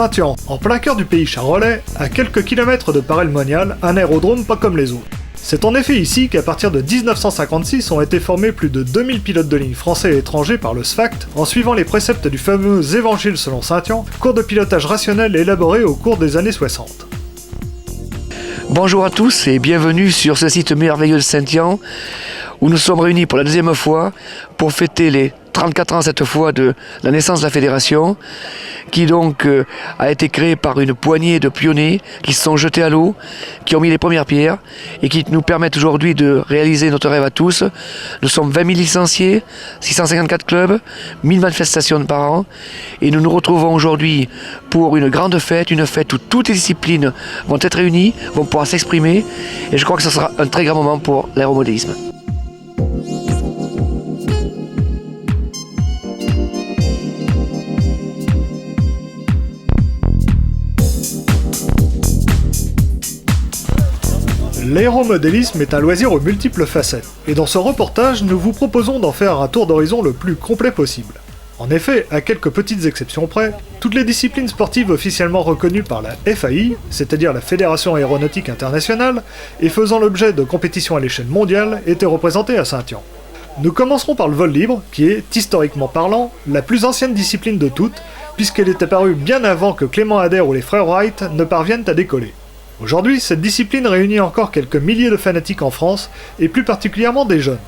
Saint-Yan, en plein cœur du pays charolais, à quelques kilomètres de Paray-le-Monial, un aérodrome pas comme les autres. C'est en effet ici qu'à partir de 1956 ont été formés plus de 2000 pilotes de ligne français et étrangers par le SFACT, en suivant les préceptes du fameux Évangile selon Saint-Yan, cours de pilotage rationnel élaboré au cours des années 60. Bonjour à tous et bienvenue sur ce site merveilleux de Saint-Yan, où nous sommes réunis pour la deuxième fois pour fêter les 34 ans cette fois de la naissance de la fédération, qui donc a été créée par une poignée de pionniers qui se sont jetés à l'eau, qui ont mis les premières pierres et qui nous permettent aujourd'hui de réaliser notre rêve à tous. Nous sommes 20 000 licenciés, 654 clubs, 1000 manifestations par an et nous nous retrouvons aujourd'hui pour une grande fête, une fête où toutes les disciplines vont être réunies, vont pouvoir s'exprimer et je crois que ce sera un très grand moment pour l'aéromodélisme. L'aéromodélisme est un loisir aux multiples facettes, et dans ce reportage, nous vous proposons d'en faire un tour d'horizon le plus complet possible. En effet, à quelques petites exceptions près, toutes les disciplines sportives officiellement reconnues par la FAI, c'est-à-dire la Fédération Aéronautique Internationale, et faisant l'objet de compétitions à l'échelle mondiale, étaient représentées à Saint-Yan. Nous commencerons par le vol libre, qui est, historiquement parlant, la plus ancienne discipline de toutes, puisqu'elle est apparue bien avant que Clément Ader ou les frères Wright ne parviennent à décoller. Aujourd'hui, cette discipline réunit encore quelques milliers de fanatiques en France, et plus particulièrement des jeunes.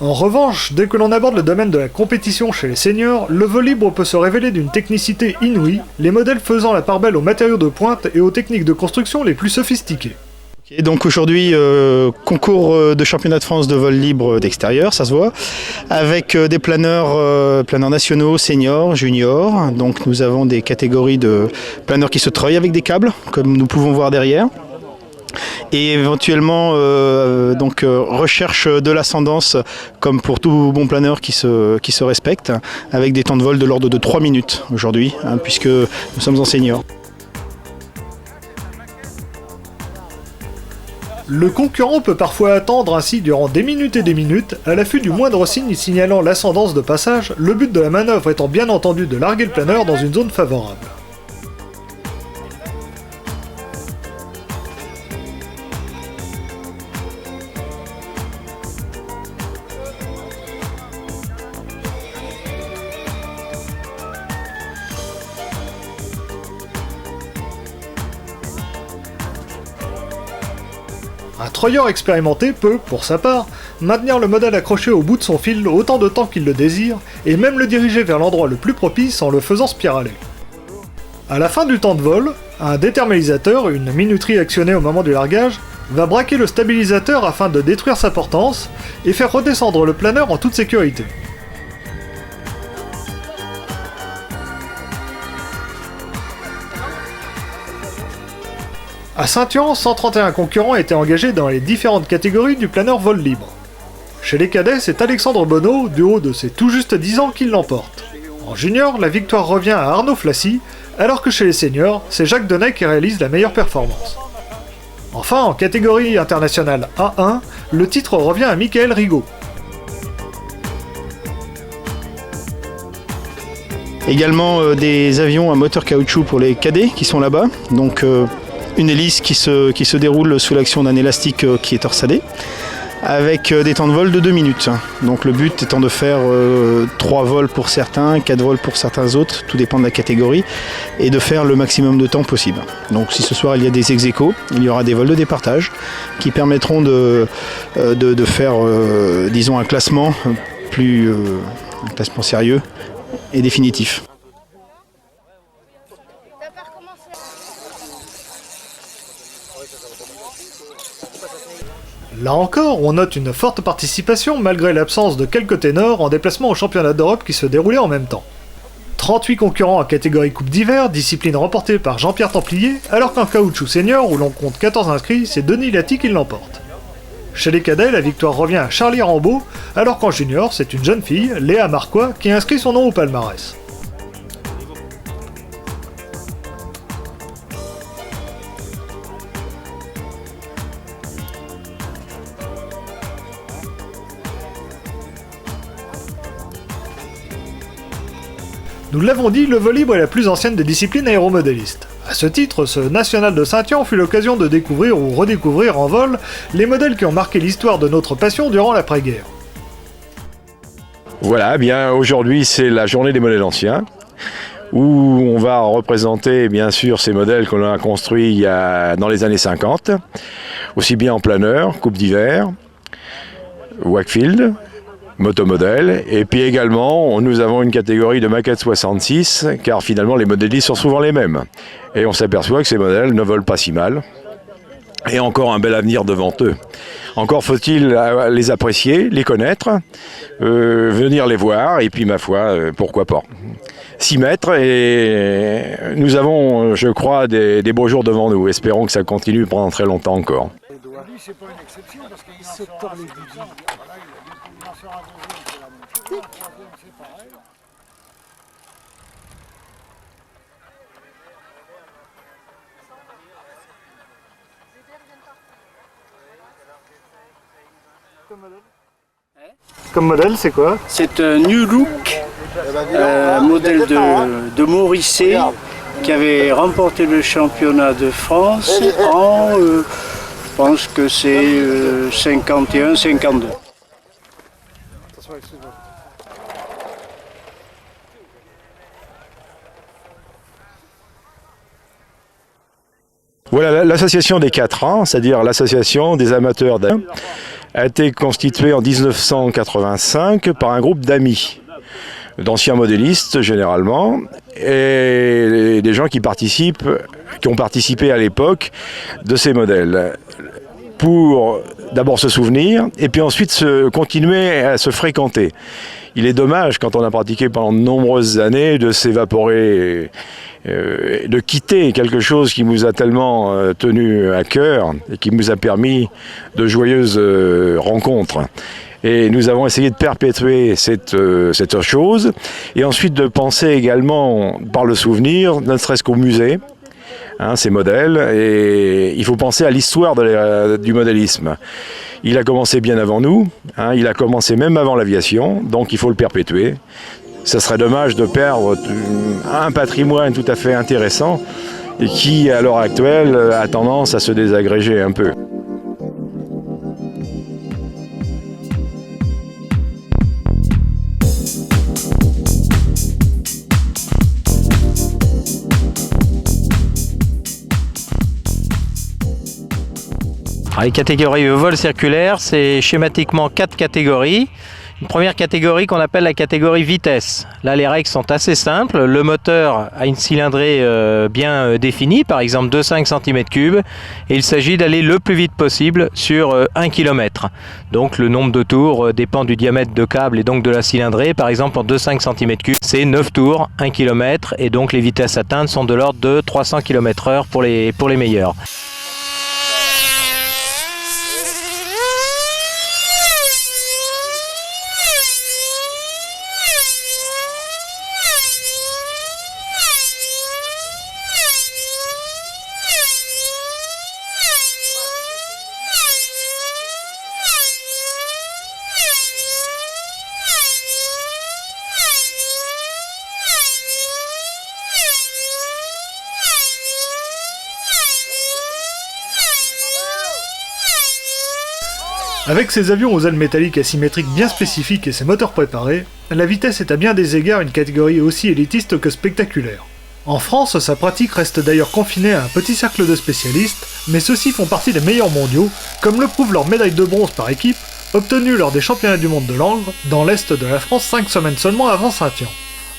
En revanche, dès que l'on aborde le domaine de la compétition chez les seniors, le vol libre peut se révéler d'une technicité inouïe, les modèles faisant la part belle aux matériaux de pointe et aux techniques de construction les plus sophistiquées. Et donc aujourd'hui, concours de championnat de France de vol libre d'extérieur, ça se voit, avec des planeurs nationaux, seniors, juniors. Donc nous avons des catégories de planeurs qui se treuillent avec des câbles, comme nous pouvons voir derrière. Et éventuellement recherche de l'ascendance, comme pour tout bon planeur qui se respecte, avec des temps de vol de l'ordre de 3 minutes aujourd'hui, puisque nous sommes en seniors. Le concurrent peut parfois attendre ainsi durant des minutes, à l'affût du moindre signe signalant l'ascendance de passage, le but de la manœuvre étant bien entendu de larguer le planeur dans une zone favorable. Un treuilleur expérimenté peut, pour sa part, maintenir le modèle accroché au bout de son fil autant de temps qu'il le désire, et même le diriger vers l'endroit le plus propice en le faisant spiraler. À la fin du temps de vol, un déthermalisateur, une minuterie actionnée au moment du largage, va braquer le stabilisateur afin de détruire sa portance et faire redescendre le planeur en toute sécurité. À Saint-Yan, 131 concurrents étaient engagés dans les différentes catégories du planeur vol libre. Chez les cadets, c'est Alexandre Bonneau, du haut de ses tout juste 10 ans, qui l'emporte. En junior, la victoire revient à Arnaud Flassy, alors que chez les seniors, c'est Jacques Denay qui réalise la meilleure performance. Enfin, en catégorie internationale A1, le titre revient à Michael Rigaud. Également des avions à moteur caoutchouc pour les cadets qui sont là-bas, donc une hélice qui se déroule sous l'action d'un élastique qui est torsadé, avec des temps de vol de 2 minutes. Donc le but étant de faire 3 vols pour certains, 4 vols pour certains autres, tout dépend de la catégorie, et de faire le maximum de temps possible. Donc si ce soir il y a des ex-aequo, il y aura des vols de départage qui permettront de faire disons un classement un classement sérieux et définitif. Là encore, on note une forte participation malgré l'absence de quelques ténors en déplacement au championnat d'Europe qui se déroulait en même temps. 38 concurrents en catégorie Coupe d'hiver, discipline remportée par Jean-Pierre Templier, alors qu'en caoutchouc senior, où l'on compte 14 inscrits, c'est Denis Lati qui l'emporte. Chez les cadets, la victoire revient à Charlie Rambaud, alors qu'en junior, c'est une jeune fille, Léa Marquois, qui inscrit son nom au palmarès. Nous l'avons dit, le vol libre est la plus ancienne des disciplines aéromodélistes. A ce titre, ce National de Saint-Yan fut l'occasion de découvrir ou redécouvrir en vol les modèles qui ont marqué l'histoire de notre passion durant l'après-guerre. Voilà, bien aujourd'hui c'est la journée des modèles anciens, où on va représenter bien sûr ces modèles qu'on a construits dans les années 50, aussi bien en planeur, coupe d'hiver, Wakefield, motomodèle, et puis également nous avons une catégorie de maquettes 66, car finalement les modélistes sont souvent les mêmes. Et on s'aperçoit que ces modèles ne volent pas si mal, et encore un bel avenir devant eux. Encore faut-il les apprécier, les connaître, venir les voir, et puis ma foi, pourquoi pas. S'y mettre, et nous avons, je crois, des beaux jours devant nous. Espérons que ça continue pendant très longtemps encore. Lui, c'est pas une exception parce qu'il se tord les budgets. Comme modèle, c'est quoi? C'est un New Look, modèle de Morisset, qui avait remporté le championnat de France en, je pense que c'est 51-52. Voilà, l'association des 4 ans, c'est-à-dire l'association des amateurs d'avion, a été constituée en 1985 par un groupe d'amis, d'anciens modélistes généralement, et des gens qui ont participé à l'époque de ces modèles, pour d'abord se souvenir, et puis ensuite continuer à se fréquenter. Il est dommage, quand on a pratiqué pendant de nombreuses années, de s'évaporer, de quitter quelque chose qui nous a tellement tenu à cœur et qui nous a permis de joyeuses rencontres. Et nous avons essayé de perpétuer cette chose, et ensuite de penser également, par le souvenir, ne serait-ce qu'au musée, ces modèles, et il faut penser à l'histoire du modélisme. Il a commencé bien avant nous, il a commencé même avant l'aviation, donc il faut le perpétuer. Ce serait dommage de perdre un patrimoine tout à fait intéressant et qui, à l'heure actuelle, a tendance à se désagréger un peu. Les catégories vol circulaire, c'est schématiquement 4 catégories. Une première catégorie qu'on appelle la catégorie vitesse. Là, les règles sont assez simples. Le moteur a une cylindrée bien définie, par exemple de 5 cm3, et il s'agit d'aller le plus vite possible sur 1 km. Donc le nombre de tours dépend du diamètre de câble et donc de la cylindrée. Par exemple, en 2,5 cm3, c'est 9 tours, 1 km, et donc les vitesses atteintes sont de l'ordre de 300 km/h pour les meilleurs. Avec ses avions aux ailes métalliques asymétriques bien spécifiques et ses moteurs préparés, la vitesse est à bien des égards une catégorie aussi élitiste que spectaculaire. En France, sa pratique reste d'ailleurs confinée à un petit cercle de spécialistes, mais ceux-ci font partie des meilleurs mondiaux, comme le prouve leur médaille de bronze par équipe, obtenue lors des championnats du monde de Langres, dans l'est de la France 5 semaines seulement avant Saint-Yan.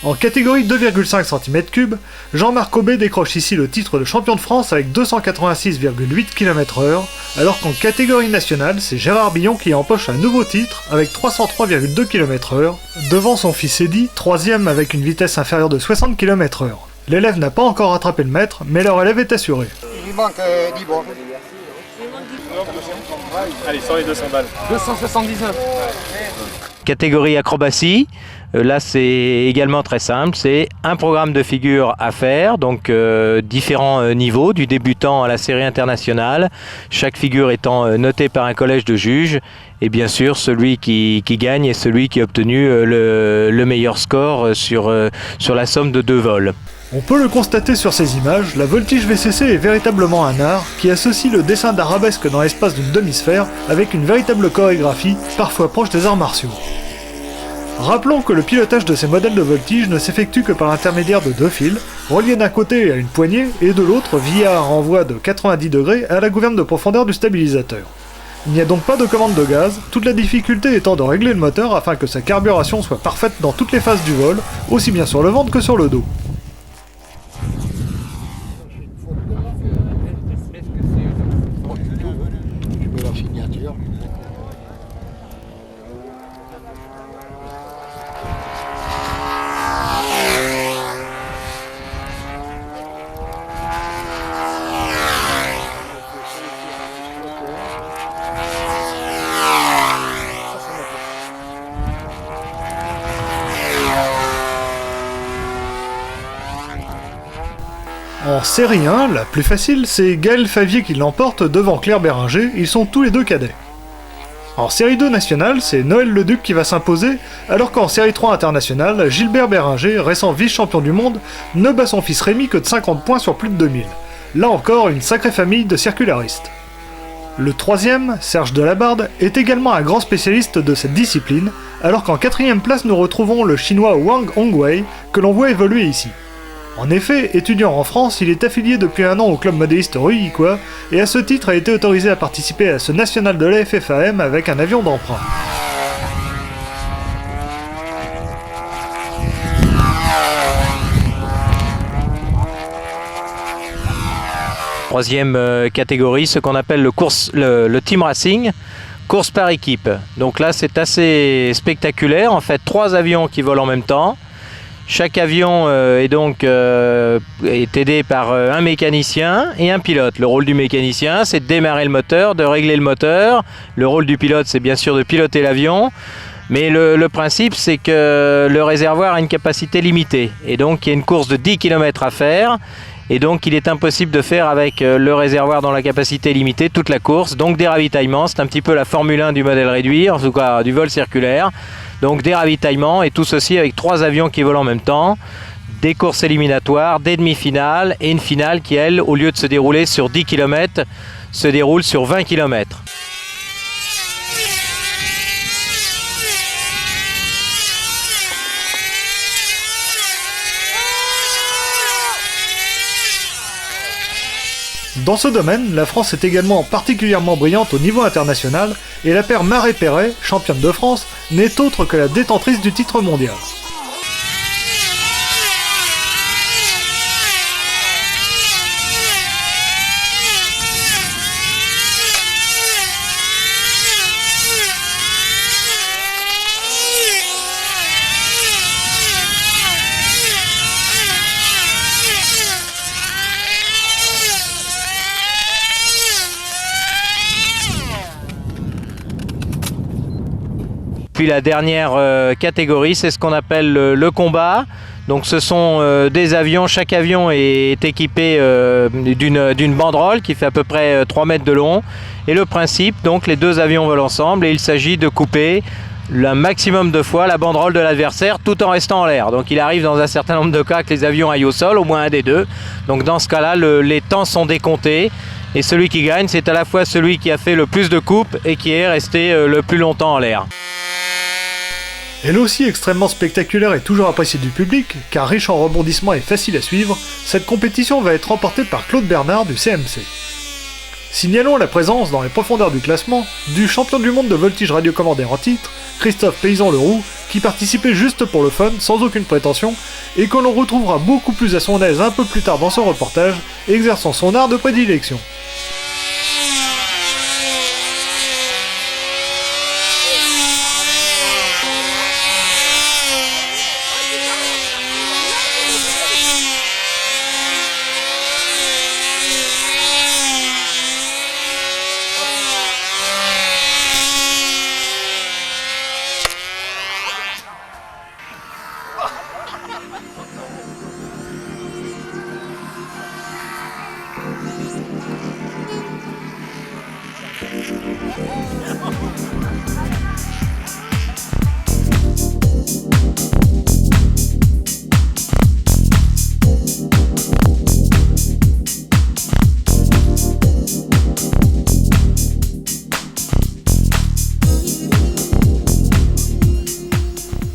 En catégorie 2,5 cm3, Jean-Marc Aubé décroche ici le titre de champion de France avec 286,8 km/h, alors qu'en catégorie nationale, c'est Gérard Billon qui empoche un nouveau titre avec 303,2 km/h, devant son fils Eddy, troisième avec une vitesse inférieure de 60 km/h. L'élève n'a pas encore rattrapé le maître, mais leur élève est assuré. Il lui manque 10 bords. Allez, sur les 200 balles. 279. Catégorie acrobatie, là c'est également très simple, c'est un programme de figures à faire, donc différents niveaux, du débutant à la série internationale, chaque figure étant notée par un collège de juges, et bien sûr celui qui gagne est celui qui a obtenu le meilleur score sur la somme de 2 vols. On peut le constater sur ces images, la voltige VCC est véritablement un art qui associe le dessin d'arabesque dans l'espace d'une demi-sphère avec une véritable chorégraphie, parfois proche des arts martiaux. Rappelons que le pilotage de ces modèles de voltige ne s'effectue que par l'intermédiaire de 2 fils, reliés d'un côté à une poignée et de l'autre via un renvoi de 90 degrés à la gouverne de profondeur du stabilisateur. Il n'y a donc pas de commande de gaz, toute la difficulté étant de régler le moteur afin que sa carburation soit parfaite dans toutes les phases du vol, aussi bien sur le ventre que sur le dos. En série 1, la plus facile, c'est Gaël Favier qui l'emporte devant Claire Béringer, ils sont tous les deux cadets. En série 2 nationale, c'est Noël Leduc qui va s'imposer, alors qu'en série 3 internationale, Gilbert Béringer, récent vice-champion du monde, ne bat son fils Rémi que de 50 points sur plus de 2000. Là encore, une sacrée famille de circularistes. Le troisième, Serge Delabarde, est également un grand spécialiste de cette discipline, alors qu'en 4ème place nous retrouvons le chinois Wang Hongwei, que l'on voit évoluer ici. En effet, étudiant en France, il est affilié depuis un an au club modéliste Rue Iqua, et à ce titre a été autorisé à participer à ce national de la FFAM avec un avion d'emprunt. Troisième catégorie, ce qu'on appelle le team racing, course par équipe. Donc là c'est assez spectaculaire, en fait 3 avions qui volent en même temps. Chaque avion est aidé par un mécanicien et un pilote. Le rôle du mécanicien, c'est de démarrer le moteur, de régler le moteur. Le rôle du pilote, c'est bien sûr de piloter l'avion. Mais le principe, c'est que le réservoir a une capacité limitée. Et donc, il y a une course de 10 km à faire. Et donc, il est impossible de faire avec le réservoir dans la capacité limitée toute la course. Donc, des ravitaillements, c'est un petit peu la Formule 1 du modèle réduit, en tout cas du vol circulaire. Donc des ravitaillements et tout ceci avec 3 avions qui volent en même temps, des courses éliminatoires, des demi-finales et une finale qui, elle, au lieu de se dérouler sur 10 km, se déroule sur 20 km. Dans ce domaine, la France est également particulièrement brillante au niveau international, et la paire Marais-Perret, championne de France, n'est autre que la détentrice du titre mondial. Puis la dernière catégorie, c'est ce qu'on appelle le combat. Donc ce sont des avions, chaque avion est équipé d'une banderole qui fait à peu près 3 mètres de long. Et le principe, donc les 2 avions volent ensemble et il s'agit de couper le maximum de fois la banderole de l'adversaire tout en restant en l'air. Donc il arrive dans un certain nombre de cas que les avions aillent au sol, au moins un des 2. Donc dans ce cas-là, les temps sont décomptés. Et celui qui gagne, c'est à la fois celui qui a fait le plus de coupes et qui est resté le plus longtemps en l'air. Elle aussi extrêmement spectaculaire et toujours appréciée du public, car riche en rebondissements et facile à suivre, cette compétition va être remportée par Claude Bernard du CMC. Signalons la présence dans les profondeurs du classement du champion du monde de voltige radiocommandé en titre, Christophe Paysan-Leroux, qui participait juste pour le fun, sans aucune prétention, et que l'on retrouvera beaucoup plus à son aise un peu plus tard dans son reportage, exerçant son art de prédilection.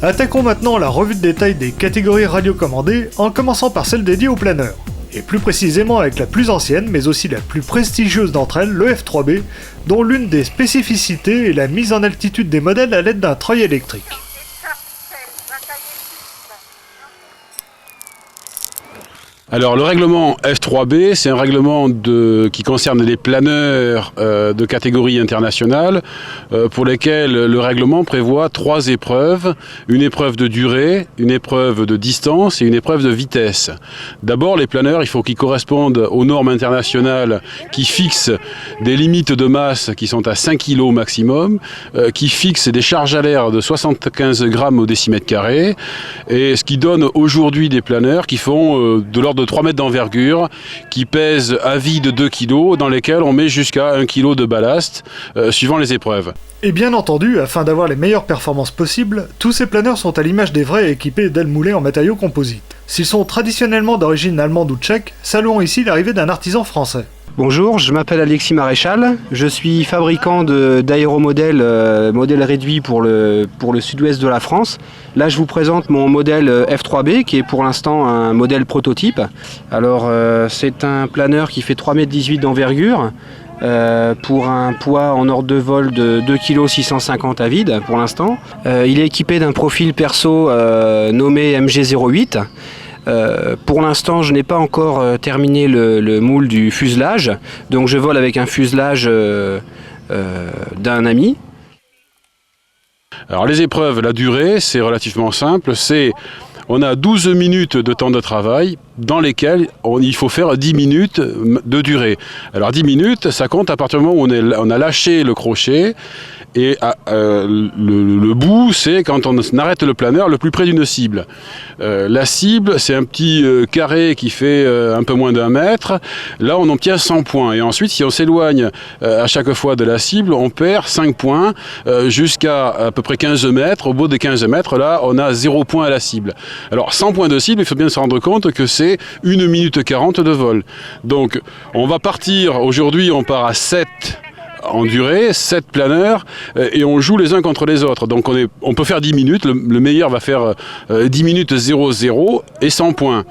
Attaquons maintenant la revue de détail des catégories radiocommandées, en commençant par celle dédiée aux planeurs. Et plus précisément avec la plus ancienne, mais aussi la plus prestigieuse d'entre elles, le F3B, dont l'une des spécificités est la mise en altitude des modèles à l'aide d'un treuil électrique. Alors le règlement F3B, c'est un règlement qui concerne les planeurs de catégorie internationale pour lesquels le règlement prévoit 3 épreuves, une épreuve de durée, une épreuve de distance et une épreuve de vitesse. D'abord les planeurs, il faut qu'ils correspondent aux normes internationales qui fixent des limites de masse qui sont à 5 kg maximum, qui fixent des charges à l'air de 75 grammes au décimètre carré, et ce qui donne aujourd'hui des planeurs qui font de l'ordre de 3 mètres d'envergure, qui pèsent à vide 2 kg, dans lesquels on met jusqu'à 1 kg de ballast, suivant les épreuves. Et bien entendu, afin d'avoir les meilleures performances possibles, tous ces planeurs sont à l'image des vrais équipés d'ailes moulées en matériaux composites. S'ils sont traditionnellement d'origine allemande ou tchèque, saluons ici l'arrivée d'un artisan français. Bonjour, je m'appelle Alexis Maréchal, je suis fabricant d'aéromodèles modèles réduits pour le sud-ouest de la France. Là je vous présente mon modèle F3B qui est pour l'instant un modèle prototype. Alors c'est un planeur qui fait 3,18 m d'envergure pour un poids en ordre de vol de 2,650 kg à vide pour l'instant. Il est équipé d'un profil perso nommé MG08. Pour l'instant, je n'ai pas encore terminé le moule du fuselage, donc je vole avec un fuselage d'un ami. Alors les épreuves, la durée, c'est relativement simple, on a 12 minutes de temps de travail dans lesquelles il faut faire 10 minutes de durée. Alors 10 minutes, ça compte à partir du moment où on a lâché le crochet. Et le bout, c'est quand on arrête le planeur le plus près d'une cible. La cible, c'est un petit carré qui fait un peu moins d'1 mètre. Là, on obtient 100 points. Et ensuite, si on s'éloigne à chaque fois de la cible, on perd 5 points jusqu'à à peu près 15 mètres. Au bout des 15 mètres, là, on a 0 point à la cible. Alors, 100 points de cible, il faut bien se rendre compte que c'est 1 minute 40 de vol. Donc, on va partir, aujourd'hui, on part à 7 en durée, 7 planeurs, et on joue les uns contre les autres. Donc on peut faire 10 minutes, le meilleur va faire 10 minutes 0-0 et 100 points.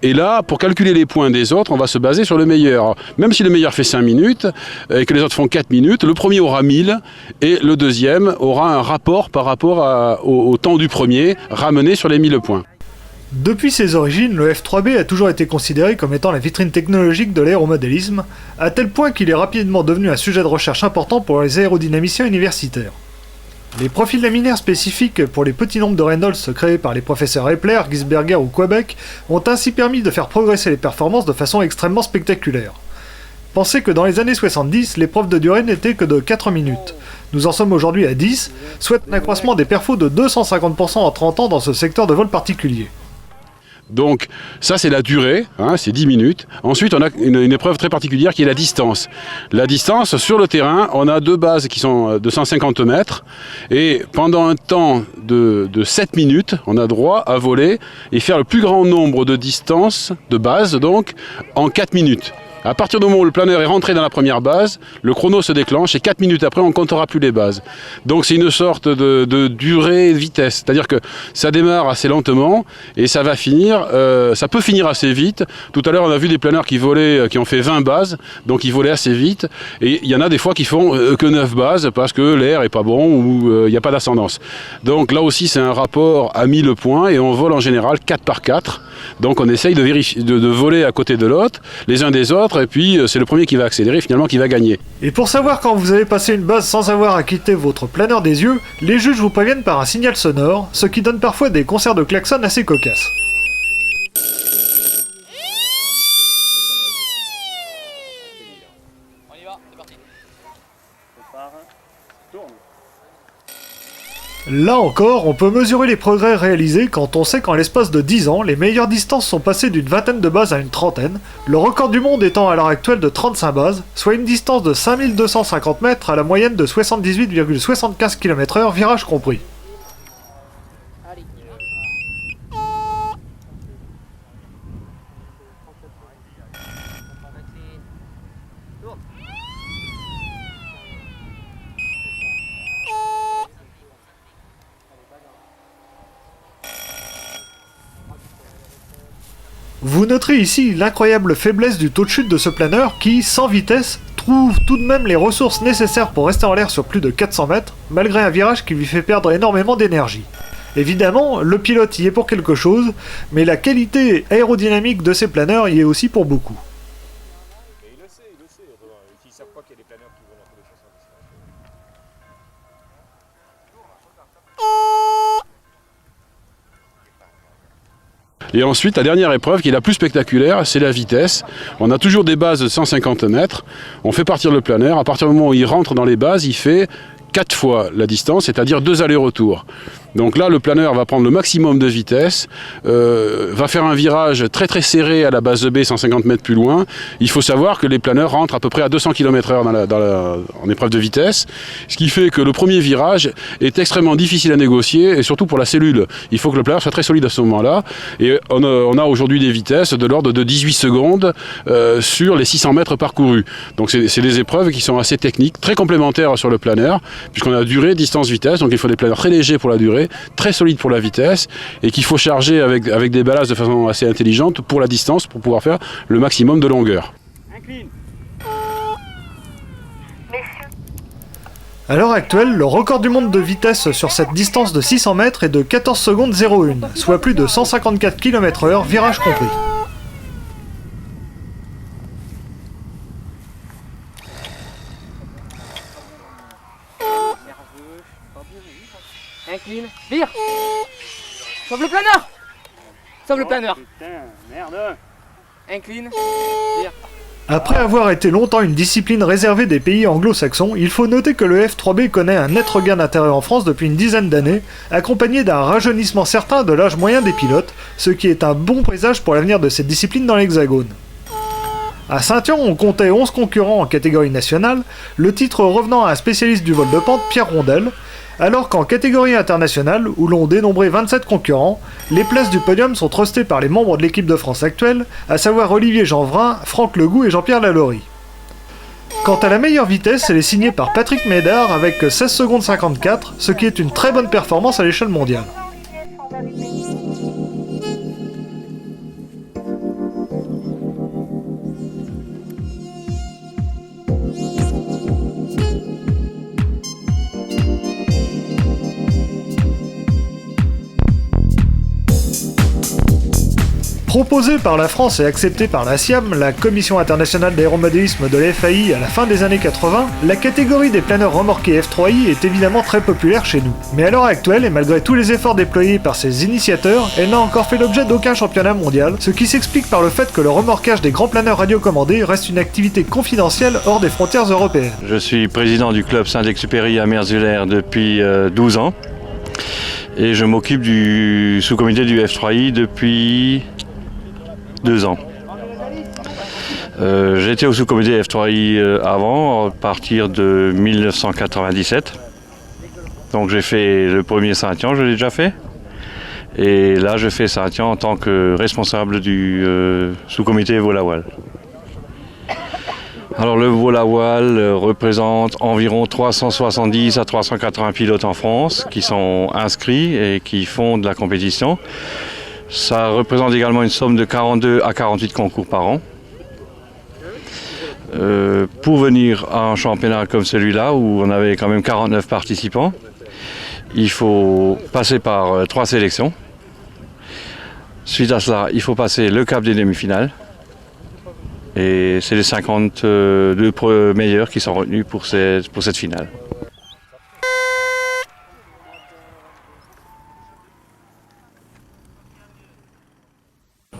Et là, pour calculer les points des autres, on va se baser sur le meilleur. Même si le meilleur fait 5 minutes et que les autres font 4 minutes, le premier aura 1000 et le deuxième aura un rapport par rapport au temps du premier, ramené sur les 1000 points. Depuis ses origines, le F3B a toujours été considéré comme étant la vitrine technologique de l'aéromodélisme, à tel point qu'il est rapidement devenu un sujet de recherche important pour les aérodynamiciens universitaires. Les profils laminaires spécifiques pour les petits nombres de Reynolds créés par les professeurs Epler, Gisberger ou Quebec ont ainsi permis de faire progresser les performances de façon extrêmement spectaculaire. Pensez que dans les années 70, l'épreuve de durée n'était que de 4 minutes. Nous en sommes aujourd'hui à 10, soit un accroissement des perfos de 250% en 30 ans dans ce secteur de vol particulier. Donc ça c'est la durée, c'est 10 minutes. Ensuite on a une épreuve très particulière qui est la distance. La distance, sur le terrain, on a 2 bases qui sont de 150 mètres. Et pendant un temps de 7 minutes, on a droit à voler et faire le plus grand nombre de distances, de bases donc, en 4 minutes. À partir du moment où le planeur est rentré dans la première base, le chrono se déclenche et 4 minutes après, on ne comptera plus les bases. Donc c'est une sorte de durée de vitesse. C'est-à-dire que ça démarre assez lentement et ça va finir, ça peut finir assez vite. Tout à l'heure, on a vu des planeurs qui ont fait 20 bases, donc ils volaient assez vite. Et il y en a des fois qui font que 9 bases parce que l'air est pas bon ou il n'y a pas d'ascendance. Donc là aussi, c'est un rapport à 1000 points et on vole en général 4 par 4. Donc on essaye de voler à côté de l'autre, les uns des autres, et puis c'est le premier qui va accélérer, finalement qui va gagner. Et pour savoir quand vous avez passé une base sans avoir à quitter votre planeur des yeux, les juges vous préviennent par un signal sonore, ce qui donne parfois des concerts de klaxon assez cocasses. Là encore, on peut mesurer les progrès réalisés quand on sait qu'en l'espace de 10 ans, les meilleures distances sont passées d'une vingtaine de bases à une trentaine, le record du monde étant à l'heure actuelle de 35 bases, soit une distance de 5250 mètres à la moyenne de 78,75 km/h, virage compris. Vous noterez ici l'incroyable faiblesse du taux de chute de ce planeur qui, sans vitesse, trouve tout de même les ressources nécessaires pour rester en l'air sur plus de 400 mètres, malgré un virage qui lui fait perdre énormément d'énergie. Évidemment, le pilote y est pour quelque chose, mais la qualité aérodynamique de ces planeurs y est aussi pour beaucoup. Et ensuite, la dernière épreuve, qui est la plus spectaculaire, c'est la vitesse. On a toujours des bases de 150 mètres. On fait partir le planeur. À partir du moment où il rentre dans les bases, il fait 4 fois la distance, c'est-à-dire 2 allers-retours. Donc là, le planeur va prendre le maximum de vitesse, va faire un virage très très serré à la base de B, 150 mètres plus loin. Il faut savoir que les planeurs rentrent à peu près à 200 km/h en épreuve de vitesse, ce qui fait que le premier virage est extrêmement difficile à négocier, et surtout pour la cellule. Il faut que le planeur soit très solide à ce moment-là, et on a aujourd'hui des vitesses de l'ordre de 18 secondes sur les 600 mètres parcourus. Donc c'est des épreuves qui sont assez techniques, très complémentaires sur le planeur, puisqu'on a durée, distance, vitesse, donc il faut des planeurs très légers pour la durée, très solide pour la vitesse, et qu'il faut charger avec des ballasts de façon assez intelligente pour la distance, pour pouvoir faire le maximum de longueur. À l'heure actuelle, le record du monde de vitesse sur cette distance de 600 mètres est de 14 secondes 01, soit plus de 154 km/h, virage compris. Incline, vire. Sauve le planeur. Sauve le planeur. Putain, merde. Incline, vire. Après avoir été longtemps une discipline réservée des pays anglo-saxons, il faut noter que le F3B connaît un net regain d'intérêt en France depuis une dizaine d'années, accompagné d'un rajeunissement certain de l'âge moyen des pilotes, ce qui est un bon présage pour l'avenir de cette discipline dans l'Hexagone. À Saint-Yon, on comptait 11 concurrents en catégorie nationale, le titre revenant à un spécialiste du vol de pente, Pierre Rondel, alors qu'en catégorie internationale, où l'on dénombrait 27 concurrents, les places du podium sont trustées par les membres de l'équipe de France actuelle, à savoir Olivier Jeanvrin, Franck Legout et Jean-Pierre Lalaurie. Quant à la meilleure vitesse, elle est signée par Patrick Médard avec 16 secondes 54, ce qui est une très bonne performance à l'échelle mondiale. Proposée par la France et acceptée par la CIAM, la Commission internationale d'aéromodélisme de la FAI à la fin des années 80, la catégorie des planeurs remorqués F3I est évidemment très populaire chez nous. Mais à l'heure actuelle, et malgré tous les efforts déployés par ses initiateurs, elle n'a encore fait l'objet d'aucun championnat mondial, ce qui s'explique par le fait que le remorquage des grands planeurs radiocommandés reste une activité confidentielle hors des frontières européennes. Je suis président du club Saint-Exupéry à Merzulaire depuis 12 ans et je m'occupe du sous-comité du F3I depuis 2 ans. J'étais au sous-comité F3I avant, à partir de 1997. Donc j'ai fait le premier Saint-Yon, je l'ai déjà fait. Et là je fais Saint-Yon en tant que responsable du sous-comité vol à voile. Alors le vol à voile représente environ 370 à 380 pilotes en France qui sont inscrits et qui font de la compétition. Ça représente également une somme de 42 à 48 concours par an. Pour venir à un championnat comme celui-là, où on avait quand même 49 participants, il faut passer par 3 sélections. Suite à cela, il faut passer le cap des demi-finales. Et c'est les 52 meilleurs qui sont retenus pour cette finale.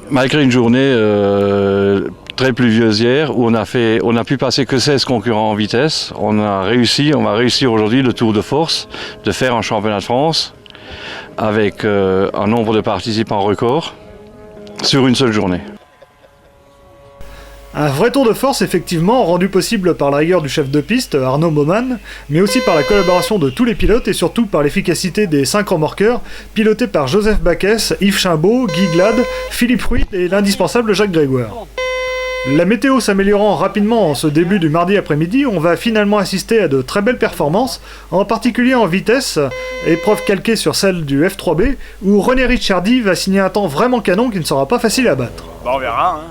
Malgré une journée très pluvieuse hier, où on a pu passer que 16 concurrents en vitesse, on va réussir aujourd'hui le tour de force de faire un championnat de France avec un nombre de participants record sur une seule journée. Un vrai tour de force effectivement, rendu possible par la rigueur du chef de piste, Arnaud Baumann, mais aussi par la collaboration de tous les pilotes et surtout par l'efficacité des 5 remorqueurs, pilotés par Joseph Baquès, Yves Chimbaud, Guy Glad, Philippe Ruiz et l'indispensable Jacques Grégoire. La météo s'améliorant rapidement en ce début du mardi après-midi, on va finalement assister à de très belles performances, en particulier en vitesse, épreuve calquée sur celle du F3B, où René Ricciardi va signer un temps vraiment canon qui ne sera pas facile à battre. Bah on verra, hein.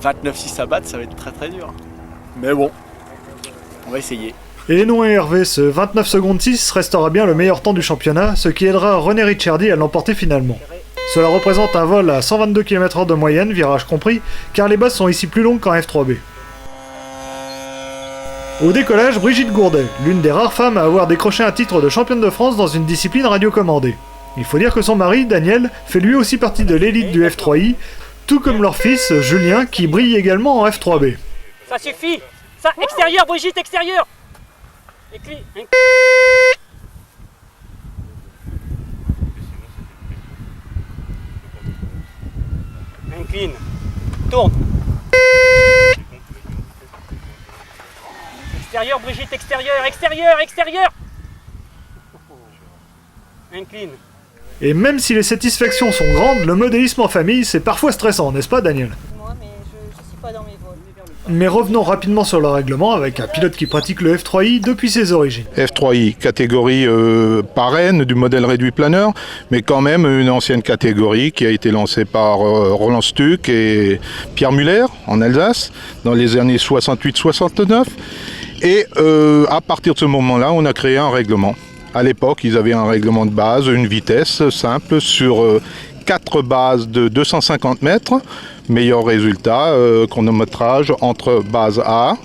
29,6 à battre, ça va être très très dur. Mais bon, on va essayer. Et non Hervé, ce 29 secondes 6 restera bien le meilleur temps du championnat, ce qui aidera René Ricciardi à l'emporter finalement. Cela représente un vol à 122 km/h de moyenne, virage compris, car les bases sont ici plus longues qu'en F3B. Au décollage, Brigitte Gourdet, l'une des rares femmes à avoir décroché un titre de championne de France dans une discipline radiocommandée. Il faut dire que son mari, Daniel, fait lui aussi partie de l'élite du F3I, tout comme leur fils, Julien, qui brille également en F3B. Ça suffit. Ça, extérieur, Brigitte, extérieur. Incline. Tourne. Extérieur, Brigitte, extérieur, extérieur, extérieur. Incline. Et même si les satisfactions sont grandes, le modélisme en famille, c'est parfois stressant, n'est-ce pas Daniel? Moi, mais je suis pas dans mes vols. Mais revenons rapidement sur le règlement avec un pilote qui pratique le F3I depuis ses origines. F3I, catégorie parraine du modèle réduit planeur, mais quand même une ancienne catégorie qui a été lancée par Roland Stuck et Pierre Muller en Alsace dans les années 68-69. Et à partir de ce moment-là, on a créé un règlement. À l'époque, ils avaient un règlement de base, une vitesse simple sur 4 bases de 250 mètres. Meilleur résultat, chronométrage entre base A,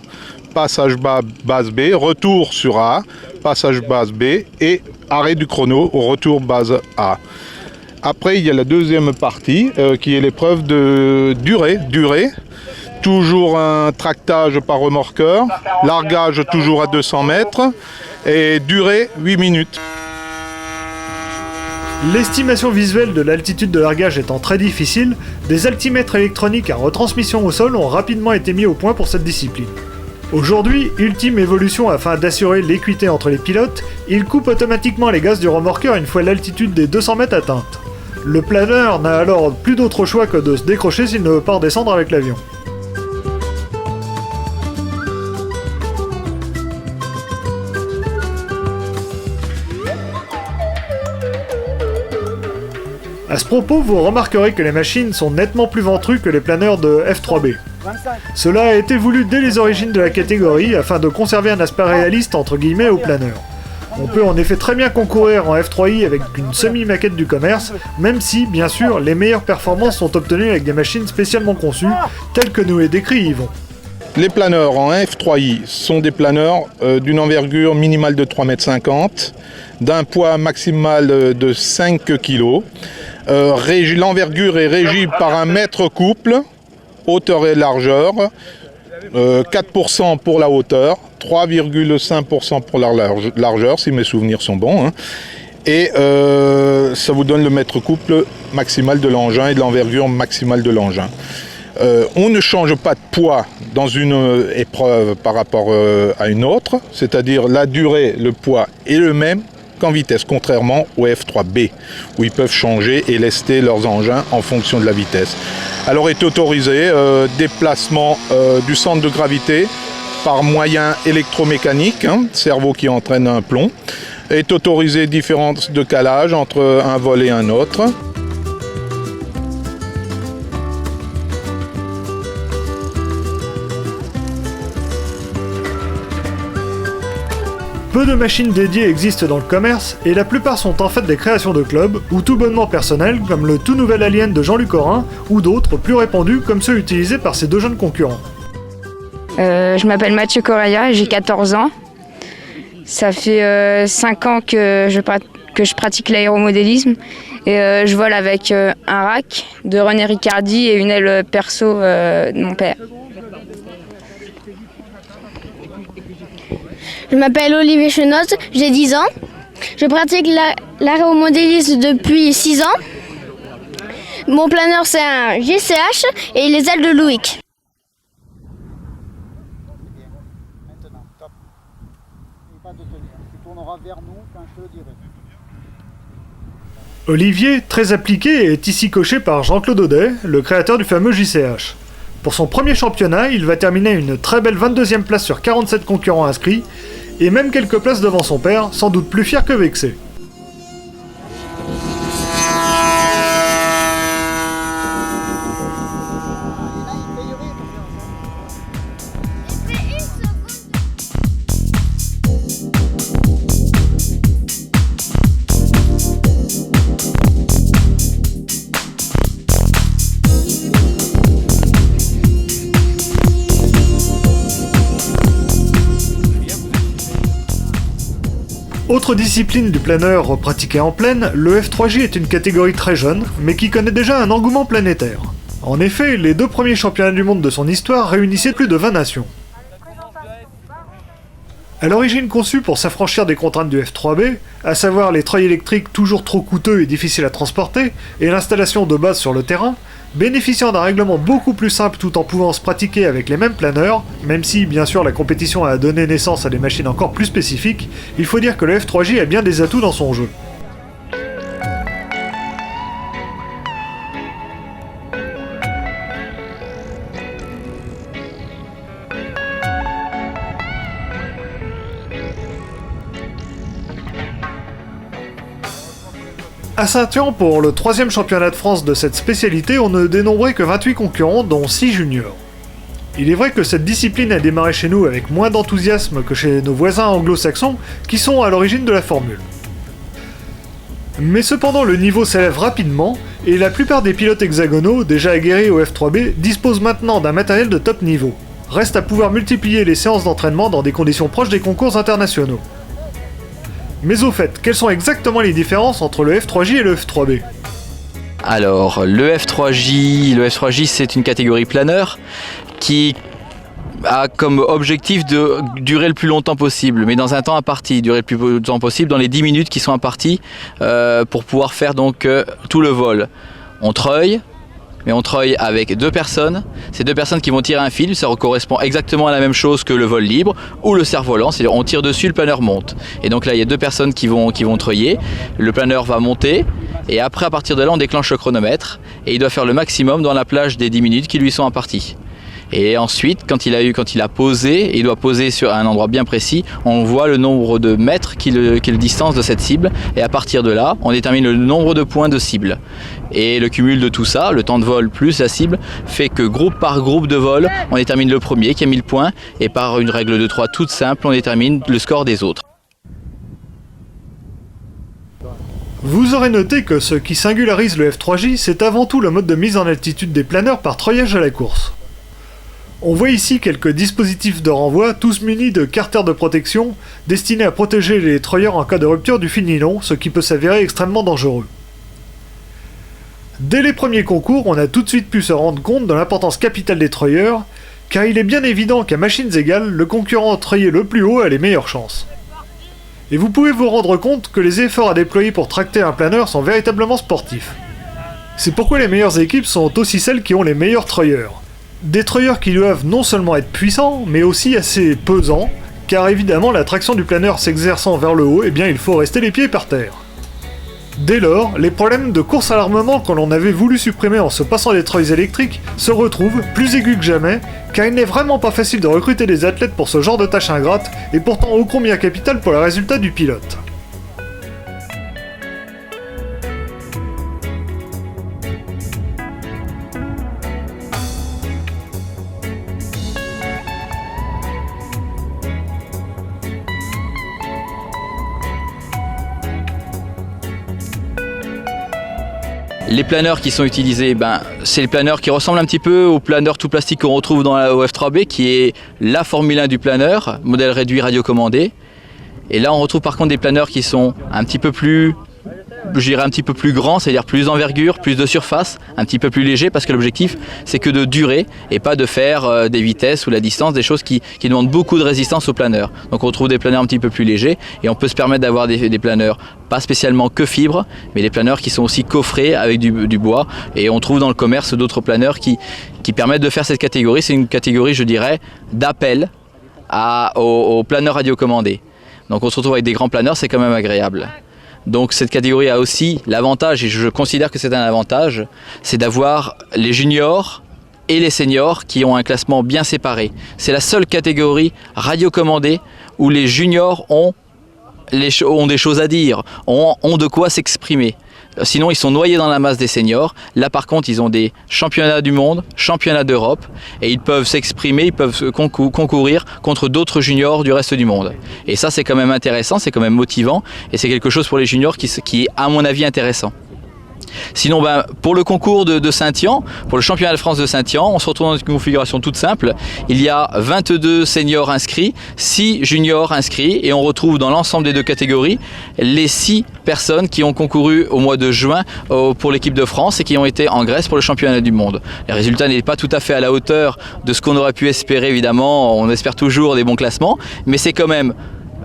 passage base B, retour sur A, passage base B et arrêt du chrono au retour base A. Après, il y a la deuxième partie qui est l'épreuve de durée. Toujours un tractage par remorqueur, largage toujours à 200 mètres et durée 8 minutes. L'estimation visuelle de l'altitude de largage étant très difficile, des altimètres électroniques à retransmission au sol ont rapidement été mis au point pour cette discipline. Aujourd'hui, ultime évolution afin d'assurer l'équité entre les pilotes, il coupe automatiquement les gaz du remorqueur une fois l'altitude des 200 mètres atteinte. Le planeur n'a alors plus d'autre choix que de se décrocher s'il ne veut pas redescendre avec l'avion. A ce propos, vous remarquerez que les machines sont nettement plus ventrues que les planeurs de F3B. Cela a été voulu dès les origines de la catégorie afin de conserver un aspect réaliste entre guillemets au planeur. On peut en effet très bien concourir en F3I avec une semi-maquette du commerce, même si, bien sûr, les meilleures performances sont obtenues avec des machines spécialement conçues, telles que nous les décrit Yvon. Les planeurs en F3I sont des planeurs d'une envergure minimale de 3,50 m, d'un poids maximal de 5 kg. L'envergure est régie par un mètre couple, hauteur et largeur, 4% pour la hauteur, 3,5% pour la largeur, si mes souvenirs sont bons. Et ça vous donne le mètre couple maximal de l'engin et de l'envergure maximale de l'engin. On ne change pas de poids dans une épreuve par rapport à une autre, c'est-à-dire la durée, le poids est le même qu'en vitesse, contrairement au F3B, où ils peuvent changer et lester leurs engins en fonction de la vitesse. Alors est autorisé déplacement du centre de gravité par moyen électromécanique, cerveau qui entraîne un plomb, est autorisé différence de calage entre un vol et un autre. Peu de machines dédiées existent dans le commerce, et la plupart sont en fait des créations de clubs, ou tout bonnement personnelles, comme le tout nouvel Alien de Jean-Luc Orin, ou d'autres plus répandus, comme ceux utilisés par ces deux jeunes concurrents. Je m'appelle Mathieu Correa et j'ai 14 ans. Ça fait 5 ans que je pratique l'aéromodélisme, et je vole avec un rack de René Ricciardi et une aile perso de mon père. Je m'appelle Olivier Chenoz, j'ai 10 ans. Je pratique l'aéromodélisme depuis 6 ans. Mon planeur c'est un GCH et les ailes de Loïc. Olivier, très appliqué, est ici coché par Jean-Claude Audet, le créateur du fameux JCH. Pour son premier championnat, il va terminer à une très belle 22e place sur 47 concurrents inscrits, et même quelques places devant son père, sans doute plus fier que vexé. Autre discipline du planeur pratiquée en plaine, le F3J est une catégorie très jeune, mais qui connaît déjà un engouement planétaire. En effet, les 2 premiers championnats du monde de son histoire réunissaient plus de 20 nations. À l'origine conçu pour s'affranchir des contraintes du F3B, à savoir les treuils électriques toujours trop coûteux et difficiles à transporter, et l'installation de base sur le terrain, bénéficiant d'un règlement beaucoup plus simple tout en pouvant se pratiquer avec les mêmes planeurs, même si bien sûr la compétition a donné naissance à des machines encore plus spécifiques, il faut dire que le F3J a bien des atouts dans son jeu. À Saint-Ouen, pour le 3e championnat de France de cette spécialité, on ne dénombrait que 28 concurrents, dont 6 juniors. Il est vrai que cette discipline a démarré chez nous avec moins d'enthousiasme que chez nos voisins anglo-saxons, qui sont à l'origine de la formule. Mais cependant, le niveau s'élève rapidement, et la plupart des pilotes hexagonaux, déjà aguerris au F3B, disposent maintenant d'un matériel de top niveau. Reste à pouvoir multiplier les séances d'entraînement dans des conditions proches des concours internationaux. Mais au fait, quelles sont exactement les différences entre le F3J et le F3B ? Alors, le F3J c'est une catégorie planeur qui a comme objectif de durer le plus longtemps possible, mais dans un temps imparti, durer le plus longtemps possible dans les 10 minutes qui sont imparties pour pouvoir faire donc tout le vol. On treuille, mais on treuille avec 2 personnes. Ces 2 personnes qui vont tirer un fil, ça correspond exactement à la même chose que le vol libre ou le cerf-volant, c'est-à-dire on tire dessus, le planeur monte. Et donc là, il y a 2 personnes qui vont treuiller, le planeur va monter, et après, à partir de là, on déclenche le chronomètre, et il doit faire le maximum dans la plage des 10 minutes qui lui sont imparties. Et ensuite, quand il a posé, il doit poser sur un endroit bien précis, on voit le nombre de mètres qui est le distance de cette cible, et à partir de là, on détermine le nombre de points de cible. Et le cumul de tout ça, le temps de vol plus la cible, fait que groupe par groupe de vol, on détermine le premier qui a 1000 points, et par une règle de 3 toute simple, on détermine le score des autres. Vous aurez noté que ce qui singularise le F3J, c'est avant tout le mode de mise en altitude des planeurs par treuillage à la course. On voit ici quelques dispositifs de renvoi, tous munis de carters de protection, destinés à protéger les treuilleurs en cas de rupture du fil nylon, ce qui peut s'avérer extrêmement dangereux. Dès les premiers concours, on a tout de suite pu se rendre compte de l'importance capitale des treuilleurs, car il est bien évident qu'à machines égales, le concurrent treuillé le plus haut a les meilleures chances. Et vous pouvez vous rendre compte que les efforts à déployer pour tracter un planeur sont véritablement sportifs. C'est pourquoi les meilleures équipes sont aussi celles qui ont les meilleurs treuilleurs. Des treuilleurs qui doivent non seulement être puissants, mais aussi assez pesants, car évidemment la traction du planeur s'exerçant vers le haut, eh bien il faut rester les pieds par terre. Dès lors, les problèmes de course à l'armement que l'on avait voulu supprimer en se passant des treuils électriques se retrouvent plus aigus que jamais, car il n'est vraiment pas facile de recruter des athlètes pour ce genre de tâches ingrates, et pourtant ô combien capital pour le résultat du pilote. Les planeurs qui sont utilisés, c'est les planeurs qui ressemblent un petit peu aux planeurs tout plastique qu'on retrouve dans la F3B, qui est la Formule 1 du planeur, modèle réduit radiocommandé. Et là, on retrouve par contre des planeurs qui sont un petit peu plus, je dirais un petit peu plus grands, c'est-à-dire plus d'envergure, plus de surface, un petit peu plus léger, parce que l'objectif, c'est que de durer et pas de faire des vitesses ou la distance, des choses qui demandent beaucoup de résistance aux planeurs. Donc on retrouve des planeurs un petit peu plus légers et on peut se permettre d'avoir des planeurs pas spécialement que fibres, mais des planeurs qui sont aussi coffrés avec du bois. Et on trouve dans le commerce d'autres planeurs qui permettent de faire cette catégorie. C'est une catégorie, je dirais, d'appel aux planeurs radiocommandés. Donc on se retrouve avec des grands planeurs, c'est quand même agréable. Donc cette catégorie a aussi l'avantage, et je considère que c'est un avantage, c'est d'avoir les juniors et les seniors qui ont un classement bien séparé. C'est la seule catégorie radiocommandée où les juniors ont des choses à dire, ont de quoi s'exprimer. Sinon, ils sont noyés dans la masse des seniors. Là, par contre, ils ont des championnats du monde, championnats d'Europe, et ils peuvent s'exprimer, ils peuvent concourir contre d'autres juniors du reste du monde. Et ça, c'est quand même intéressant, c'est quand même motivant, et c'est quelque chose pour les juniors qui est, à mon avis, intéressant. Sinon, pour le concours de Saint-Yan, pour le championnat de France de Saint-Yan, on se retrouve dans une configuration toute simple. Il y a 22 seniors inscrits, 6 juniors inscrits, et on retrouve dans l'ensemble des deux catégories les 6 personnes qui ont concouru au mois de juin pour l'équipe de France et qui ont été en Grèce pour le championnat du monde. Les résultats n'étaient pas tout à fait à la hauteur de ce qu'on aurait pu espérer, évidemment. On espère toujours des bons classements, mais c'est quand même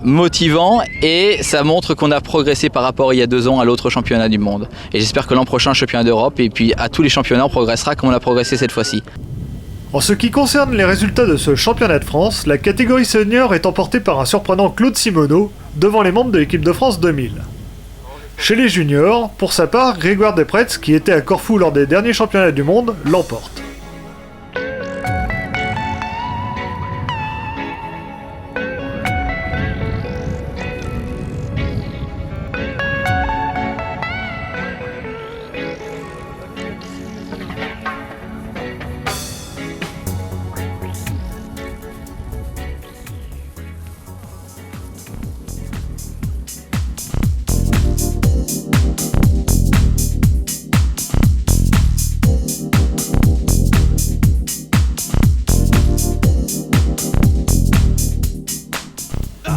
motivant et ça montre qu'on a progressé par rapport il y a 2 ans à l'autre championnat du monde. Et j'espère que l'an prochain, championnat d'Europe et puis à tous les championnats, on progressera comme on a progressé cette fois-ci. En ce qui concerne les résultats de ce championnat de France, la catégorie senior est emportée par un surprenant Claude Simoneau devant les membres de l'équipe de France 2000. Chez les juniors, pour sa part, Grégoire Despretz, qui était à Corfou lors des derniers championnats du monde, l'emporte.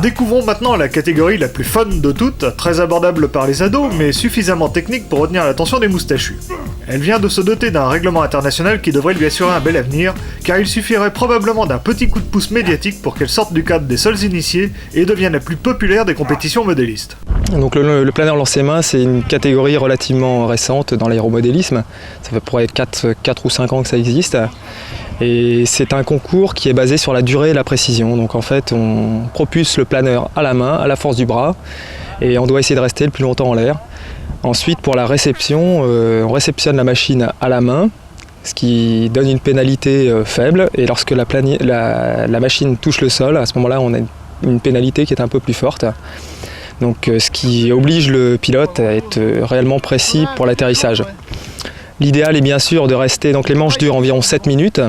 Découvrons maintenant la catégorie la plus fun de toutes, très abordable par les ados, mais suffisamment technique pour retenir l'attention des moustachus. Elle vient de se doter d'un règlement international qui devrait lui assurer un bel avenir, car il suffirait probablement d'un petit coup de pouce médiatique pour qu'elle sorte du cadre des seuls initiés et devienne la plus populaire des compétitions modélistes. Donc le planeur lancé main, c'est une catégorie relativement récente dans l'aéromodélisme. Ça pourrait être 4 ou 5 ans que ça existe. Et c'est un concours qui est basé sur la durée et la précision. Donc en fait, on propulse le planeur à la main, à la force du bras, et on doit essayer de rester le plus longtemps en l'air. Ensuite, pour la réception, on réceptionne la machine à la main, ce qui donne une pénalité faible. Et lorsque la machine touche le sol, à ce moment-là, on a une pénalité qui est un peu plus forte. Donc ce qui oblige le pilote à être réellement précis pour l'atterrissage. L'idéal est bien sûr de rester, donc les manches durent environ 7 minutes.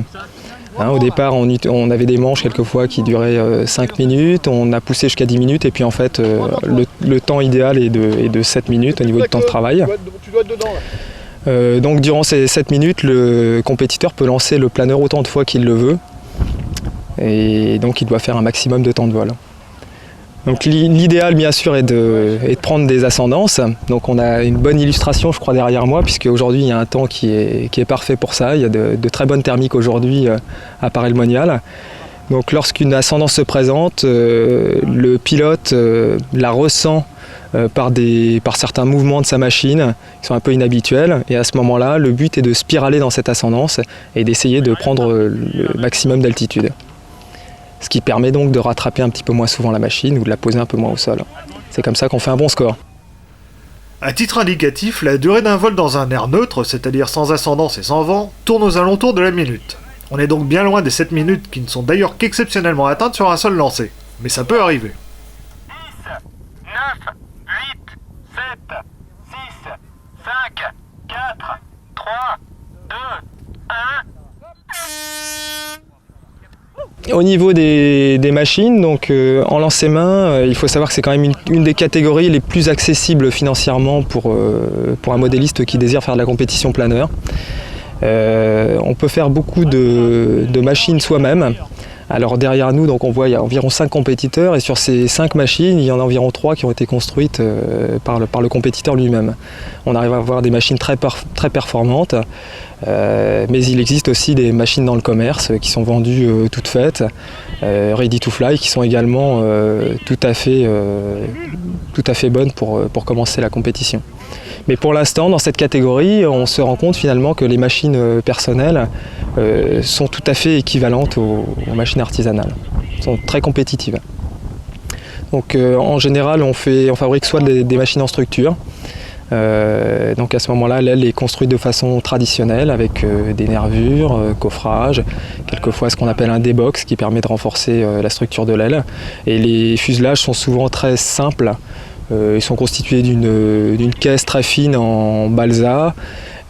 Au départ, on avait des manches quelquefois qui duraient 5 minutes, on a poussé jusqu'à 10 minutes et puis en fait, le temps idéal est de 7 minutes au niveau du temps de travail. Donc durant ces 7 minutes, le compétiteur peut lancer le planeur autant de fois qu'il le veut et donc il doit faire un maximum de temps de vol. Donc l'idéal bien sûr est de prendre des ascendances. Donc on a une bonne illustration je crois derrière moi puisque aujourd'hui il y a un temps qui est parfait pour ça. Il y a de très bonnes thermiques aujourd'hui à Paray-le-Monial. Donc lorsqu'une ascendance se présente, le pilote la ressent par certains mouvements de sa machine qui sont un peu inhabituels et à ce moment-là le but est de spiraler dans cette ascendance et d'essayer de prendre le maximum d'altitude. Ce qui permet donc de rattraper un petit peu moins souvent la machine ou de la poser un peu moins au sol. C'est comme ça qu'on fait un bon score. À titre indicatif, la durée d'un vol dans un air neutre, c'est-à-dire sans ascendance et sans vent, tourne aux alentours de la minute. On est donc bien loin des 7 minutes qui ne sont d'ailleurs qu'exceptionnellement atteintes sur un seul lancer. Mais ça peut arriver. 10, 9, 8, 7, 6, 5, 4, 3, 2, 1... Au niveau des machines, donc en lancer main, il faut savoir que c'est quand même une des catégories les plus accessibles financièrement pour un modéliste qui désire faire de la compétition planeur. On peut faire beaucoup de machines soi-même. Alors derrière nous, donc on voit il y a environ 5 compétiteurs et sur ces 5 machines, il y en a environ 3 qui ont été construites par le compétiteur lui-même. On arrive à avoir des machines très performantes, mais il existe aussi des machines dans le commerce qui sont vendues toutes faites, ready to fly, qui sont également tout à fait bonnes pour commencer la compétition. Mais pour l'instant, dans cette catégorie, on se rend compte finalement que les machines personnelles sont tout à fait équivalentes aux machines artisanales, sont très compétitives. Donc en général, on fabrique soit des machines en structure, Donc à ce moment-là, l'aile est construite de façon traditionnelle avec des nervures, coffrage, quelquefois ce qu'on appelle un D-box qui permet de renforcer la structure de l'aile. Et les fuselages sont souvent très simples. Ils sont constitués d'une caisse très fine en balsa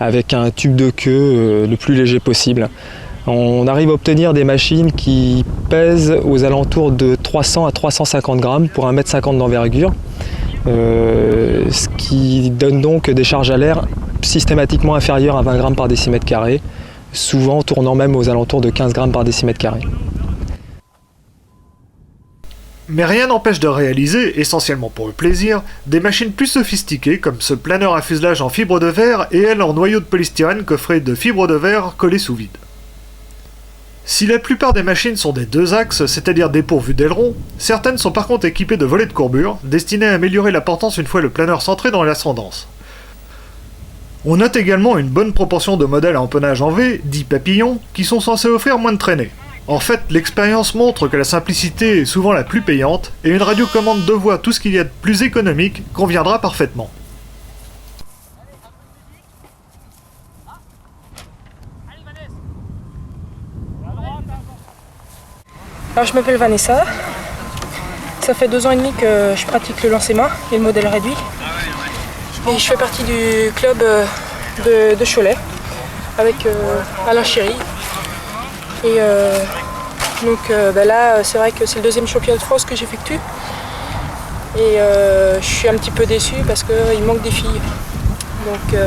avec un tube de queue le plus léger possible. On arrive à obtenir des machines qui pèsent aux alentours de 300 à 350 grammes pour 1,50 m d'envergure, ce qui donne donc des charges à l'air systématiquement inférieures à 20 grammes par décimètre carré, souvent tournant même aux alentours de 15 grammes par décimètre carré. Mais rien n'empêche de réaliser, essentiellement pour le plaisir, des machines plus sophistiquées comme ce planeur à fuselage en fibre de verre et elle en noyau de polystyrène coffré de fibre de verre collé sous vide. Si la plupart des machines sont des 2 axes, c'est-à-dire dépourvues d'ailerons, certaines sont par contre équipées de volets de courbure, destinées à améliorer la portance une fois le planeur centré dans l'ascendance. On note également une bonne proportion de modèles à empennage en V, dits papillons, qui sont censés offrir moins de traînées. En fait, l'expérience montre que la simplicité est souvent la plus payante, et une radiocommande 2 voies tout ce qu'il y a de plus économique conviendra parfaitement. Alors je m'appelle Vanessa, ça fait 2 ans et demi que je pratique le lancer-main et le modèle réduit. Et je fais partie du club de Cholet avec Alain Chéry. Et donc là c'est vrai que c'est le 2e championnat de France que j'effectue. Et je suis un petit peu déçue parce qu'il manque des filles. Donc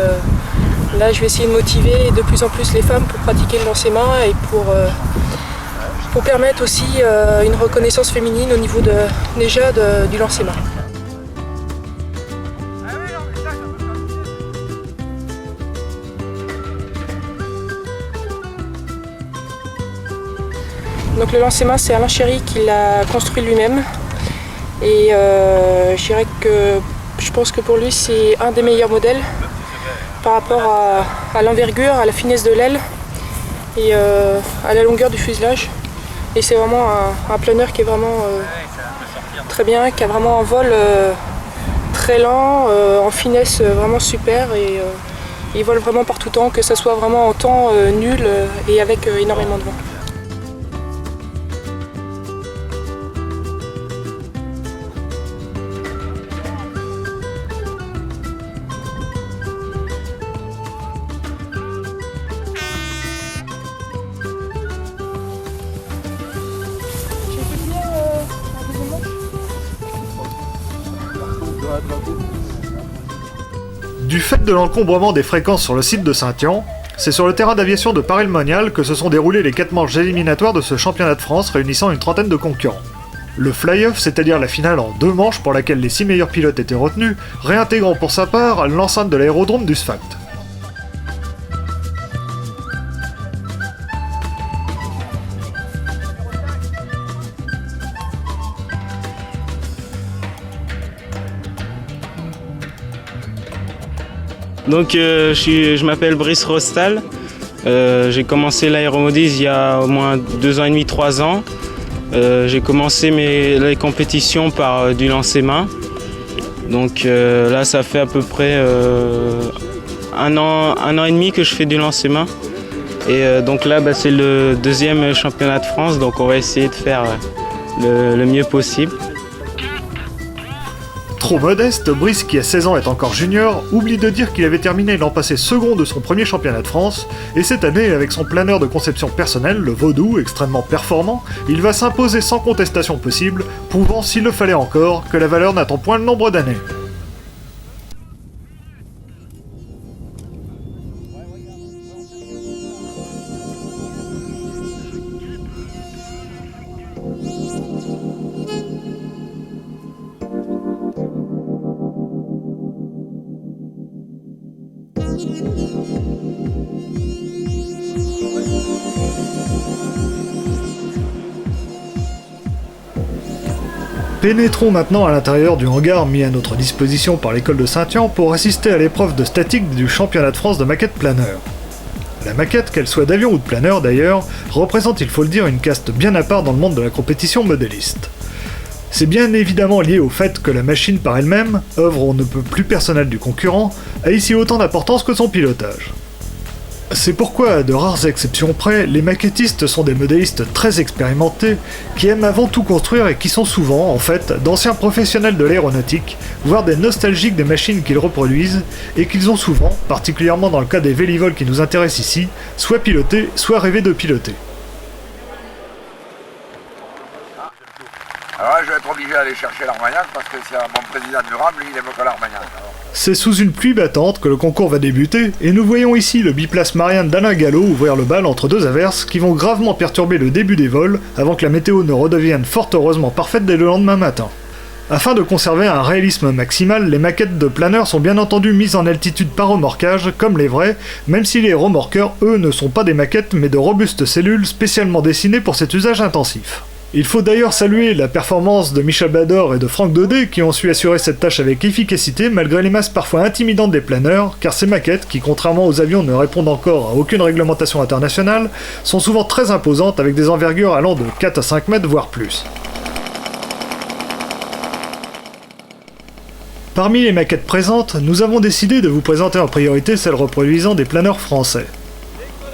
là je vais essayer de motiver de plus en plus les femmes pour pratiquer le lancer-main et pour permettre aussi une reconnaissance féminine au niveau du lancer-main. Donc le lancer-main, c'est Alain Chéry qui l'a construit lui-même. Et je pense que pour lui, c'est un des meilleurs modèles par rapport à l'envergure, à la finesse de l'aile et à la longueur du fuselage. Et c'est vraiment un planeur qui est vraiment très bien, qui a vraiment un vol très lent, en finesse vraiment super et il vole vraiment par tout temps, que ce soit vraiment en temps nul et avec énormément de vent. Du fait de l'encombrement des fréquences sur le site de Saint-Yan, c'est sur le terrain d'aviation de Paray-le-Monial que se sont déroulées les 4 manches éliminatoires de ce championnat de France réunissant une trentaine de concurrents. Le fly-off, c'est-à-dire la finale en 2 manches pour laquelle les 6 meilleurs pilotes étaient retenus, réintégrant pour sa part l'enceinte de l'aérodrome du Sfact. Donc je m'appelle Brice Rostal, j'ai commencé l'aéromodélisme il y a au moins 2 ans et demi, 3 ans. J'ai commencé les compétitions par du lancer-main. Donc là ça fait à peu près 1 an et demi que je fais du lancer-main. Et donc là c'est le 2e championnat de France, donc on va essayer de faire le mieux possible. Trop modeste, Brice, qui à 16 ans est encore junior, oublie de dire qu'il avait terminé l'an passé second de son premier championnat de France, et cette année, avec son planeur de conception personnelle, le Vaudou, extrêmement performant, il va s'imposer sans contestation possible, prouvant, s'il le fallait encore, que la valeur n'attend point le nombre d'années. Pénétrons maintenant à l'intérieur du hangar mis à notre disposition par l'école de Saint-Yan pour assister à l'épreuve de statique du championnat de France de maquette planeur. La maquette, qu'elle soit d'avion ou de planeur d'ailleurs, représente, il faut le dire, une caste bien à part dans le monde de la compétition modéliste. C'est bien évidemment lié au fait que la machine par elle-même, œuvre on ne peut plus personnelle du concurrent, a ici autant d'importance que son pilotage. C'est pourquoi, à de rares exceptions près, les maquettistes sont des modélistes très expérimentés, qui aiment avant tout construire et qui sont souvent, en fait, d'anciens professionnels de l'aéronautique, voire des nostalgiques des machines qu'ils reproduisent, et qu'ils ont souvent, particulièrement dans le cas des Vélivols qui nous intéressent ici, soit piloté, soit rêvé de piloter. Alors là, je vais être obligé d'aller chercher l'Armagnac parce que c'est mon président durable, lui, il aime que l'Armagnac. C'est sous une pluie battante que le concours va débuter, et nous voyons ici le biplace Marianne d'Alain Gallo ouvrir le bal entre deux averses qui vont gravement perturber le début des vols avant que la météo ne redevienne fort heureusement parfaite dès le lendemain matin. Afin de conserver un réalisme maximal, les maquettes de planeurs sont bien entendu mises en altitude par remorquage, comme les vrais, même si les remorqueurs, eux, ne sont pas des maquettes mais de robustes cellules spécialement dessinées pour cet usage intensif. Il faut d'ailleurs saluer la performance de Michel Bador et de Franck Daudet qui ont su assurer cette tâche avec efficacité malgré les masses parfois intimidantes des planeurs, car ces maquettes, qui contrairement aux avions ne répondent encore à aucune réglementation internationale, sont souvent très imposantes avec des envergures allant de 4 à 5 mètres voire plus. Parmi les maquettes présentes, nous avons décidé de vous présenter en priorité celles reproduisant des planeurs français.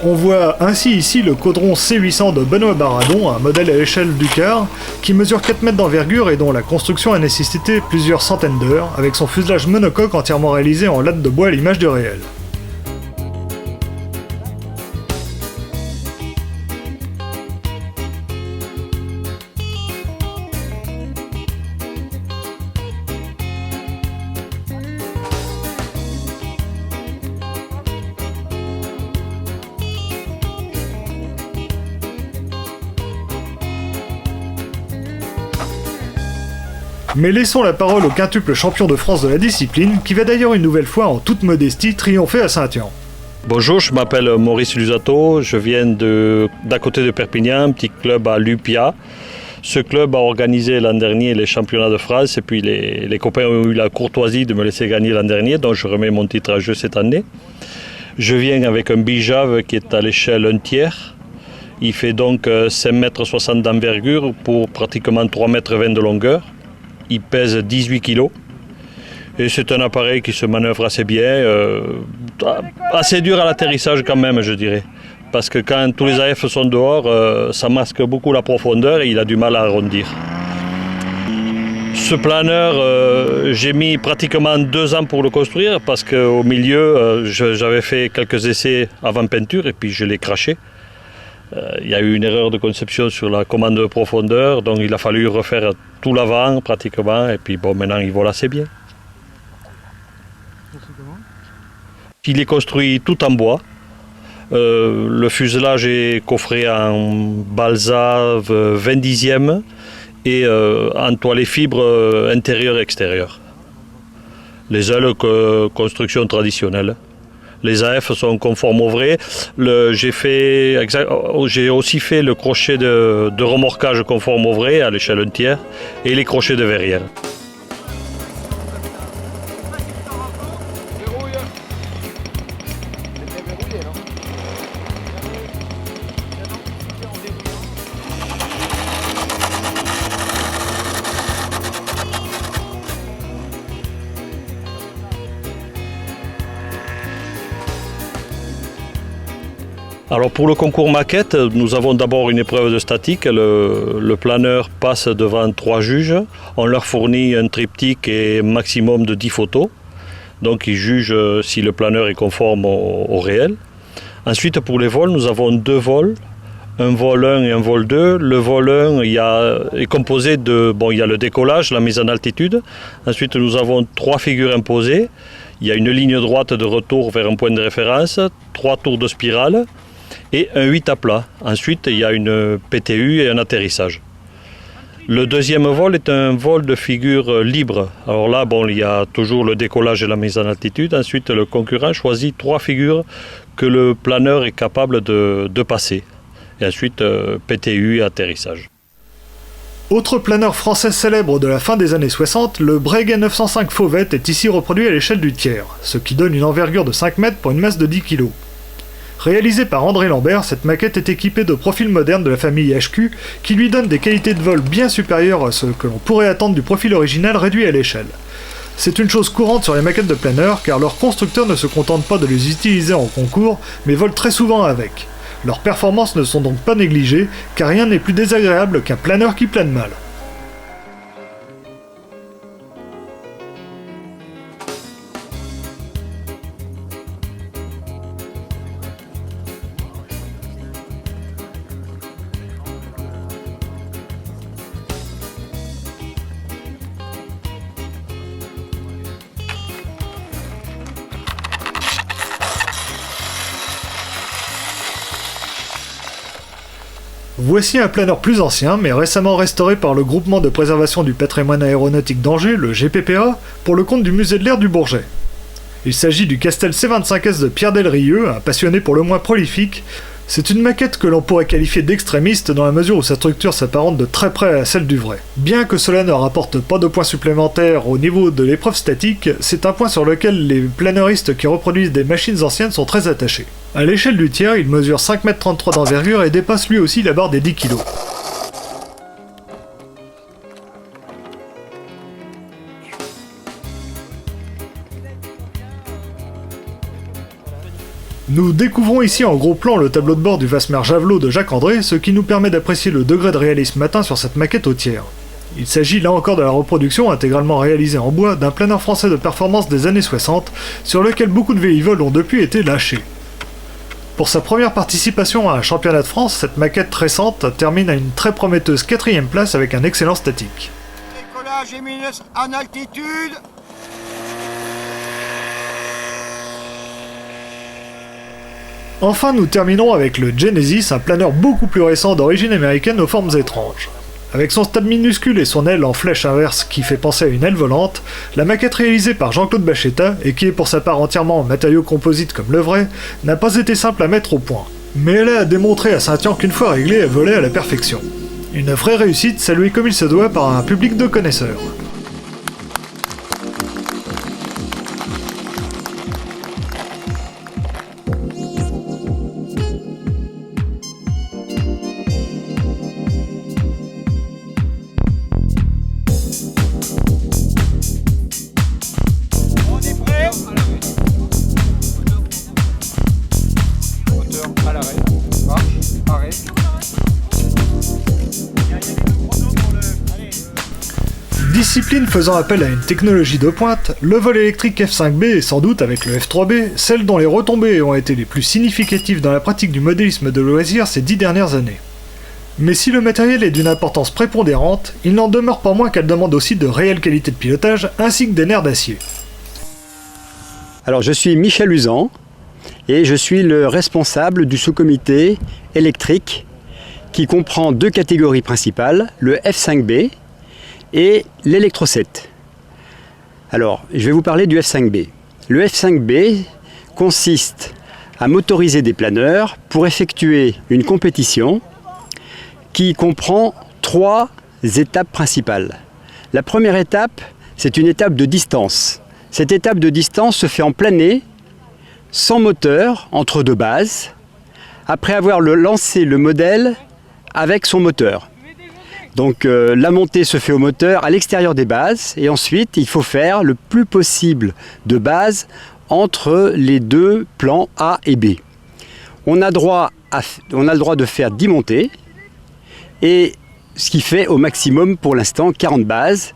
On voit ainsi ici le Caudron C800 de Benoît Baradon, un modèle à l'échelle du quart, qui mesure 4 mètres d'envergure et dont la construction a nécessité plusieurs centaines d'heures, avec son fuselage monocoque entièrement réalisé en latte de bois à l'image du réel. Mais laissons la parole au quintuple champion de France de la discipline, qui va d'ailleurs une nouvelle fois en toute modestie triompher à Saint-Yan. Bonjour, je m'appelle Maurice Lusato, je viens d'à côté de Perpignan, un petit club à Lupia. Ce club a organisé l'an dernier les championnats de France et puis les copains ont eu la courtoisie de me laisser gagner l'an dernier, donc je remets mon titre à jeu cette année. Je viens avec un bijave qui est à l'échelle 1 tiers. Il fait donc 5,60 m d'envergure pour pratiquement 3,20 m de longueur. Il pèse 18 kg et c'est un appareil qui se manœuvre assez bien, assez dur à l'atterrissage quand même je dirais, parce que quand tous les AF sont dehors, ça masque beaucoup la profondeur et il a du mal à arrondir. Ce planeur, j'ai mis pratiquement 2 ans pour le construire parce qu'au milieu, j'avais fait quelques essais avant peinture et puis je l'ai craché. Il y a eu une erreur de conception sur la commande de profondeur, donc il a fallu refaire tout l'avant pratiquement, et puis bon, maintenant il vole assez bien. Il est construit tout en bois. Le fuselage est coffré en balsa 20/10 et en toile fibre intérieure et extérieure. Les ailes, construction traditionnelle. Les AF sont conformes au vrai. J'ai aussi fait le crochet de remorquage conforme au vrai à l'échelle 1 tiers et les crochets de verrière. Alors pour le concours maquette, nous avons d'abord une épreuve de statique. Le planeur passe devant 3 juges. On leur fournit un triptyque et maximum de 10 photos. Donc ils jugent si le planeur est conforme au réel. Ensuite pour les vols, nous avons 2 vols. Un vol 1 et un vol 2. Le vol 1 est composé de... il y a le décollage, la mise en altitude. Ensuite nous avons 3 figures imposées. Il y a une ligne droite de retour vers un point de référence, 3 tours de spirale et un 8 à plat. Ensuite, il y a une PTU et un atterrissage. Le deuxième vol est un vol de figure libre. Alors là, il y a toujours le décollage et la mise en altitude. Ensuite, le concurrent choisit 3 figures que le planeur est capable de passer. Et ensuite, PTU et atterrissage. Autre planeur français célèbre de la fin des années 60, le Breguet 905 Fauvette est ici reproduit à l'échelle du tiers, ce qui donne une envergure de 5 mètres pour une masse de 10 kg. Réalisée par André Lambert, cette maquette est équipée de profils modernes de la famille HQ qui lui donnent des qualités de vol bien supérieures à ce que l'on pourrait attendre du profil original réduit à l'échelle. C'est une chose courante sur les maquettes de planeurs car leurs constructeurs ne se contentent pas de les utiliser en concours mais volent très souvent avec. Leurs performances ne sont donc pas négligées car rien n'est plus désagréable qu'un planeur qui plane mal. Voici un planeur plus ancien, mais récemment restauré par le groupement de préservation du patrimoine aéronautique d'Angers, le GPPA, pour le compte du musée de l'air du Bourget. Il s'agit du Castel C25S de Pierre Delrieux, un passionné pour le moins prolifique. C'est une maquette que l'on pourrait qualifier d'extrémiste dans la mesure où sa structure s'apparente de très près à celle du vrai. Bien que cela ne rapporte pas de points supplémentaires au niveau de l'épreuve statique, c'est un point sur lequel les planeuristes qui reproduisent des machines anciennes sont très attachés. À l'échelle du tiers, il mesure 5,33 m d'envergure et dépasse lui aussi la barre des 10 kg. Nous découvrons ici en gros plan le tableau de bord du Vasmer Javelot de Jacques André, ce qui nous permet d'apprécier le degré de réalisme atteint sur cette maquette au tiers. Il s'agit là encore de la reproduction intégralement réalisée en bois d'un planeur français de performance des années 60, sur lequel beaucoup de véhivoles ont depuis été lâchés. Pour sa première participation à un championnat de France, cette maquette récente termine à une très prometteuse 4e place avec un excellent statique. Décollage éminence en altitude. Enfin, nous terminons avec le Genesis, un planeur beaucoup plus récent d'origine américaine aux formes étranges. Avec son stade minuscule et son aile en flèche inverse qui fait penser à une aile volante, la maquette réalisée par Jean-Claude Bachetta, et qui est pour sa part entièrement en matériaux composites comme le vrai, n'a pas été simple à mettre au point. Mais elle a démontré à Saint-Yan qu'une fois réglée, elle volait à la perfection. Une vraie réussite saluée comme il se doit par un public de connaisseurs. Discipline faisant appel à une technologie de pointe, le vol électrique F5B est sans doute, avec le F3B, celle dont les retombées ont été les plus significatives dans la pratique du modélisme de loisirs ces 10 dernières années. Mais si le matériel est d'une importance prépondérante, il n'en demeure pas moins qu'elle demande aussi de réelles qualités de pilotage ainsi que des nerfs d'acier. Alors je suis Michel Usan et je suis le responsable du sous-comité électrique qui comprend 2 catégories principales, le F5B et l'Electro 7. Alors, je vais vous parler du F5B. Le F5B consiste à motoriser des planeurs pour effectuer une compétition qui comprend 3 étapes principales. La première étape, c'est une étape de distance. Cette étape de distance se fait en planée, sans moteur, entre 2 bases, après avoir lancé le modèle avec son moteur. Donc la montée se fait au moteur à l'extérieur des bases et ensuite il faut faire le plus possible de bases entre les 2 plans A et B. On a le droit de faire 10 montées et ce qui fait au maximum pour l'instant 40 bases.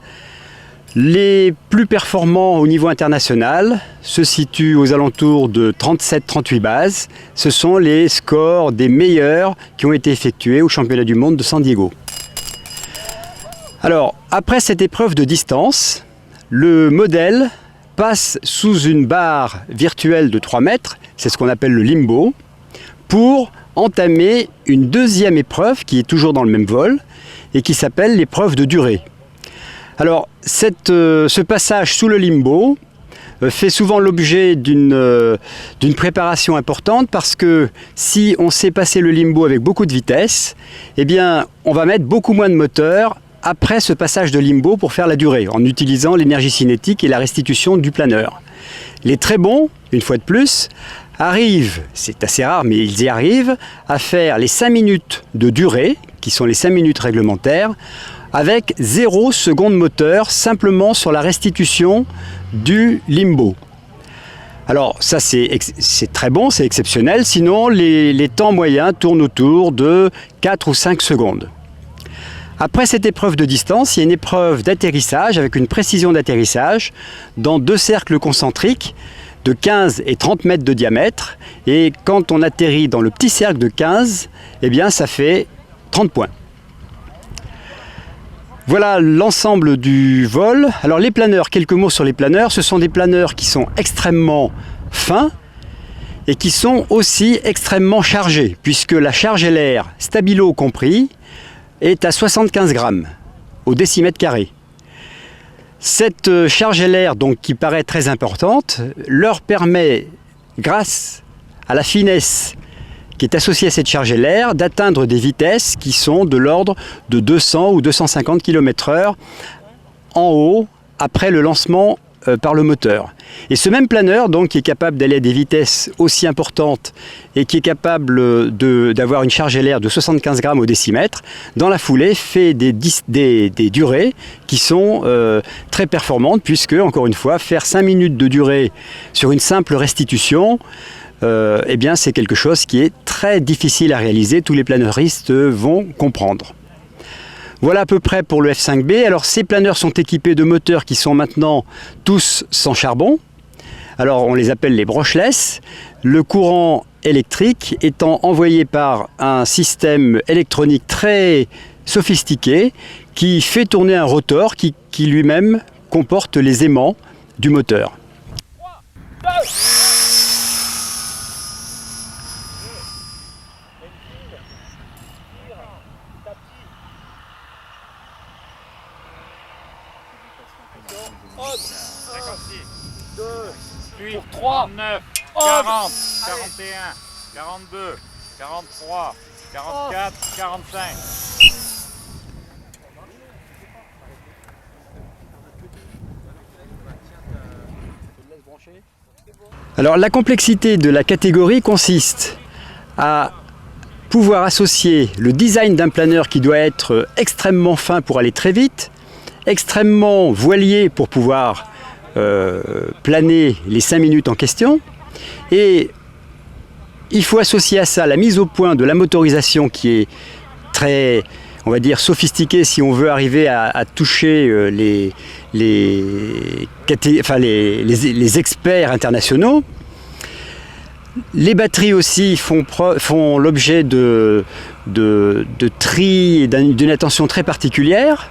Les plus performants au niveau international se situent aux alentours de 37-38 bases. Ce sont les scores des meilleurs qui ont été effectués au championnat du monde de San Diego. Alors, après cette épreuve de distance, le modèle passe sous une barre virtuelle de 3 mètres, c'est ce qu'on appelle le limbo, pour entamer une deuxième épreuve qui est toujours dans le même vol et qui s'appelle l'épreuve de durée. Alors, ce passage sous le limbo fait souvent l'objet d'une préparation importante parce que si on sait passer le limbo avec beaucoup de vitesse, eh bien, on va mettre beaucoup moins de moteur après ce passage de limbo pour faire la durée, en utilisant l'énergie cinétique et la restitution du planeur. Les très bons, une fois de plus, arrivent, c'est assez rare mais ils y arrivent, à faire les 5 minutes de durée, qui sont les 5 minutes réglementaires, avec 0 seconde moteur, simplement sur la restitution du limbo. Alors ça c'est très bon, c'est exceptionnel, sinon les temps moyens tournent autour de 4 ou 5 secondes. Après cette épreuve de distance, il y a une épreuve d'atterrissage avec une précision d'atterrissage dans 2 cercles concentriques de 15 et 30 mètres de diamètre. Et quand on atterrit dans le petit cercle de 15, eh bien ça fait 30 points. Voilà l'ensemble du vol. Alors les planeurs, quelques mots sur les planeurs. Ce sont des planeurs qui sont extrêmement fins et qui sont aussi extrêmement chargés, puisque la charge LR, stabilo compris, est à 75 grammes au décimètre carré. Cette charge LR, donc, qui paraît très importante, leur permet, grâce à la finesse qui est associée à cette charge LR, d'atteindre des vitesses qui sont de l'ordre de 200 ou 250 km/h en haut, après le lancement par le moteur. Et ce même planeur, donc, qui est capable d'aller à des vitesses aussi importantes et qui est capable d'avoir une charge LR de 75 grammes au décimètre, dans la foulée fait des durées qui sont très performantes, puisque, encore une fois, faire 5 minutes de durée sur une simple restitution, eh bien, c'est quelque chose qui est très difficile à réaliser. Tous les planeuristes vont comprendre. Voilà à peu près pour le F5B. Alors ces planeurs sont équipés de moteurs qui sont maintenant tous sans charbon. Alors on les appelle les brushless. Le courant électrique étant envoyé par un système électronique très sophistiqué qui fait tourner un rotor qui lui-même comporte les aimants du moteur. 3, 2. Puis 3, 9, 40, 41, 42, 43, 44, 45. Alors la complexité de la catégorie consiste à pouvoir associer le design d'un planeur qui doit être extrêmement fin pour aller très vite, extrêmement voilier pour pouvoir planer les 5 minutes en question, et il faut associer à ça la mise au point de la motorisation qui est très, on va dire, sophistiquée si on veut arriver à toucher les experts internationaux. Les batteries aussi font l'objet de tri et d'une attention très particulière.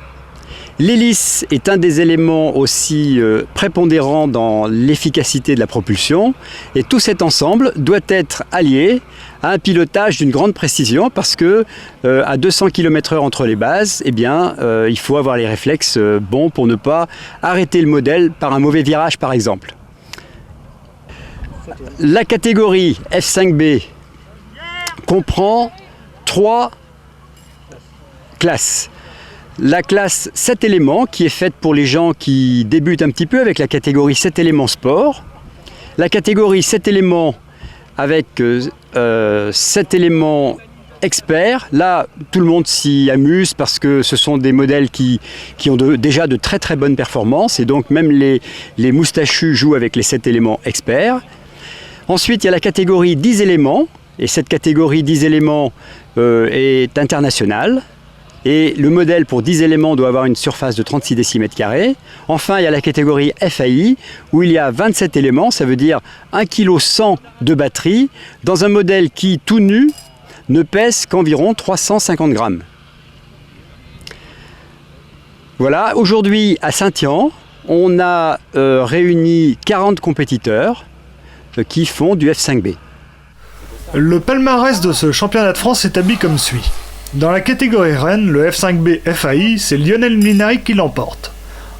L'hélice est un des éléments aussi prépondérants dans l'efficacité de la propulsion, et tout cet ensemble doit être allié à un pilotage d'une grande précision, parce que à 200 km/h entre les bases, eh bien, il faut avoir les réflexes bons pour ne pas arrêter le modèle par un mauvais virage par exemple. La catégorie F5B comprend 3 classes. La classe 7 éléments qui est faite pour les gens qui débutent un petit peu avec la catégorie 7 éléments sport. La catégorie 7 éléments avec 7 éléments experts. Là, tout le monde s'y amuse parce que ce sont des modèles qui ont déjà de très très bonnes performances, et donc même les moustachus jouent avec les 7 éléments experts. Ensuite, il y a la catégorie 10 éléments, et cette catégorie 10 éléments est internationale. Et le modèle pour 10 éléments doit avoir une surface de 36 décimètres carrés. Enfin, il y a la catégorie FAI, où il y a 27 éléments, ça veut dire 1,1 kg de batterie, dans un modèle qui, tout nu, ne pèse qu'environ 350 grammes. Voilà, aujourd'hui à Saint-Yan, on a réuni 40 compétiteurs qui font du F5B. Le palmarès de ce championnat de France s'établit comme suit. Dans la catégorie Rennes, le F5B FAI, c'est Lionel Minari qui l'emporte.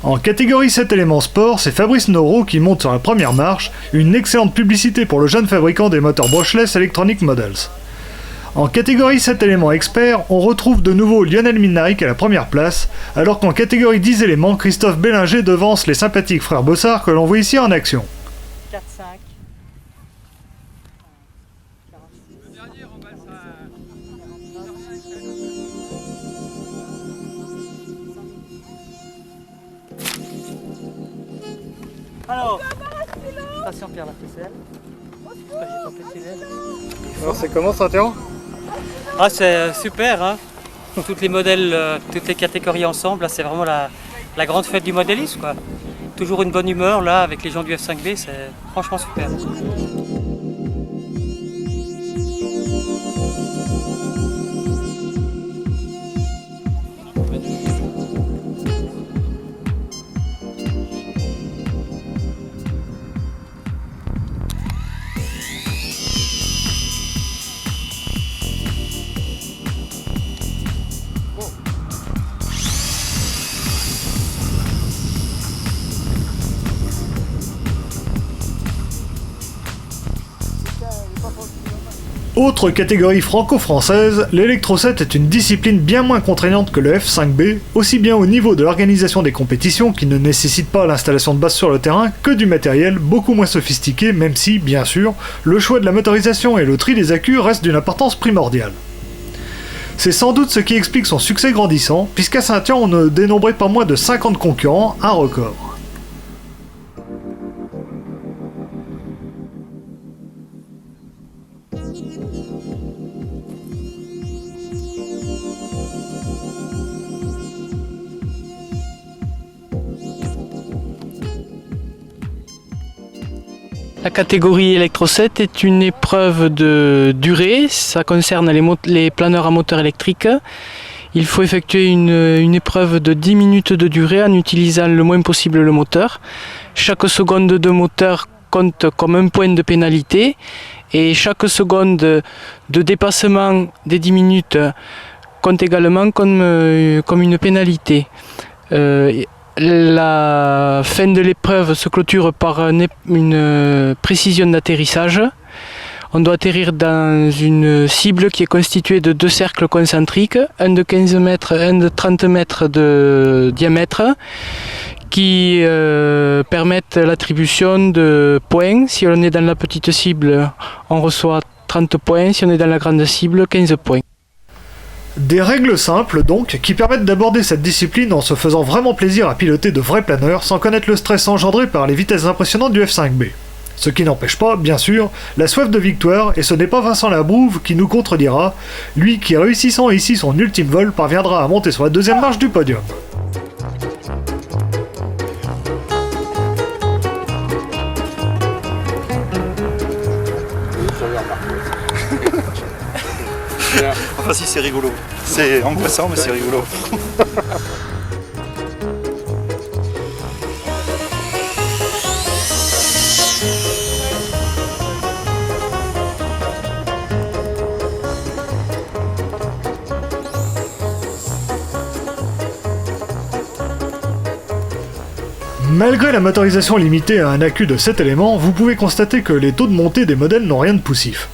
En catégorie 7 éléments sport, c'est Fabrice Noro qui monte sur la première marche, une excellente publicité pour le jeune fabricant des moteurs brushless Electronic Models. En catégorie 7 éléments expert, on retrouve de nouveau Lionel Minari à la première place, alors qu'en catégorie 10 éléments, Christophe Bellinger devance les sympathiques frères Bossard que l'on voit ici en action. 4-5. Alors, attention Pierre, la ficelle. J'espère que j'ai pas pété l'aile. Alors c'est comment Saint-Éran? Ah c'est super, hein. Toutes les modèles, toutes les catégories ensemble, là, c'est vraiment la grande fête du modélisme, quoi. Toujours une bonne humeur là avec les gens du F5B, c'est franchement super. Autre catégorie franco-française, l'électro 7 est une discipline bien moins contraignante que le F5B, aussi bien au niveau de l'organisation des compétitions qui ne nécessite pas l'installation de base sur le terrain que du matériel beaucoup moins sophistiqué, même si, bien sûr, le choix de la motorisation et le tri des accus restent d'une importance primordiale. C'est sans doute ce qui explique son succès grandissant, puisqu'à Saint-Éran on ne dénombrait pas moins de 50 concurrents, un record. La catégorie Electro 7 est une épreuve de durée, ça concerne les planeurs à moteur électrique. Il faut effectuer une épreuve de 10 minutes de durée en utilisant le moins possible le moteur. Chaque seconde de moteur compte comme un point de pénalité et chaque seconde de dépassement des 10 minutes compte également comme une pénalité. La fin de l'épreuve se clôture par une précision d'atterrissage. On doit atterrir dans une cible qui est constituée de 2 cercles concentriques, un de 15 mètres et un de 30 mètres de diamètre, qui permettent l'attribution de points. Si on est dans la petite cible, on reçoit 30 points, si on est dans la grande cible, 15 points. Des règles simples donc, qui permettent d'aborder cette discipline en se faisant vraiment plaisir à piloter de vrais planeurs sans connaître le stress engendré par les vitesses impressionnantes du F5B. Ce qui n'empêche pas, bien sûr, la soif de victoire, et ce n'est pas Vincent Labrouve qui nous contredira, lui qui, réussissant ici son ultime vol, parviendra à monter sur la deuxième marche du podium. Enfin si, c'est rigolo. C'est angoissant mais c'est rigolo. Malgré la motorisation limitée à un accu de 7 éléments, vous pouvez constater que les taux de montée des modèles n'ont rien de poussif.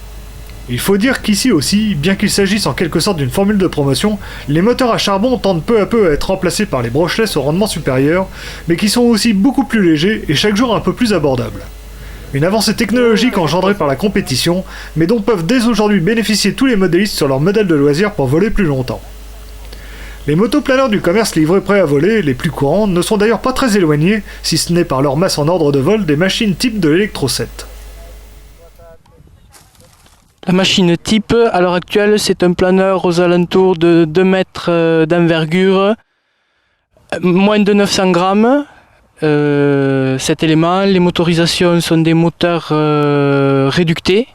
Il faut dire qu'ici aussi, bien qu'il s'agisse en quelque sorte d'une formule de promotion, les moteurs à charbon tendent peu à peu à être remplacés par les brushless au rendement supérieur, mais qui sont aussi beaucoup plus légers et chaque jour un peu plus abordables. Une avancée technologique engendrée par la compétition, mais dont peuvent dès aujourd'hui bénéficier tous les modélistes sur leur modèle de loisir pour voler plus longtemps. Les motoplaneurs du commerce livrés prêts à voler, les plus courants, ne sont d'ailleurs pas très éloignés, si ce n'est par leur masse en ordre de vol, des machines type de l'Electro 7. La machine type, à l'heure actuelle, c'est un planeur aux alentours de 2 mètres d'envergure, moins de 900 grammes, 7 éléments. Les motorisations sont des moteurs réductés,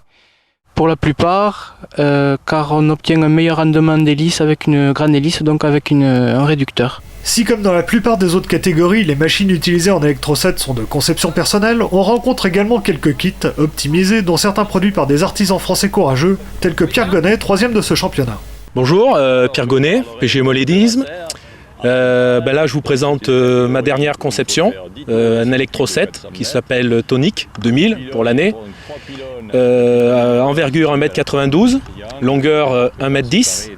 pour la plupart, car on obtient un meilleur rendement d'hélice avec une grande hélice, donc avec un réducteur. Si comme dans la plupart des autres catégories, les machines utilisées en Electro 7 sont de conception personnelle, on rencontre également quelques kits optimisés, dont certains produits par des artisans français courageux, tels que Pierre Gonnet, 3e de ce championnat. Bonjour, Pierre Gonnet, PG Modélisme. Là je vous présente ma dernière conception, un Electro 7 qui s'appelle Tonic 2000 pour l'année. Envergure 1m92, longueur 1m10,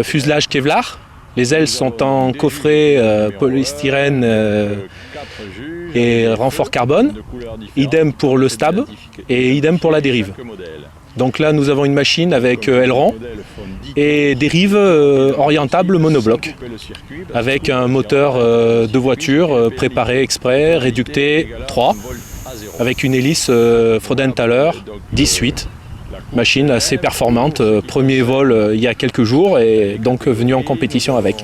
fuselage Kevlar. Les ailes sont en coffret polystyrène et renfort carbone, idem pour le stab et idem pour la dérive. Donc là nous avons une machine avec aileron, et dérive orientable monobloc avec un moteur de voiture préparé exprès, réducté 3 avec une hélice Frodenthaler 18. Machine assez performante, premier vol il y a quelques jours et donc venu en compétition avec.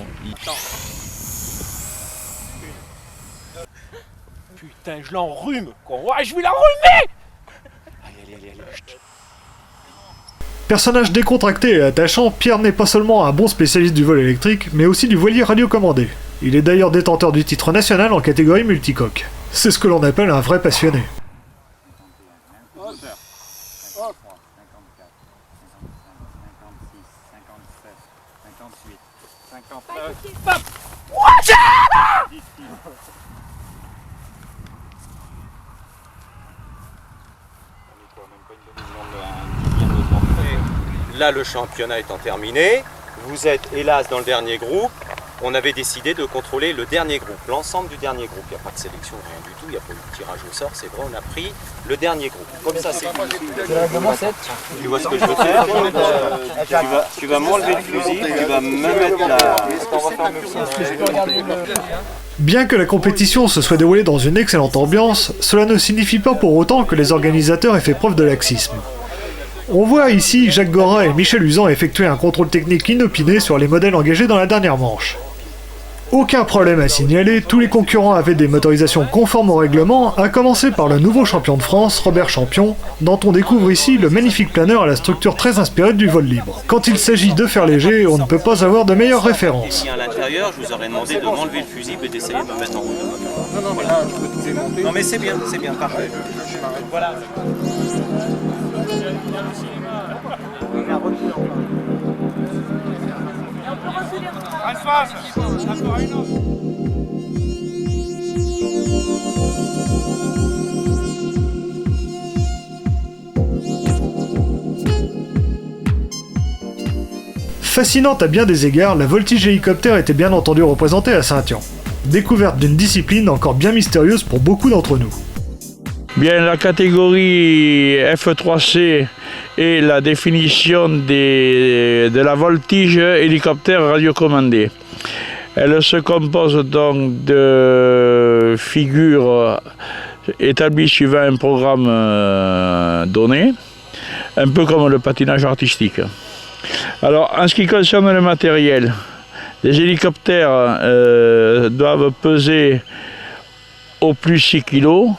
Putain, je l'enrhume, quoi. Ouais, je vais l'enrhumer. Personnage décontracté et attachant, Pierre n'est pas seulement un bon spécialiste du vol électrique, mais aussi du voilier radiocommandé. Il est d'ailleurs détenteur du titre national en catégorie multicoque. C'est ce que l'on appelle un vrai passionné. Là, le championnat étant terminé, vous êtes hélas dans le dernier groupe. On avait décidé de contrôler le dernier groupe, l'ensemble du dernier groupe. Il n'y a pas de sélection, rien du tout, il n'y a pas eu de tirage au sort, c'est vrai, on a pris le dernier groupe. Comme ça, c'est tu vois ce que je veux faire? Tu vas m'enlever le fusil, tu vas me mettre la... Bien que la compétition se soit déroulée dans une excellente ambiance, cela ne signifie pas pour autant que les organisateurs aient fait preuve de laxisme. On voit ici Jacques Gorat et Michel Usan effectuer un contrôle technique inopiné sur les modèles engagés dans la dernière manche. Aucun problème à signaler, tous les concurrents avaient des motorisations conformes au règlement, à commencer par le nouveau champion de France, Robert Champion, dont on découvre ici le magnifique planeur à la structure très inspirée du vol libre. Quand il s'agit de faire léger, on ne peut pas avoir de meilleures références. À l'intérieur, je vous aurais demandé de m'enlever le fusible et d'essayer de me mettre en route. Voilà. Non mais c'est bien, parfait. Voilà. Fascinante à bien des égards, la voltige hélicoptère était bien entendu représentée à Saint-Yan. Découverte d'une discipline encore bien mystérieuse pour beaucoup d'entre nous. Bien, la catégorie F3C est la définition de la voltige hélicoptère radiocommandé. Elle se compose donc de figures établies suivant un programme donné, un peu comme le patinage artistique. Alors, en ce qui concerne le matériel, les hélicoptères doivent peser au plus 6 kg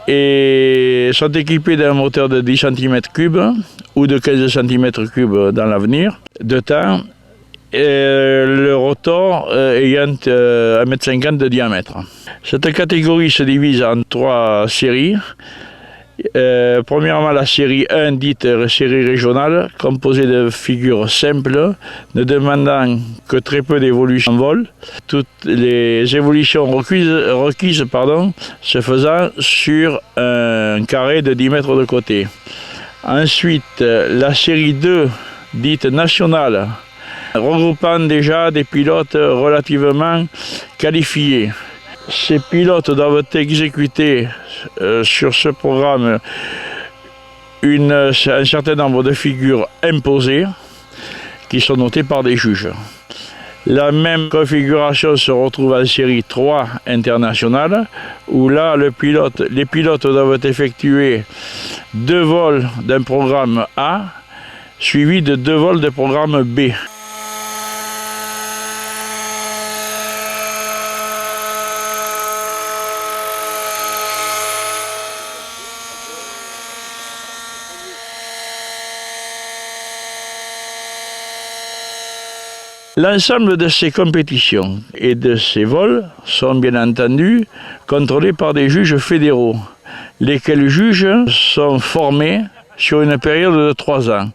et sont équipés d'un moteur de 10 cm3 ou de 15 cm3 dans l'avenir de temps, et le rotor ayant 1,50 m de diamètre. Cette catégorie se divise en 3 séries. Premièrement, la série 1, dite série régionale, composée de figures simples, ne demandant que très peu d'évolution en vol. Toutes les évolutions requises se faisant sur un carré de 10 mètres de côté. Ensuite, la série 2, dite nationale, regroupant déjà des pilotes relativement qualifiés. Ces pilotes doivent exécuter sur ce programme un certain nombre de figures imposées qui sont notées par des juges. La même configuration se retrouve en série 3 internationale où là les pilotes doivent effectuer 2 vols d'un programme A suivis de 2 vols de programme B. L'ensemble de ces compétitions et de ces vols sont bien entendu contrôlés par des juges fédéraux, lesquels juges sont formés sur une période de 3 ans.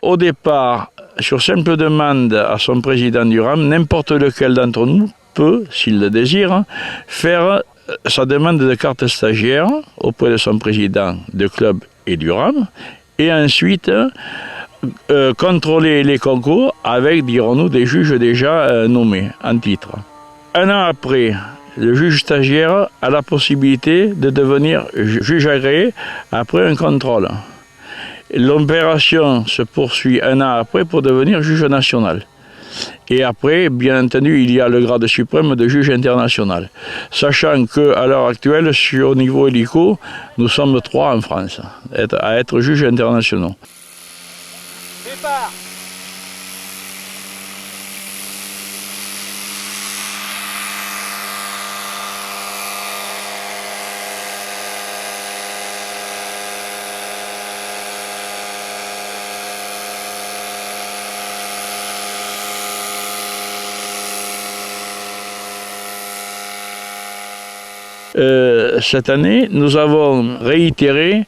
Au départ, sur simple demande à son président du RAM, n'importe lequel d'entre nous peut, s'il le désire, faire sa demande de carte stagiaire auprès de son président de club et du RAM, et ensuite contrôler les concours avec, dirons-nous, des juges déjà nommés en titre. Un an après, le juge stagiaire a la possibilité de devenir juge agréé après un contrôle. L'opération se poursuit un an après pour devenir juge national. Et après, bien entendu, il y a le grade suprême de juge international. Sachant qu'à l'heure actuelle, au niveau hélico, nous sommes 3 en France à être juges internationaux. Départ. Cette année, nous avons réitéré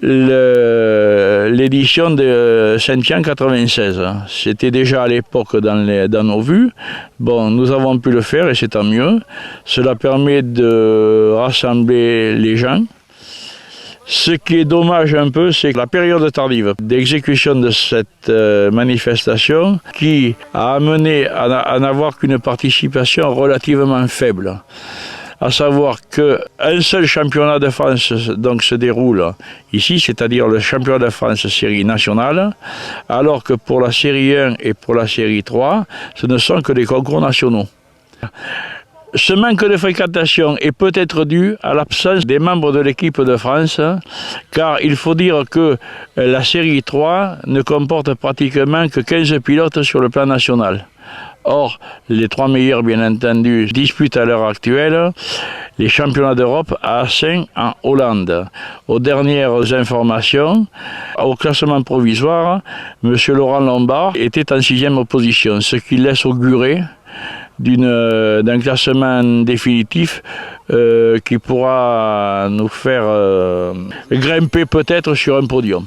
l'édition de Saint-Tien 96. C'était déjà à l'époque dans nos vues. Bon, nous avons pu le faire et c'est tant mieux. Cela permet de rassembler les gens. Ce qui est dommage un peu, c'est la période tardive d'exécution de cette manifestation qui a amené à n'avoir qu'une participation relativement faible. À savoir qu'un seul championnat de France donc, se déroule ici, c'est-à-dire le championnat de France série nationale, alors que pour la série 1 et pour la série 3, ce ne sont que des concours nationaux. Ce manque de fréquentation est peut-être dû à l'absence des membres de l'équipe de France, car il faut dire que la série 3 ne comporte pratiquement que 15 pilotes sur le plan national. Or, les 3 meilleurs, bien entendu, disputent à l'heure actuelle les championnats d'Europe à Assen en Hollande. Aux dernières informations, au classement provisoire, M. Laurent Lombard était en 6e position, ce qui laisse augurer d'un classement définitif qui pourra nous faire grimper peut-être sur un podium.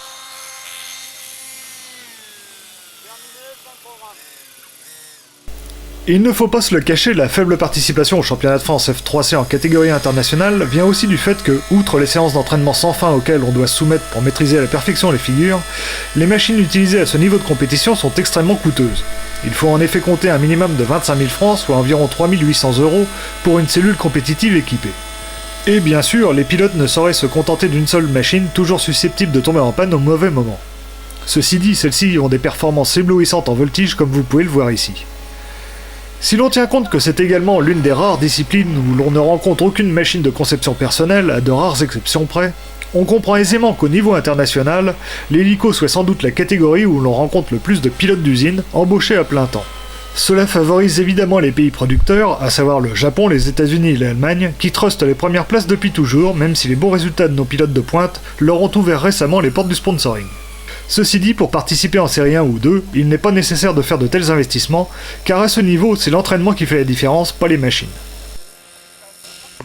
Il ne faut pas se le cacher, la faible participation au championnat de France F3C en catégorie internationale vient aussi du fait que, outre les séances d'entraînement sans fin auxquelles on doit se soumettre pour maîtriser à la perfection les figures, les machines utilisées à ce niveau de compétition sont extrêmement coûteuses. Il faut en effet compter un minimum de 25 000 francs, soit environ 3 800 € pour une cellule compétitive équipée. Et bien sûr, les pilotes ne sauraient se contenter d'une seule machine, toujours susceptible de tomber en panne au mauvais moment. Ceci dit, celles-ci ont des performances éblouissantes en voltige comme vous pouvez le voir ici. Si l'on tient compte que c'est également l'une des rares disciplines où l'on ne rencontre aucune machine de conception personnelle, à de rares exceptions près, on comprend aisément qu'au niveau international, l'hélico soit sans doute la catégorie où l'on rencontre le plus de pilotes d'usine embauchés à plein temps. Cela favorise évidemment les pays producteurs, à savoir le Japon, les États-Unis et l'Allemagne, qui trustent les premières places depuis toujours, même si les bons résultats de nos pilotes de pointe leur ont ouvert récemment les portes du sponsoring. Ceci dit, pour participer en série 1 ou 2, il n'est pas nécessaire de faire de tels investissements, car à ce niveau, c'est l'entraînement qui fait la différence, pas les machines.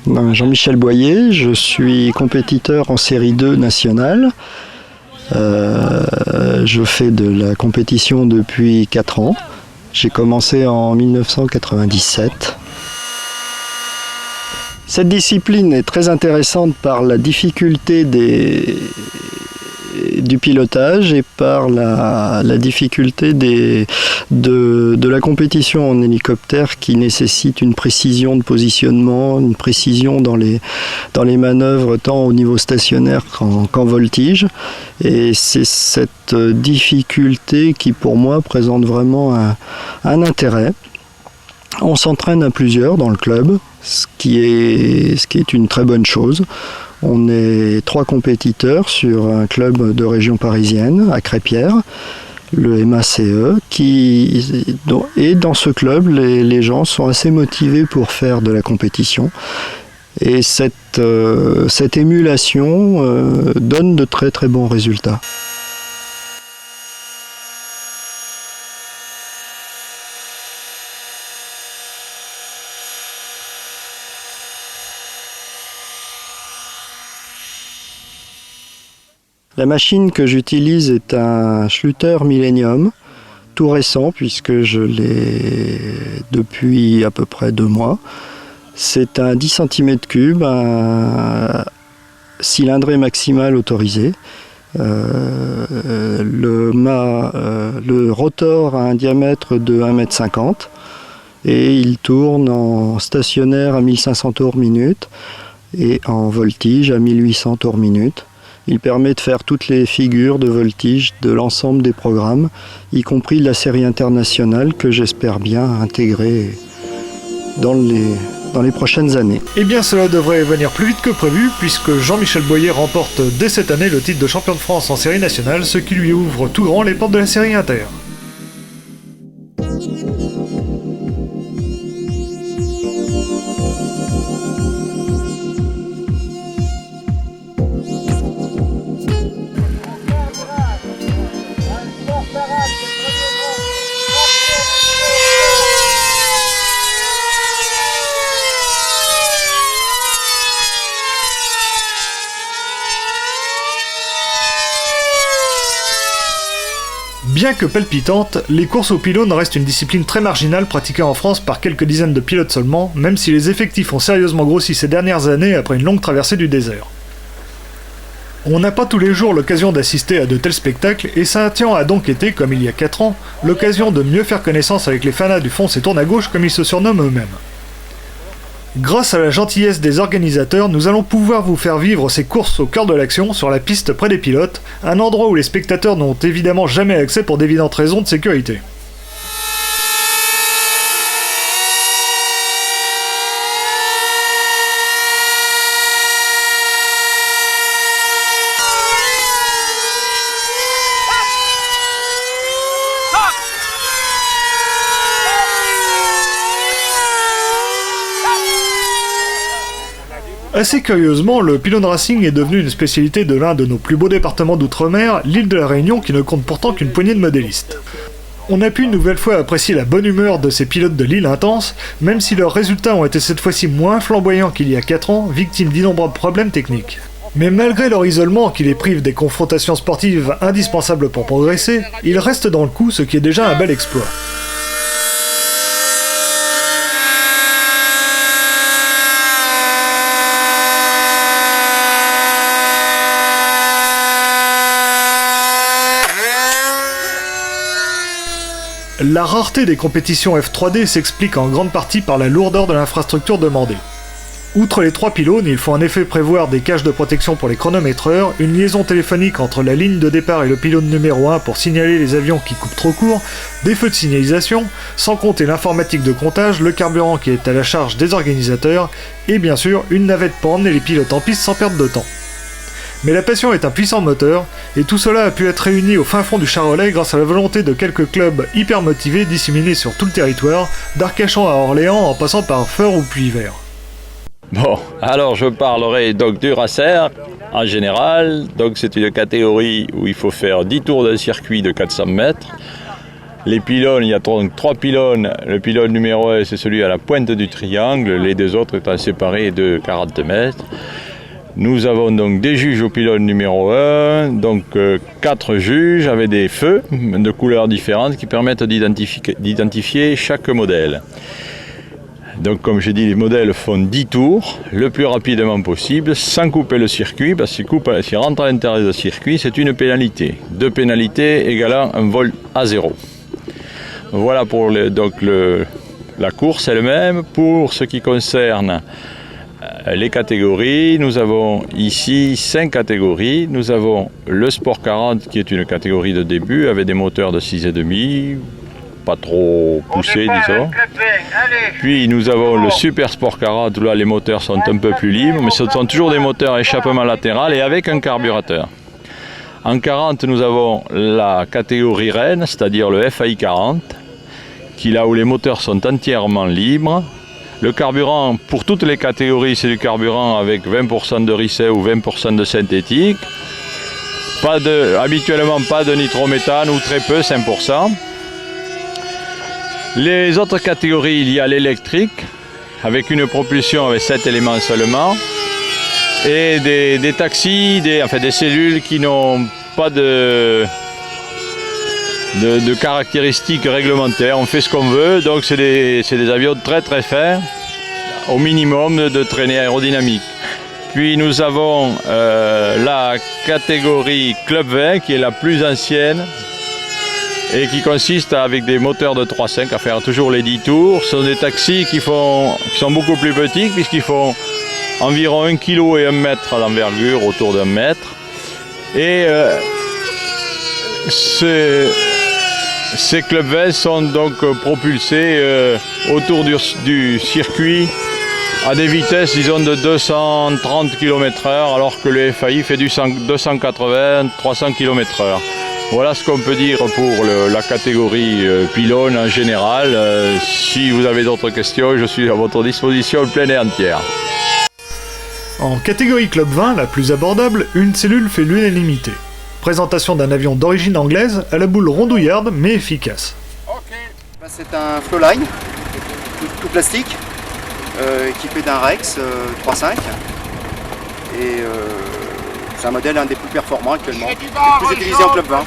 Jean-Michel Boyer, je suis compétiteur en série 2 nationale. Je fais de la compétition depuis 4 ans. J'ai commencé en 1997. Cette discipline est très intéressante par la difficulté du pilotage et par la difficulté de la compétition en hélicoptère qui nécessite une précision de positionnement, une précision dans les manœuvres tant au niveau stationnaire qu'en voltige. Et c'est cette difficulté qui pour moi présente vraiment un intérêt. On s'entraîne à plusieurs dans le club, ce qui est une très bonne chose. On est 3 compétiteurs sur un club de région parisienne, à Crépierre, le MACE, et dans ce club, les gens sont assez motivés pour faire de la compétition. Et cette émulation donne de très très bons résultats. La machine que j'utilise est un Schluter Millennium, tout récent puisque je l'ai depuis à peu près 2 mois. C'est un 10 cm3, un cylindré maximal autorisé. Le rotor a un diamètre de 1,50 m et il tourne en stationnaire à 1500 tours minute et en voltige à 1800 tours minute. Il permet de faire toutes les figures de voltige de l'ensemble des programmes, y compris la série internationale que j'espère bien intégrer dans les prochaines années. Eh bien cela devrait venir plus vite que prévu puisque Jean-Michel Boyer remporte dès cette année le titre de champion de France en série nationale, ce qui lui ouvre tout grand les portes de la série inter. Bien que palpitante, les courses aux pylônes restent une discipline très marginale pratiquée en France par quelques dizaines de pilotes seulement, même si les effectifs ont sérieusement grossi ces dernières années après une longue traversée du désert. On n'a pas tous les jours l'occasion d'assister à de tels spectacles, et Saint-Tian a donc été, comme il y a 4 ans, l'occasion de mieux faire connaissance avec les fanas du Fonce et Tourne à Gauche comme ils se surnomment eux-mêmes. Grâce à la gentillesse des organisateurs, nous allons pouvoir vous faire vivre ces courses au cœur de l'action sur la piste près des pilotes, un endroit où les spectateurs n'ont évidemment jamais accès pour d'évidentes raisons de sécurité. Assez curieusement, le pylône racing est devenu une spécialité de l'un de nos plus beaux départements d'outre-mer, l'île de la Réunion qui ne compte pourtant qu'une poignée de modélistes. On a pu une nouvelle fois apprécier la bonne humeur de ces pilotes de l'île intense, même si leurs résultats ont été cette fois-ci moins flamboyants qu'il y a 4 ans, victimes d'innombrables problèmes techniques. Mais malgré leur isolement qui les prive des confrontations sportives indispensables pour progresser, ils restent dans le coup, ce qui est déjà un bel exploit. La rareté des compétitions F3D s'explique en grande partie par la lourdeur de l'infrastructure demandée. Outre les 3 pylônes, il faut en effet prévoir des cages de protection pour les chronométreurs, une liaison téléphonique entre la ligne de départ et le pylône numéro 1 pour signaler les avions qui coupent trop court, des feux de signalisation, sans compter l'informatique de comptage, le carburant qui est à la charge des organisateurs, et bien sûr une navette pour emmener les pilotes en piste sans perdre de temps. Mais la passion est un puissant moteur, et tout cela a pu être réuni au fin fond du Charolais grâce à la volonté de quelques clubs hyper motivés disséminés sur tout le territoire, d'Arcachon à Orléans en passant par Feur ou Puy-Vert. Bon, alors je parlerai donc du racer en général. Donc c'est une catégorie où il faut faire 10 tours d'un circuit de 400 mètres. Les pylônes, il y a donc 3 pylônes. Le pylône numéro 1, c'est celui à la pointe du triangle, les 2 autres étant séparés de 40 mètres. Nous avons donc des juges au pylône numéro 1, donc 4 juges avec des feux de couleurs différentes qui permettent d'identifier chaque modèle. Donc comme j'ai dit, les modèles font 10 tours, le plus rapidement possible, sans couper le circuit, parce que s'ils rentrent à l'intérieur du circuit, c'est une pénalité. 2 pénalités égalant un vol à 0. Voilà pour la course elle-même. Pour ce qui concerne les catégories, nous avons ici 5 catégories. Nous avons le Sport 40 qui est une catégorie de début avec des moteurs de 6,5, pas trop poussés disons. Puis nous avons le Super Sport 40 où là les moteurs sont un peu plus libres, mais ce sont toujours des moteurs à échappement latéral et avec un carburateur. En 40 nous avons la catégorie reine, c'est-à-dire le FAI 40, qui là où les moteurs sont entièrement libres. Le carburant, pour toutes les catégories, c'est du carburant avec 20% de ricet ou 20% de synthétique. Habituellement, pas de nitrométhane ou très peu, 5%. Les autres catégories, il y a l'électrique, avec une propulsion avec 7 éléments seulement. Et des taxis, des cellules qui n'ont pas de caractéristiques réglementaires, on fait ce qu'on veut, donc c'est des avions très très fins, au minimum de traînée aérodynamique. Puis nous avons la catégorie Club 20 qui est la plus ancienne et qui consiste avec des moteurs de 3.5 à faire toujours les 10 tours. Ce sont des taxis qui sont beaucoup plus petits puisqu'ils font environ 1 kg et 1 mètre d'envergure, autour d'1 mètre. Et ces clubs 20 sont donc propulsés autour du circuit à des vitesses, disons, de 230 km/h, alors que le FAI fait du 280-300 km/h. Voilà ce qu'on peut dire pour la catégorie pylône en général. Si vous avez d'autres questions, je suis à votre disposition pleine et entière. En catégorie Club 20, la plus abordable, une cellule fait l'unanimité. Présentation d'un avion d'origine anglaise à la boule rondouillarde mais efficace. C'est un Flowline, tout plastique, équipé d'un Rex 3.5 et c'est un modèle un des plus performants actuellement, le plus utilisé en Club 20.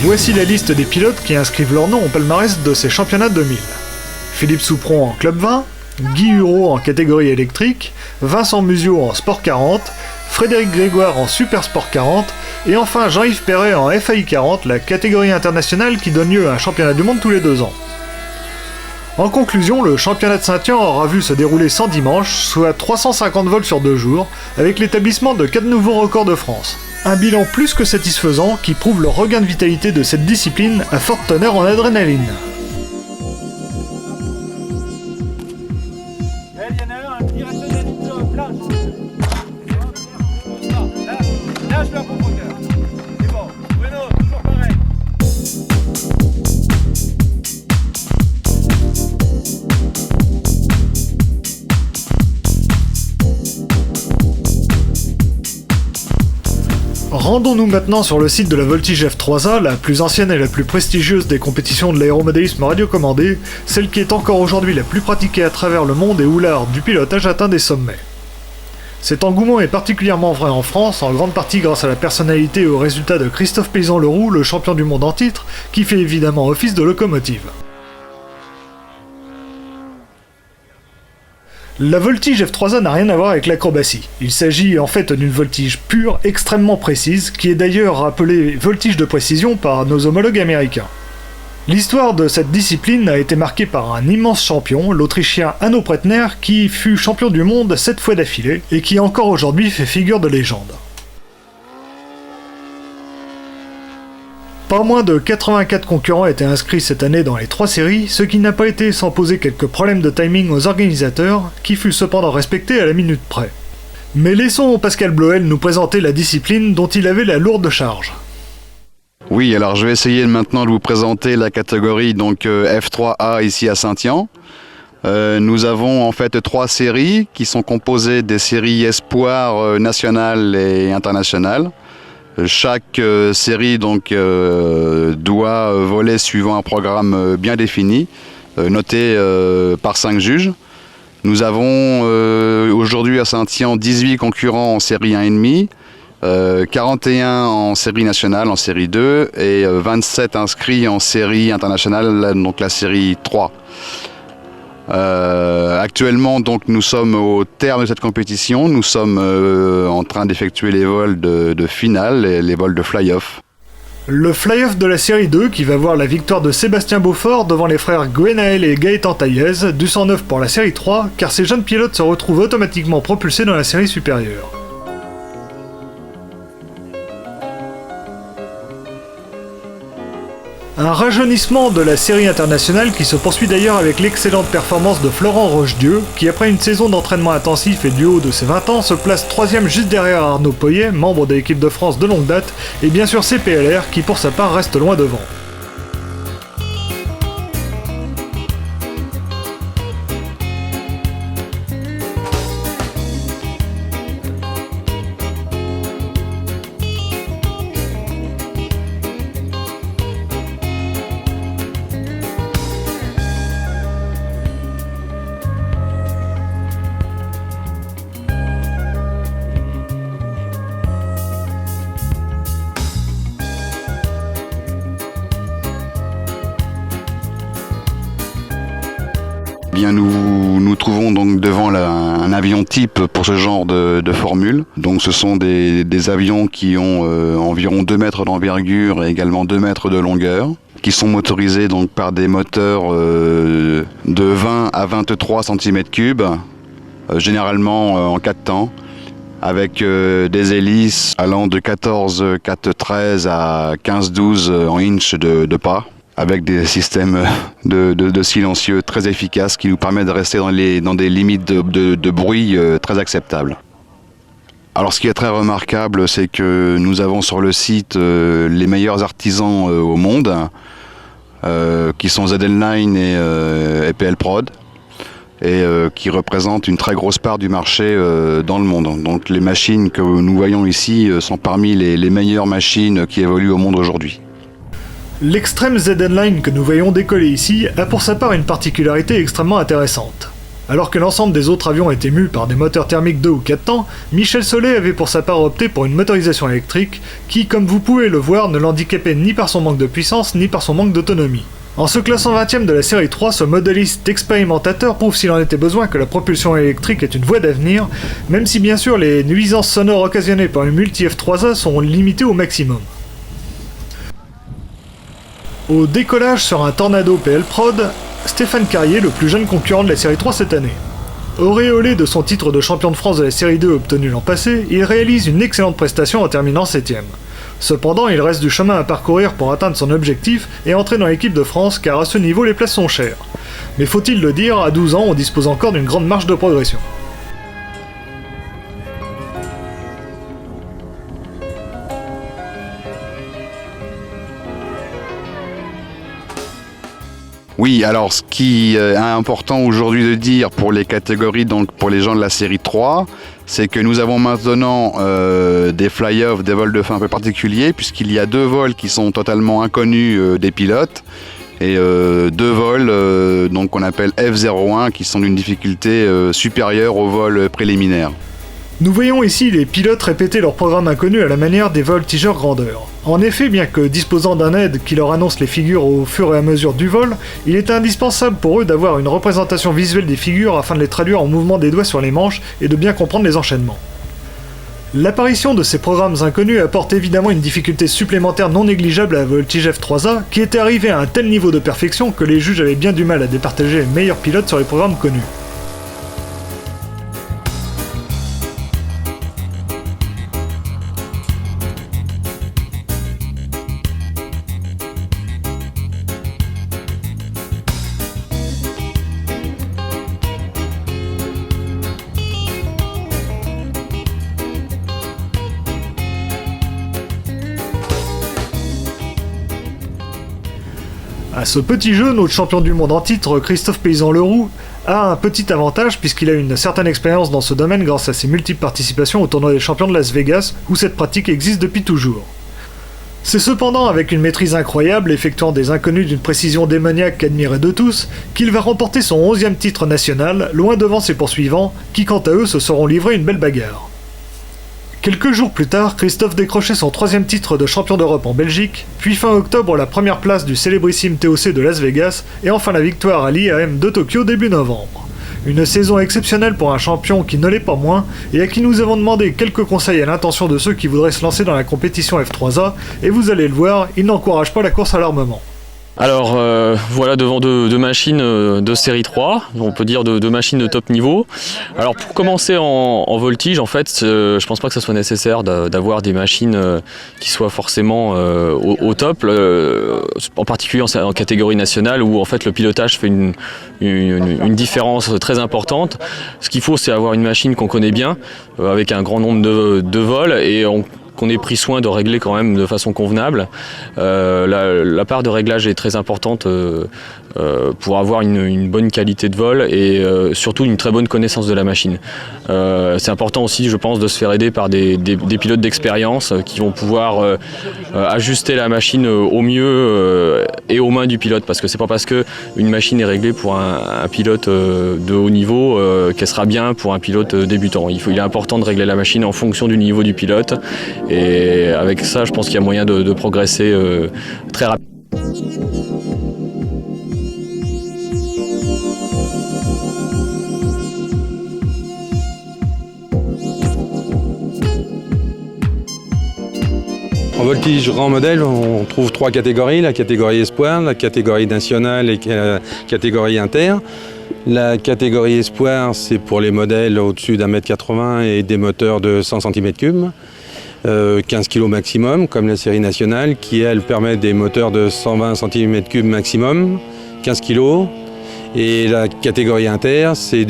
Voici la liste des pilotes qui inscrivent leur nom au palmarès de ces championnats 2000. Philippe Soupron en Club 20, Guy Hureau en catégorie électrique, Vincent Musiot en Sport 40, Frédéric Grégoire en Super Sport 40, et enfin Jean-Yves Perret en FAI 40, la catégorie internationale qui donne lieu à un championnat du monde tous les 2 ans. En conclusion, le championnat de Saint-Yan aura vu se dérouler 100 dimanches, soit 350 vols sur 2 jours, avec l'établissement de 4 nouveaux records de France. Un bilan plus que satisfaisant qui prouve le regain de vitalité de cette discipline à forte teneur en adrénaline. Lâche la profondeur. C'est bon. Bruno, toujours pareil. Rendons-nous maintenant sur le site de la Voltige F3A, la plus ancienne et la plus prestigieuse des compétitions de l'aéromodélisme radiocommandé, celle qui est encore aujourd'hui la plus pratiquée à travers le monde et où l'art du pilotage atteint des sommets. Cet engouement est particulièrement vrai en France, en grande partie grâce à la personnalité et aux résultats de Christophe Paysan-Leroux, le champion du monde en titre, qui fait évidemment office de locomotive. La voltige F3A n'a rien à voir avec l'acrobatie. Il s'agit en fait d'une voltige pure, extrêmement précise, qui est d'ailleurs appelée voltige de précision par nos homologues américains. L'histoire de cette discipline a été marquée par un immense champion, l'Autrichien Hanno Pretner, qui fut champion du monde 7 fois d'affilée, et qui encore aujourd'hui fait figure de légende. Pas moins de 84 concurrents étaient inscrits cette année dans les 3 séries, ce qui n'a pas été sans poser quelques problèmes de timing aux organisateurs, qui fut cependant respecté à la minute près. Mais laissons Pascal Bloel nous présenter la discipline dont il avait la lourde charge. Oui, alors je vais essayer maintenant de vous présenter la catégorie donc F3A ici à Saint-Yan. Nous avons en fait 3 séries qui sont composées des séries espoirs nationales et internationales. Chaque série donc doit voler suivant un programme bien défini, noté par 5 juges. Nous avons aujourd'hui à Saint-Yan 18 concurrents en série 1,5, 41 en série nationale, en série 2 et 27 inscrits en série internationale, donc la série 3. Actuellement, donc, nous sommes au terme de cette compétition. Nous sommes en train d'effectuer les vols de finale, les vols de fly-off. Le fly-off de la série 2 qui va voir la victoire de Sébastien Beaufort devant les frères Gwenaël et Gaëtan Taillez, du 109 pour la série 3, car ces jeunes pilotes se retrouvent automatiquement propulsés dans la série supérieure. Un rajeunissement de la série internationale qui se poursuit d'ailleurs avec l'excellente performance de Florent Rochedieu, qui après une saison d'entraînement intensif et du haut de ses 20 ans se place 3ème juste derrière Arnaud Poyet, membre de l'équipe de France de longue date, et bien sûr CPLR qui pour sa part reste loin devant. Bien, nous trouvons donc devant un avion type pour ce genre de formule. Donc ce sont des avions qui ont environ 2 mètres d'envergure et également 2 mètres de longueur, qui sont motorisés donc par des moteurs de 20 à 23 cm3, généralement en 4 temps, avec des hélices allant de 14 4/13 à 15-12 en inch de pas, avec des systèmes de silencieux très efficaces qui nous permettent de rester dans des limites de bruit très acceptables. Alors ce qui est très remarquable, c'est que nous avons sur le site les meilleurs artisans au monde, qui sont ZL9 et PL Prod, et qui représentent une très grosse part du marché dans le monde. Donc les machines que nous voyons ici sont parmi les meilleures machines qui évoluent au monde aujourd'hui. L'extrême ZN-Line que nous voyons décoller ici a pour sa part une particularité extrêmement intéressante. Alors que l'ensemble des autres avions étaient mus par des moteurs thermiques 2 ou 4 temps, Michel Solé avait pour sa part opté pour une motorisation électrique qui, comme vous pouvez le voir, ne l'handicapait ni par son manque de puissance ni par son manque d'autonomie. En se classant 20ème de la série 3, ce modéliste expérimentateur prouve s'il en était besoin que la propulsion électrique est une voie d'avenir, même si bien sûr les nuisances sonores occasionnées par une multi F3A sont limitées au maximum. Au décollage sur un Tornado PL Prod, Stéphane Carrier, le plus jeune concurrent de la série 3 cette année. Auréolé de son titre de champion de France de la série 2 obtenu l'an passé, il réalise une excellente prestation en terminant 7ème. Cependant, il reste du chemin à parcourir pour atteindre son objectif et entrer dans l'équipe de France, car à ce niveau les places sont chères. Mais faut-il le dire, à 12 ans on dispose encore d'une grande marge de progression. Oui, alors ce qui est important aujourd'hui de dire pour les catégories, donc pour les gens de la série 3, c'est que nous avons maintenant des fly-off, des vols de fin un peu particuliers, puisqu'il y a 2 vols qui sont totalement inconnus des pilotes, et 2 vols donc qu'on appelle F01 qui sont d'une difficulté supérieure au vol préliminaire. Nous voyons ici les pilotes répéter leur programme inconnu à la manière des voltigeurs grandeur. En effet, bien que disposant d'un aide qui leur annonce les figures au fur et à mesure du vol, il est indispensable pour eux d'avoir une représentation visuelle des figures afin de les traduire en mouvement des doigts sur les manches et de bien comprendre les enchaînements. L'apparition de ces programmes inconnus apporte évidemment une difficulté supplémentaire non négligeable à la Voltige F3A, qui était arrivée à un tel niveau de perfection que les juges avaient bien du mal à départager les meilleurs pilotes sur les programmes connus. À ce petit jeu, notre champion du monde en titre, Christophe Paysan-Leroux, a un petit avantage puisqu'il a une certaine expérience dans ce domaine grâce à ses multiples participations au tournoi des champions de Las Vegas, où cette pratique existe depuis toujours. C'est cependant avec une maîtrise incroyable, effectuant des inconnus d'une précision démoniaque admirée de tous, qu'il va remporter son 11e titre national, loin devant ses poursuivants, qui quant à eux se seront livrés une belle bagarre. Quelques jours plus tard, Christophe décrochait son 3e titre de champion d'Europe en Belgique, puis fin octobre la première place du célébrissime TOC de Las Vegas, et enfin la victoire à l'IAM de Tokyo début novembre. Une saison exceptionnelle pour un champion qui ne l'est pas moins, et à qui nous avons demandé quelques conseils à l'intention de ceux qui voudraient se lancer dans la compétition F3A, et vous allez le voir, il n'encourage pas la course à l'armement. Alors voilà devant deux machines de série 3, on peut dire deux machines de top niveau. Alors pour commencer en voltige, en fait, je pense pas que ce soit nécessaire d'avoir des machines qui soient forcément au top, en particulier en catégorie nationale où en fait le pilotage fait une différence très importante. Ce qu'il faut, c'est avoir une machine qu'on connaît bien, avec un grand nombre de vols et qu'on ait pris soin de régler quand même de façon convenable. La part de réglage est très importante pour avoir une bonne qualité de vol et surtout une très bonne connaissance de la machine. C'est important aussi, je pense, de se faire aider par des pilotes d'expérience qui vont pouvoir ajuster la machine au mieux et aux mains du pilote, parce que c'est pas parce qu'une machine est réglée pour un pilote de haut niveau qu'elle sera bien pour un pilote débutant. Il est important de régler la machine en fonction du niveau du pilote. Et avec ça, je pense qu'il y a moyen de progresser très rapidement. En voltige grand modèle, on trouve 3 catégories, la catégorie espoir, la catégorie nationale et la catégorie inter. La catégorie espoir, c'est pour les modèles au-dessus d'1,80 m et des moteurs de 100 cm3. 15 kg maximum, comme la série nationale, qui elle permet des moteurs de 120 cm3 maximum, 15 kg. Et la catégorie inter, c'est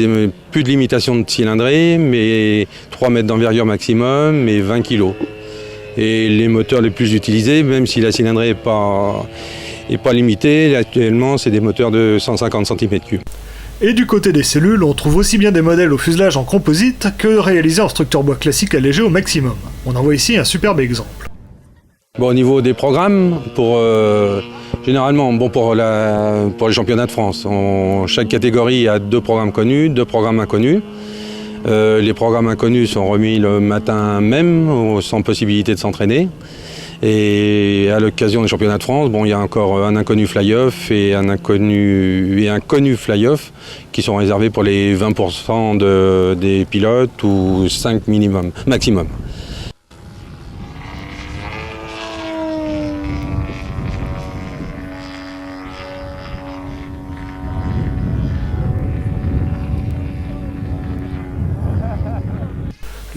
plus de limitation de cylindrée, mais 3 mètres d'envergure maximum et 20 kg. Et les moteurs les plus utilisés, même si la cylindrée n'est pas limitée, actuellement c'est des moteurs de 150 cm3. Et du côté des cellules, on trouve aussi bien des modèles au fuselage en composite que réalisés en structure bois classique allégée au maximum. On en voit ici un superbe exemple. Bon, au niveau des programmes, généralement pour les championnats de France, chaque catégorie a 2 programmes connus, 2 programmes inconnus. Les programmes inconnus sont remis le matin même, sans possibilité de s'entraîner. Et à l'occasion des championnats de France, il y a encore un inconnu fly-off et un connu fly-off qui sont réservés pour les 20% des pilotes ou 5 maximum.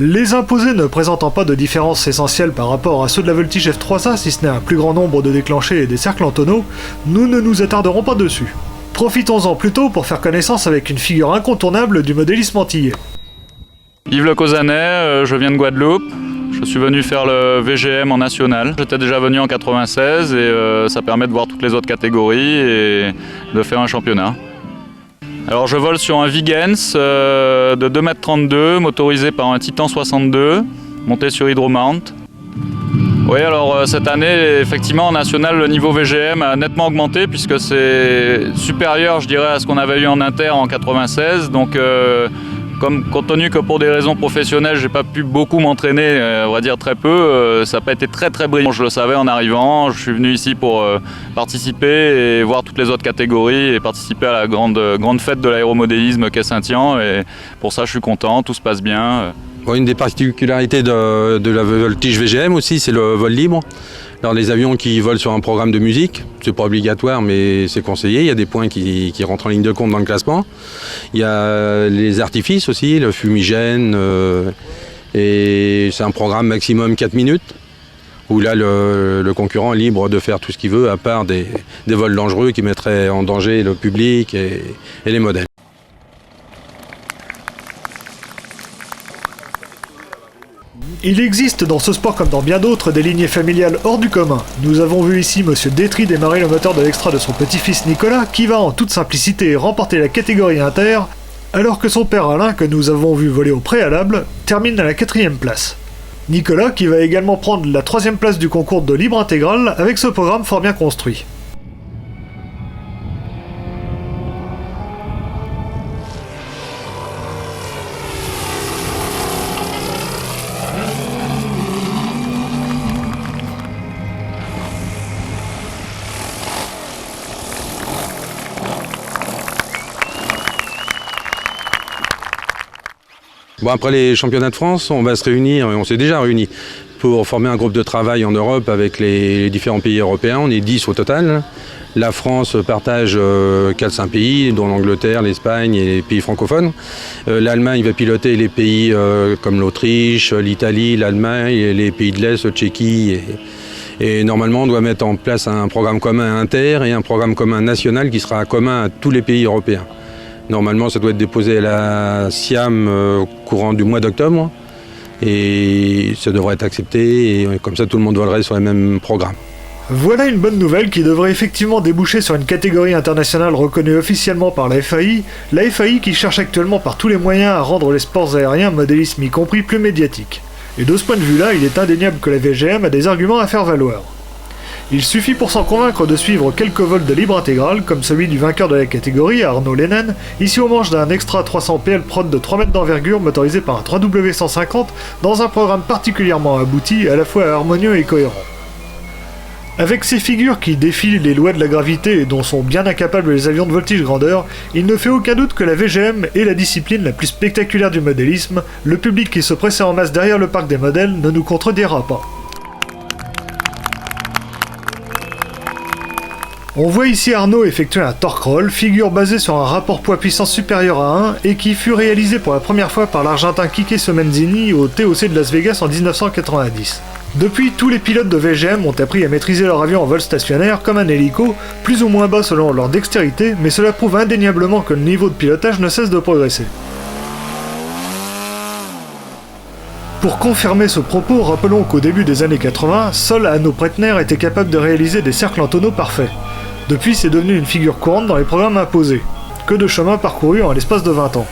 Les imposés ne présentant pas de différence essentielle par rapport à ceux de la voltige F3A, si ce n'est un plus grand nombre de déclenchés et des cercles en tonneau, nous ne nous attarderons pas dessus. Profitons-en plutôt pour faire connaissance avec une figure incontournable du modélisme antillais. Yves Le Causanet, je viens de Guadeloupe. Je suis venu faire le VGM en national. J'étais déjà venu en 96 et ça permet de voir toutes les autres catégories et de faire un championnat. Alors je vole sur un Vigens de 2,32 m, motorisé par un Titan 62, monté sur hydromount. Oui, alors cette année, effectivement, en national, le niveau VGM a nettement augmenté puisque c'est supérieur, je dirais, à ce qu'on avait eu en inter en 96. Donc, compte tenu que pour des raisons professionnelles, j'ai pas pu beaucoup m'entraîner, on va dire très peu, ça n'a pas été très brillant. Je le savais en arrivant, je suis venu ici pour participer et voir toutes les autres catégories et participer à la grande fête de l'aéromodélisme qu'est Saint-Yan. Et pour ça, je suis content, tout se passe bien. Une des particularités de la voltige VGM aussi, c'est le vol libre. Alors les avions qui volent sur un programme de musique, c'est pas obligatoire mais c'est conseillé, il y a des points qui rentrent en ligne de compte dans le classement. Il y a les artifices aussi, le fumigène, et c'est un programme maximum 4 minutes, où là le concurrent est libre de faire tout ce qu'il veut, à part des vols dangereux qui mettraient en danger le public et les modèles. Il existe dans ce sport comme dans bien d'autres des lignées familiales hors du commun. Nous avons vu ici Monsieur Détry démarrer le moteur de l'extra de son petit-fils Nicolas qui va en toute simplicité remporter la catégorie inter, alors que son père Alain, que nous avons vu voler au préalable, termine à la 4e place. Nicolas qui va également prendre la 3e place du concours de libre intégral avec ce programme fort bien construit. Bon, après les championnats de France, on va se réunir, et on s'est déjà réunis, pour former un groupe de travail en Europe avec les différents pays européens. On est 10 au total. La France partage 4-5 pays, dont l'Angleterre, l'Espagne et les pays francophones. L'Allemagne va piloter les pays comme l'Autriche, l'Italie, l'Allemagne, et les pays de l'Est, Tchéquie. Et normalement, on doit mettre en place un programme commun inter et un programme commun national qui sera commun à tous les pays européens. Normalement, ça doit être déposé à la SIAM courant du mois d'octobre. Et ça devrait être accepté, et comme ça, tout le monde volerait sur les mêmes programmes. Voilà une bonne nouvelle qui devrait effectivement déboucher sur une catégorie internationale reconnue officiellement par la FAI qui cherche actuellement par tous les moyens à rendre les sports aériens, modélisme y compris, plus médiatiques. Et de ce point de vue-là, il est indéniable que la VGM a des arguments à faire valoir. Il suffit pour s'en convaincre de suivre quelques vols de libre intégral, comme celui du vainqueur de la catégorie, Arnaud Lennon, ici au manche d'un Extra 300 PL Prod de 3 mètres d'envergure motorisé par un 3W150 dans un programme particulièrement abouti, à la fois harmonieux et cohérent. Avec ces figures qui défient les lois de la gravité et dont sont bien incapables les avions de voltige grandeur, il ne fait aucun doute que la VGM est la discipline la plus spectaculaire du modélisme. Le public qui se pressait en masse derrière le parc des modèles ne nous contredira pas. On voit ici Arnaud effectuer un torque roll, figure basée sur un rapport poids-puissance supérieur à 1 et qui fut réalisé pour la première fois par l'Argentin Quique Somenzini au TOC de Las Vegas en 1990. Depuis, tous les pilotes de VGM ont appris à maîtriser leur avion en vol stationnaire comme un hélico, plus ou moins bas selon leur dextérité, mais cela prouve indéniablement que le niveau de pilotage ne cesse de progresser. Pour confirmer ce propos, rappelons qu'au début des années 80, seul Hanno Pretner était capable de réaliser des cercles en tonneau parfaits. Depuis, c'est devenu une figure courante dans les programmes imposés. Que de chemin parcouru en l'espace de 20 ans.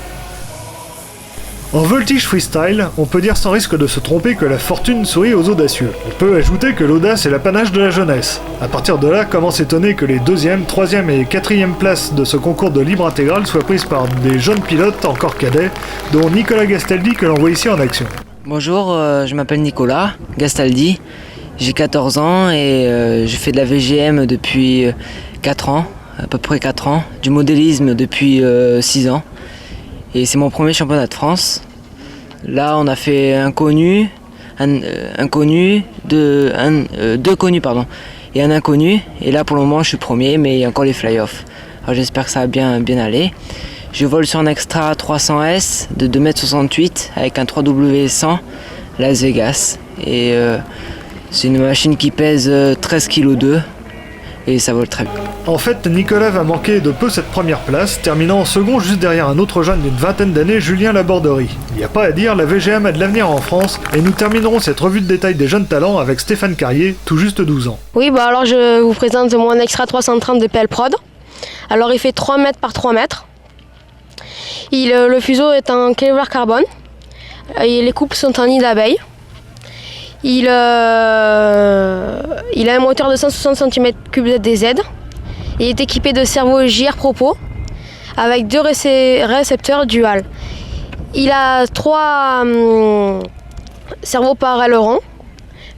En voltige freestyle, on peut dire sans risque de se tromper que la fortune sourit aux audacieux. On peut ajouter que l'audace est l'apanage de la jeunesse. À partir de là, comment s'étonner que les 2e, 3e et 4e places de ce concours de libre intégral soient prises par des jeunes pilotes encore cadets, dont Nicolas Gastaldi que l'on voit ici en action. Bonjour, je m'appelle Nicolas Gastaldi, j'ai 14 ans et je fais de la VGM depuis 4 ans, à peu près 4 ans, du modélisme depuis 6 ans. Et c'est mon premier championnat de France. Là, on a fait deux connus et un inconnu. Et là, pour le moment, je suis premier, mais il y a encore les fly-offs. Alors j'espère que ça va bien aller. Je vole sur un Extra 300S de 2,68 m avec un 3W100 Las Vegas. Et c'est une machine qui pèse 13,2 kg. Et ça vole très bien. En fait, Nicolas va manquer de peu cette première place, terminant en second juste derrière un autre jeune d'une vingtaine d'années, Julien Laborderie. Il n'y a pas à dire, la VGM a de l'avenir en France, et nous terminerons cette revue de détail des jeunes talents avec Stéphane Carrier, tout juste 12 ans. Oui, alors je vous présente mon Extra 330 de PL Prod. Alors il fait 3 mètres par 3 mètres. Le fuseau est en Kevlar carbone, et les couples sont en nid d'abeille. Il a un moteur de 160 cm3 ZDZ. Il est équipé de servos JR Propos avec 2 récepteurs dual. Il a 3 servos par aileron,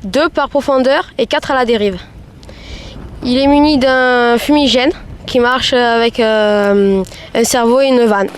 2 par profondeur et 4 à la dérive. Il est muni d'un fumigène qui marche avec un servot et une vanne.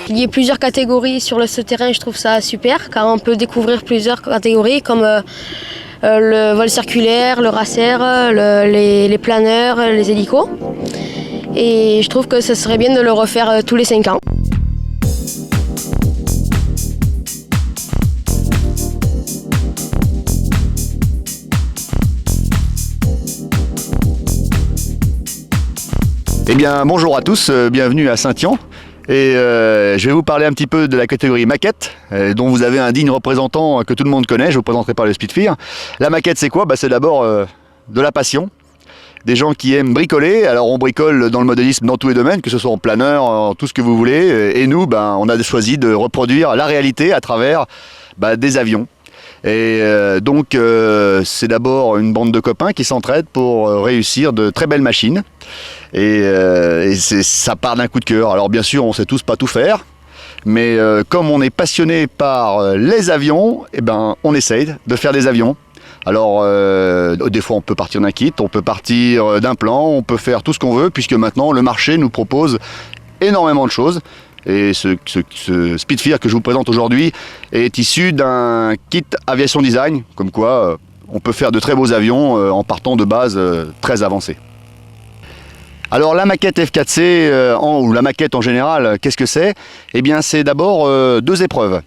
Il y a plusieurs catégories sur ce terrain, je trouve ça super, car on peut découvrir plusieurs catégories comme le vol circulaire, le racer, les planeurs, les hélicos. Et je trouve que ce serait bien de le refaire tous les 5 ans. Eh bien, bonjour à tous, bienvenue à Saint-Yan. Et je vais vous parler un petit peu de la catégorie maquette, dont vous avez un digne représentant que tout le monde connaît. Je vous présenterai par le Spitfire. La maquette, c'est quoi? C'est d'abord de la passion. Des gens qui aiment bricoler. Alors on bricole dans le modélisme dans tous les domaines, que ce soit en planeur, en tout ce que vous voulez. Et nous, on a choisi de reproduire la réalité à travers des avions. Et donc c'est d'abord une bande de copains qui s'entraident pour réussir de très belles machines. Et ça part d'un coup de cœur. Alors bien sûr, on ne sait tous pas tout faire. Mais comme on est passionné par les avions, on essaye de faire des avions. Alors, des fois, on peut partir d'un kit, on peut partir d'un plan, on peut faire tout ce qu'on veut, puisque maintenant, le marché nous propose énormément de choses. Et ce Spitfire que je vous présente aujourd'hui est issu d'un kit Aviation Design, comme quoi on peut faire de très beaux avions en partant de bases très avancées. Alors la maquette F4C, ou la maquette en général, qu'est-ce que c'est? Eh bien c'est d'abord deux épreuves.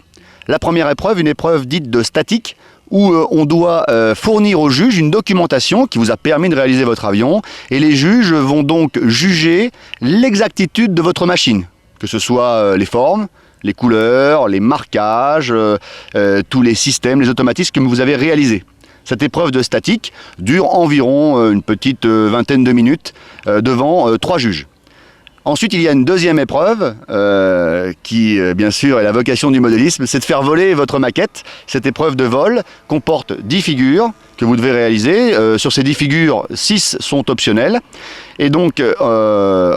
La première épreuve, une épreuve dite de statique, où on doit fournir au juge une documentation qui vous a permis de réaliser votre avion, et les juges vont donc juger l'exactitude de votre machine, que ce soit les formes, les couleurs, les marquages, tous les systèmes, les automatismes que vous avez réalisés. Cette épreuve de statique dure environ une petite vingtaine de minutes devant 3 juges. Ensuite, il y a une deuxième épreuve qui, bien sûr, est la vocation du modélisme, c'est de faire voler votre maquette. Cette épreuve de vol comporte 10 figures que vous devez réaliser. Sur ces 10 figures, 6 sont optionnelles. Et donc,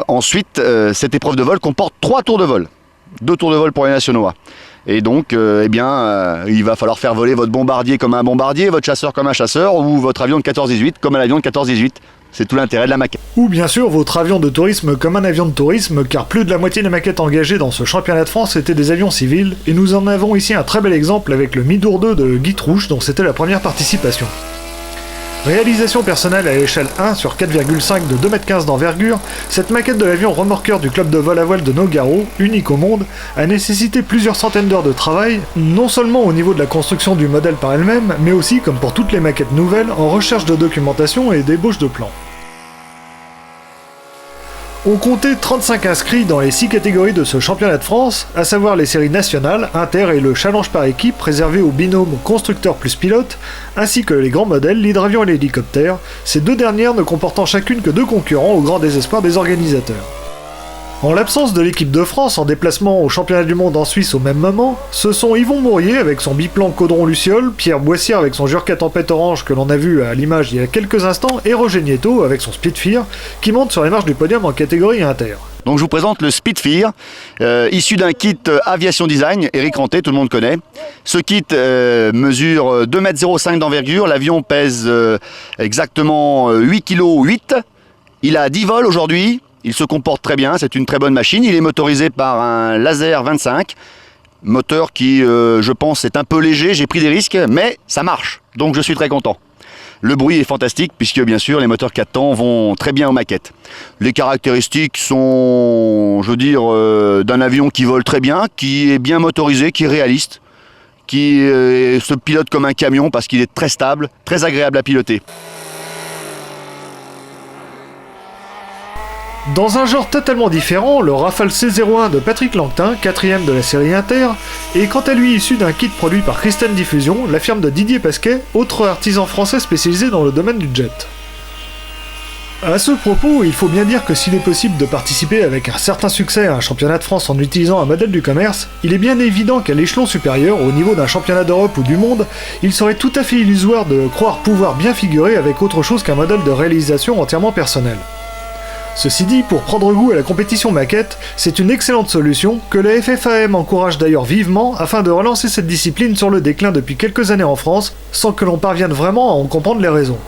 ensuite, cette épreuve de vol comporte 3 tours de vol. 2 tours de vol pour les nationaux. Et donc, il va falloir faire voler votre bombardier comme un bombardier, votre chasseur comme un chasseur, ou votre avion de 14-18 comme un avion de 14-18. C'est tout l'intérêt de la maquette. Ou bien sûr votre avion de tourisme comme un avion de tourisme, car plus de la moitié des maquettes engagées dans ce championnat de France étaient des avions civils, et nous en avons ici un très bel exemple avec le Midour 2 de Guy Trouche, dont c'était la première participation. Réalisation personnelle à l'échelle 1 sur 4,5 de 2,15 m d'envergure, cette maquette de l'avion remorqueur du club de vol à voile de Nogaro, unique au monde, a nécessité plusieurs centaines d'heures de travail, non seulement au niveau de la construction du modèle par elle-même, mais aussi, comme pour toutes les maquettes nouvelles, en recherche de documentation et d'ébauche de plans. On comptait 35 inscrits dans les 6 catégories de ce championnat de France, à savoir les séries nationales, inter et le challenge par équipe réservé au binôme constructeur plus pilote, ainsi que les grands modèles, l'hydravion et l'hélicoptère, ces deux dernières ne comportant chacune que 2 concurrents au grand désespoir des organisateurs. En l'absence de l'équipe de France en déplacement au championnat du monde en Suisse au même moment, ce sont Yvon Mourier avec son biplan Caudron-Luciole, Pierre Boissière avec son Jurka Tempête Orange que l'on a vu à l'image il y a quelques instants, et Roger Nieto avec son Spitfire, qui monte sur les marches du podium en catégorie inter. Donc je vous présente le Spitfire, issu d'un kit Aviation Design, Eric Ranté, tout le monde connaît. Ce kit mesure 2,05 m d'envergure, l'avion pèse exactement 8,8 kg. Il a 10 vols aujourd'hui. Il se comporte très bien, c'est une très bonne machine. Il est motorisé par un Laser 25, moteur qui, je pense, est un peu léger. J'ai pris des risques, mais ça marche, donc je suis très content. Le bruit est fantastique, puisque bien sûr, les moteurs 4 temps vont très bien aux maquettes. Les caractéristiques sont, je veux dire, d'un avion qui vole très bien, qui est bien motorisé, qui est réaliste, qui se pilote comme un camion, parce qu'il est très stable, très agréable à piloter. Dans un genre totalement différent, le Rafale C01 de Patrick Langtin, 4ème de la série Inter, est quant à lui issu d'un kit produit par Christen Diffusion, la firme de Didier Pasquet, autre artisan français spécialisé dans le domaine du jet. A ce propos, il faut bien dire que s'il est possible de participer avec un certain succès à un championnat de France en utilisant un modèle du commerce, il est bien évident qu'à l'échelon supérieur, au niveau d'un championnat d'Europe ou du monde, il serait tout à fait illusoire de croire pouvoir bien figurer avec autre chose qu'un modèle de réalisation entièrement personnel. Ceci dit, pour prendre goût à la compétition maquette, c'est une excellente solution que la FFAM encourage d'ailleurs vivement afin de relancer cette discipline sur le déclin depuis quelques années en France, sans que l'on parvienne vraiment à en comprendre les raisons.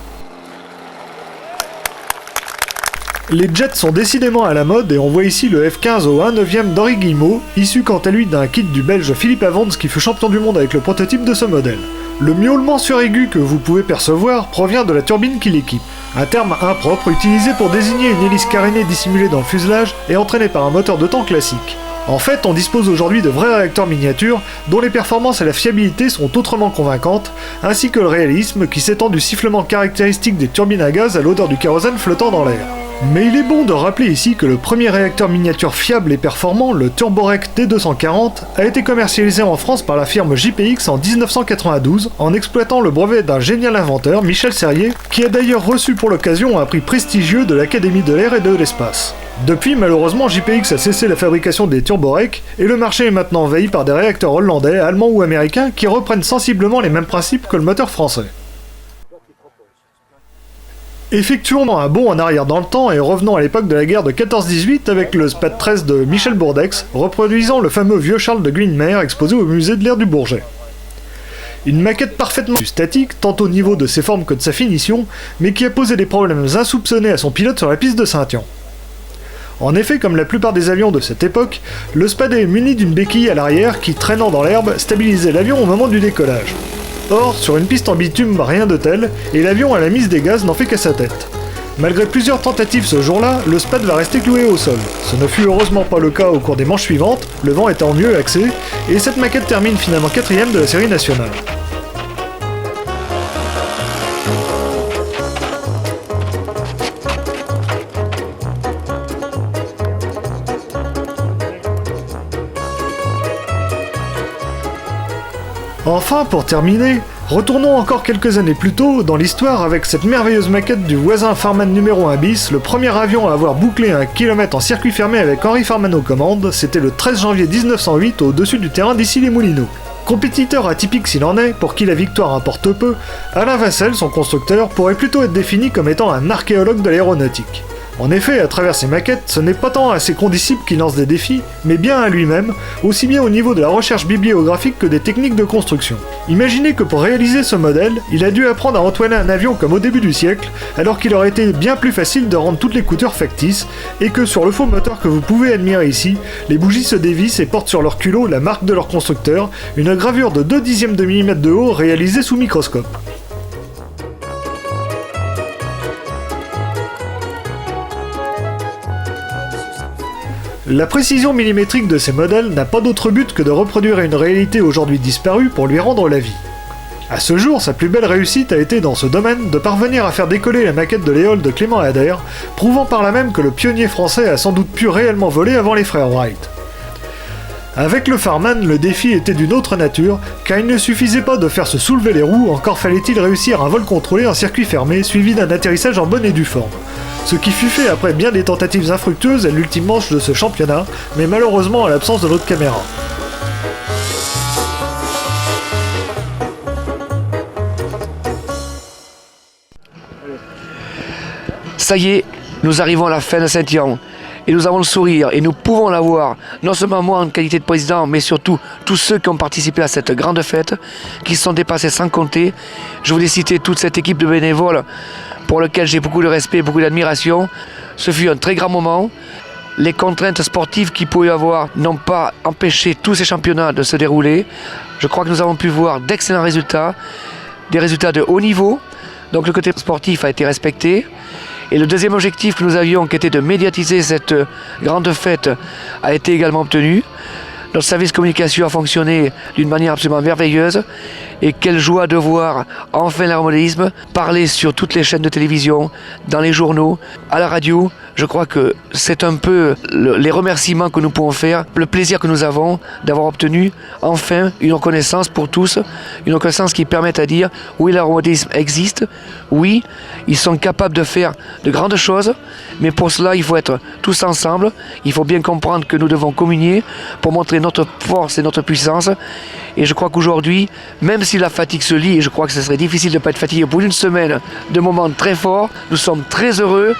Les jets sont décidément à la mode et on voit ici le F-15 au 1/9 d'Henri Guillemot, issu quant à lui d'un kit du belge Philippe Avans qui fut champion du monde avec le prototype de ce modèle. Le miaulement suraigu que vous pouvez percevoir provient de la turbine qui l'équipe, un terme impropre utilisé pour désigner une hélice carénée dissimulée dans le fuselage et entraînée par un moteur de temps classique. En fait, on dispose aujourd'hui de vrais réacteurs miniatures dont les performances et la fiabilité sont autrement convaincantes, ainsi que le réalisme qui s'étend du sifflement caractéristique des turbines à gaz à l'odeur du kérosène flottant dans l'air. Mais il est bon de rappeler ici que le premier réacteur miniature fiable et performant, le Turborec T240, a été commercialisé en France par la firme JPX en 1992 en exploitant le brevet d'un génial inventeur, Michel Serrier, qui a d'ailleurs reçu pour l'occasion un prix prestigieux de l'Académie de l'air et de l'espace. Depuis, malheureusement, JPX a cessé la fabrication des Turborec et le marché est maintenant envahi par des réacteurs hollandais, allemands ou américains qui reprennent sensiblement les mêmes principes que le moteur français. Effectuons un bond en arrière dans le temps et revenons à l'époque de la guerre de 14-18 avec le SPAD 13 de Michel Bourdex, reproduisant le fameux vieux Charles de Guynemer exposé au musée de l'air du Bourget. Une maquette parfaitement statique, tant au niveau de ses formes que de sa finition, mais qui a posé des problèmes insoupçonnés à son pilote sur la piste de Saint-Yan. En effet, comme la plupart des avions de cette époque, le SPAD est muni d'une béquille à l'arrière qui, traînant dans l'herbe, stabilisait l'avion au moment du décollage. Or, sur une piste en bitume, rien de tel, et l'avion à la mise des gaz n'en fait qu'à sa tête. Malgré plusieurs tentatives ce jour-là, le SPAD va rester cloué au sol. Ce ne fut heureusement pas le cas au cours des manches suivantes, le vent étant mieux axé, et cette maquette termine finalement 4ème de la série nationale. Enfin, pour terminer, retournons encore quelques années plus tôt dans l'histoire avec cette merveilleuse maquette du voisin Farman numéro 1 bis, le premier avion à avoir bouclé 1 km en circuit fermé avec Henri Farman aux commandes, c'était le 13 janvier 1908 au-dessus du terrain d'Issy-les-Moulineaux. Compétiteur atypique s'il en est, pour qui la victoire importe peu, Alain Vassel, son constructeur, pourrait plutôt être défini comme étant un archéologue de l'aéronautique. En effet, à travers ses maquettes, ce n'est pas tant à ses condisciples qui lancent des défis, mais bien à lui-même, aussi bien au niveau de la recherche bibliographique que des techniques de construction. Imaginez que pour réaliser ce modèle, il a dû apprendre à entoiler un avion comme au début du siècle, alors qu'il aurait été bien plus facile de rendre toutes les coutures factices, et que sur le faux moteur que vous pouvez admirer ici, les bougies se dévissent et portent sur leur culot la marque de leur constructeur, une gravure de 0,2 de millimètre de haut réalisée sous microscope. La précision millimétrique de ces modèles n'a pas d'autre but que de reproduire une réalité aujourd'hui disparue pour lui rendre la vie. À ce jour, sa plus belle réussite a été dans ce domaine de parvenir à faire décoller la maquette de l'Éole de Clément Ader, prouvant par là même que le pionnier français a sans doute pu réellement voler avant les frères Wright. Avec le Farman, le défi était d'une autre nature, car il ne suffisait pas de faire se soulever les roues, encore fallait-il réussir un vol contrôlé en circuit fermé, suivi d'un atterrissage en bonne et due forme. Ce qui fut fait après bien des tentatives infructueuses à l'ultime manche de ce championnat, mais malheureusement à l'absence de notre caméra. Ça y est, nous arrivons à la fin de Saint-Yan. Et nous avons le sourire, et nous pouvons l'avoir, non seulement moi en qualité de président, mais surtout tous ceux qui ont participé à cette grande fête, qui se sont dépassés sans compter. Je voulais citer toute cette équipe de bénévoles, pour lequel j'ai beaucoup de respect, beaucoup d'admiration. Ce fut un très grand moment. Les contraintes sportives qu'il pouvait y avoir n'ont pas empêché tous ces championnats de se dérouler. Je crois que nous avons pu voir d'excellents résultats, des résultats de haut niveau. Donc le côté sportif a été respecté. Et le deuxième objectif que nous avions, qui était de médiatiser cette grande fête, a été également obtenu. Notre service communication a fonctionné d'une manière absolument merveilleuse. Et quelle joie de voir enfin l'aéromodélisme parler sur toutes les chaînes de télévision, dans les journaux, à la radio. Je crois que c'est un peu les remerciements que nous pouvons faire, le plaisir que nous avons d'avoir obtenu enfin une reconnaissance pour tous, une reconnaissance qui permette à dire oui, l'aéromodélisme existe, oui, ils sont capables de faire de grandes choses, mais pour cela il faut être tous ensemble, il faut bien comprendre que nous devons communier pour montrer notre force et notre puissance. Et je crois qu'aujourd'hui, même si la fatigue se lie, et je crois que ce serait difficile de ne pas être fatigué pour une semaine de moments très forts, nous sommes très heureux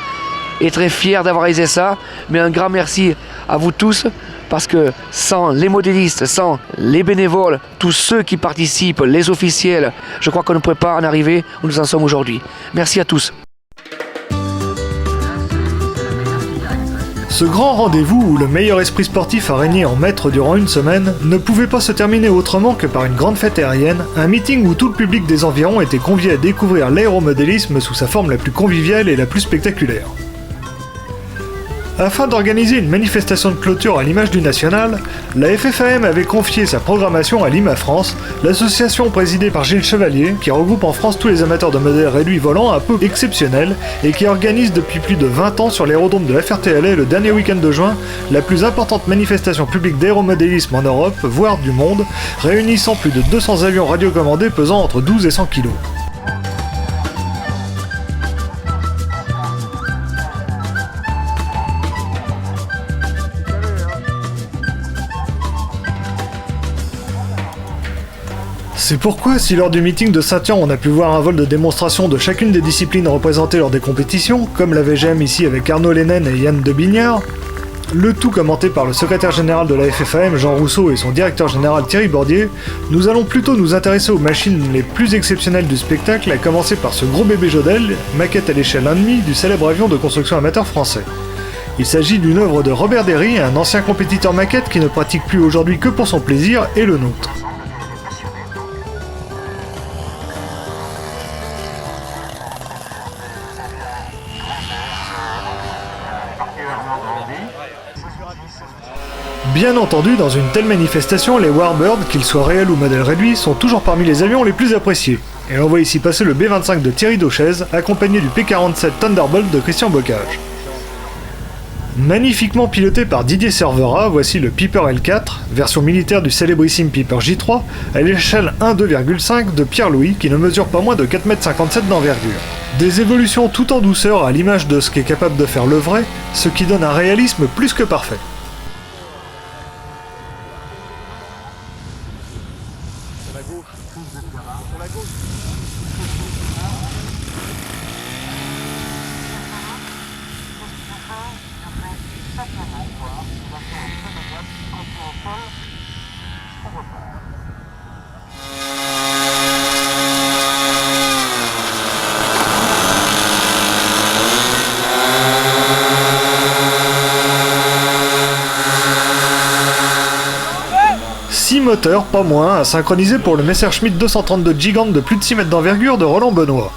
et très fiers d'avoir réalisé ça. Mais un grand merci à vous tous, parce que sans les modélistes, sans les bénévoles, tous ceux qui participent, les officiels, je crois qu'on ne pourrait pas en arriver où nous en sommes aujourd'hui. Merci à tous. Ce grand rendez-vous où le meilleur esprit sportif a régné en maître durant une semaine ne pouvait pas se terminer autrement que par une grande fête aérienne, un meeting où tout le public des environs était convié à découvrir l'aéromodélisme sous sa forme la plus conviviale et la plus spectaculaire. Afin d'organiser une manifestation de clôture à l'image du National, la FFAM avait confié sa programmation à l'IMA France, l'association présidée par Gilles Chevalier, qui regroupe en France tous les amateurs de modèles réduits volants un peu exceptionnels et qui organise depuis plus de 20 ans sur l'aérodrome de la Ferté-Alais le dernier week-end de juin la plus importante manifestation publique d'aéromodélisme en Europe, voire du monde, réunissant plus de 200 avions radiocommandés pesant entre 12 et 100 kg. C'est pourquoi, si lors du meeting de Saint-Yan on a pu voir un vol de démonstration de chacune des disciplines représentées lors des compétitions, comme la VGM ici avec Arnaud Lénen et Yann de Bignard, le tout commenté par le secrétaire général de la FFAM Jean Rousseau et son directeur général Thierry Bordier, nous allons plutôt nous intéresser aux machines les plus exceptionnelles du spectacle, à commencer par ce gros bébé Jodel, maquette à l'échelle 1,5 du célèbre avion de construction amateur français. Il s'agit d'une œuvre de Robert Derry, un ancien compétiteur maquette qui ne pratique plus aujourd'hui que pour son plaisir et le nôtre. Bien entendu, dans une telle manifestation, les Warbird, qu'ils soient réels ou modèles réduits, sont toujours parmi les avions les plus appréciés. Et on voit ici passer le B-25 de Thierry Dauchez, accompagné du P-47 Thunderbolt de Christian Bocage. Magnifiquement piloté par Didier Cervera, voici le Piper L4, version militaire du célébrissime Piper J3, à l'échelle 1,2,5 de Pierre Louis, qui ne mesure pas moins de 4,57 m d'envergure. Des évolutions tout en douceur à l'image de ce qu'est capable de faire le vrai, ce qui donne un réalisme plus que parfait. Moteur, pas moins, à synchroniser pour le Messerschmitt 232 Gigant de plus de 6 mètres d'envergure de Roland Benoît.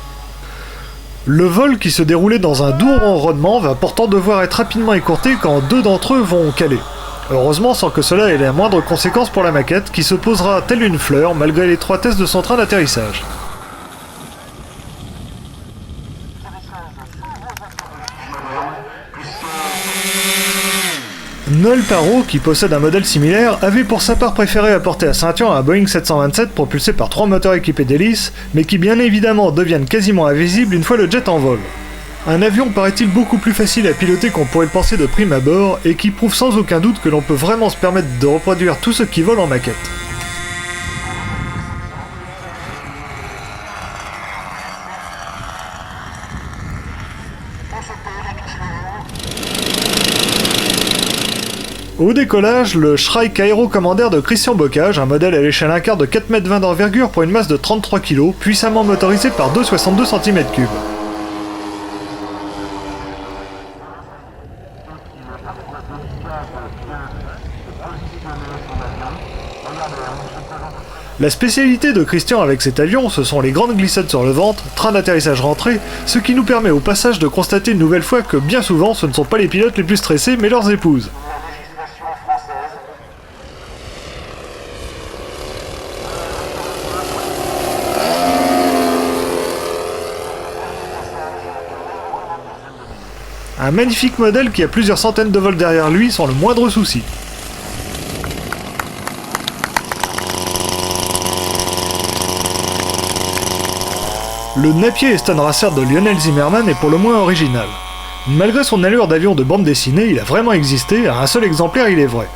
Le vol qui se déroulait dans un doux ronronnement va pourtant devoir être rapidement écourté quand deux d'entre eux vont caler. Heureusement sans que cela ait la moindre conséquence pour la maquette qui se posera telle une fleur malgré l'étroitesse de son train d'atterrissage. Noël Parot, qui possède un modèle similaire, avait pour sa part préféré apporter à Saint-Yan un Boeing 727 propulsé par 3 moteurs équipés d'hélices, mais qui bien évidemment deviennent quasiment invisibles une fois le jet en vol. Un avion paraît-il beaucoup plus facile à piloter qu'on pourrait le penser de prime abord, et qui prouve sans aucun doute que l'on peut vraiment se permettre de reproduire tout ce qui vole en maquette. Au décollage, le Shrike Aero Commander de Christian Bocage, un modèle à l'échelle 1/4 de 4,20 m d'envergure pour une masse de 33 kg, puissamment motorisé par 2,62 cm3. La spécialité de Christian avec cet avion, ce sont les grandes glissades sur le ventre, train d'atterrissage rentré, ce qui nous permet au passage de constater une nouvelle fois que bien souvent ce ne sont pas les pilotes les plus stressés mais leurs épouses. Un magnifique modèle qui a plusieurs centaines de vols derrière lui sans le moindre souci. Le Napier Aston Racer de Lionel Zimmerman est pour le moins original. Malgré son allure d'avion de bande dessinée, il a vraiment existé, à un seul exemplaire il est vrai.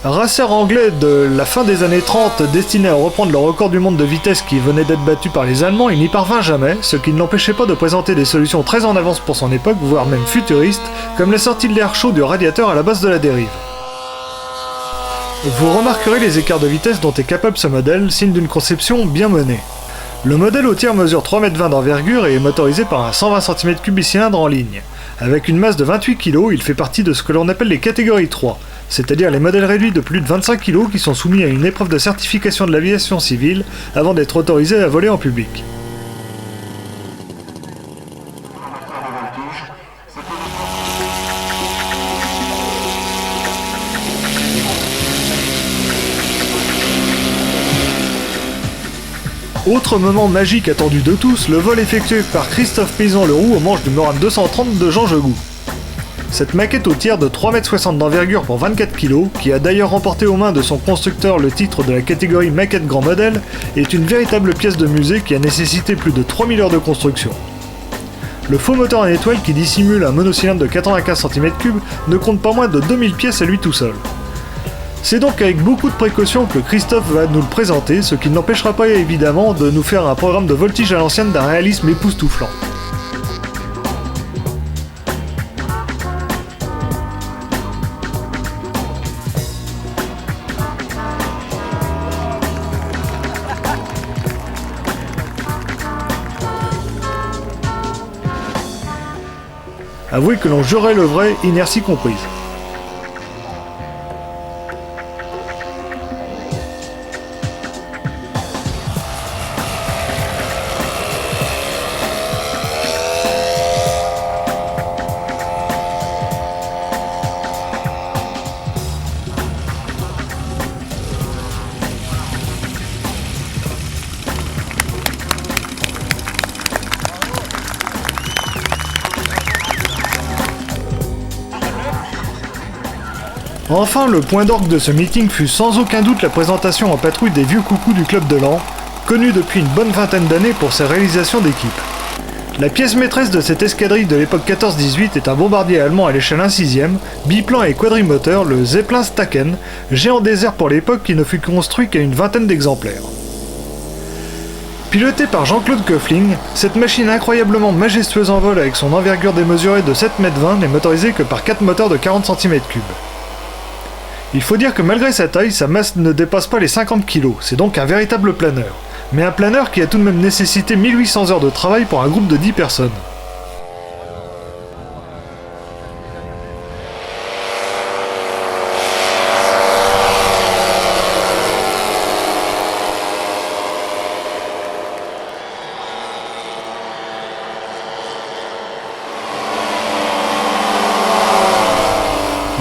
Racer anglais de la fin des années 30 destiné à reprendre le record du monde de vitesse qui venait d'être battu par les Allemands, il n'y parvint jamais, ce qui ne l'empêchait pas de présenter des solutions très en avance pour son époque, voire même futuristes, comme la sortie de l'air chaud du radiateur à la base de la dérive. Vous remarquerez les écarts de vitesse dont est capable ce modèle, signe d'une conception bien menée. Le modèle au tir mesure 3,20 m d'envergure et est motorisé par un 120 cm3 bicylindre en ligne. Avec une masse de 28 kg, il fait partie de ce que l'on appelle les catégories 3, c'est-à-dire les modèles réduits de plus de 25 kg qui sont soumis à une épreuve de certification de l'aviation civile avant d'être autorisés à voler en public. Autre moment magique attendu de tous, le vol effectué par Christophe Paysan-Leroux au manche du Morane 230 de Jean Jegou. Cette maquette au tiers de 3,60 m d'envergure pour 24 kg, qui a d'ailleurs remporté aux mains de son constructeur le titre de la catégorie maquette grand modèle, est une véritable pièce de musée qui a nécessité plus de 3000 heures de construction. Le faux moteur en étoile qui dissimule un monocylindre de 95 cm3 ne compte pas moins de 2000 pièces à lui tout seul. C'est donc avec beaucoup de précautions que Christophe va nous le présenter, ce qui n'empêchera pas évidemment de nous faire un programme de voltige à l'ancienne d'un réalisme époustouflant. Avouez que l'on jurait le vrai, inertie comprise. Enfin, le point d'orgue de ce meeting fut sans aucun doute la présentation en patrouille des vieux coucous du club de Laon, connu depuis une bonne vingtaine d'années pour ses réalisations d'équipe. La pièce maîtresse de cette escadrille de l'époque 14-18 est un bombardier allemand à l'échelle 1/6, biplan et quadrimoteur, le Zeppelin Staken, géant désert pour l'époque qui ne fut construit qu'à une vingtaine d'exemplaires. Pilotée par Jean-Claude Koeffling, cette machine incroyablement majestueuse en vol avec son envergure démesurée de 7,20 m n'est motorisée que par 4 moteurs de 40 cm3. Il faut dire que malgré sa taille, sa masse ne dépasse pas les 50 kg, c'est donc un véritable planeur. Mais un planeur qui a tout de même nécessité 1800 heures de travail pour un groupe de 10 personnes.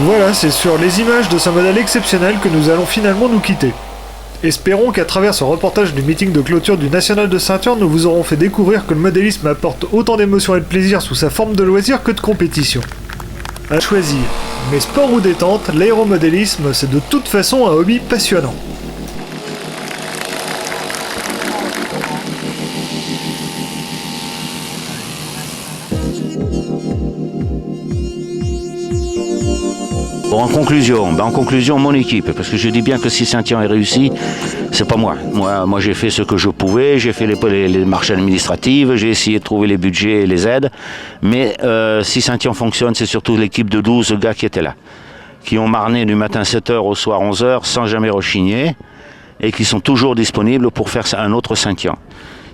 Voilà, c'est sur les images de ce modèle exceptionnel que nous allons finalement nous quitter. Espérons qu'à travers ce reportage du meeting de clôture du National de Saint-Urne, nous vous aurons fait découvrir que le modélisme apporte autant d'émotion et de plaisir sous sa forme de loisir que de compétition. À choisir. Mais sport ou détente, l'aéromodélisme, c'est de toute façon un hobby passionnant. Bon, en conclusion, mon équipe, parce que je dis bien que si Saint-Yan est réussi, c'est pas moi. Moi, j'ai fait ce que je pouvais, j'ai fait les marches administratives, j'ai essayé de trouver les budgets et les aides, mais si Saint-Yan fonctionne, c'est surtout l'équipe de 12 gars qui étaient là, qui ont marné du matin 7h au soir 11h sans jamais rechigner, et qui sont toujours disponibles pour faire un autre Saint-Yan.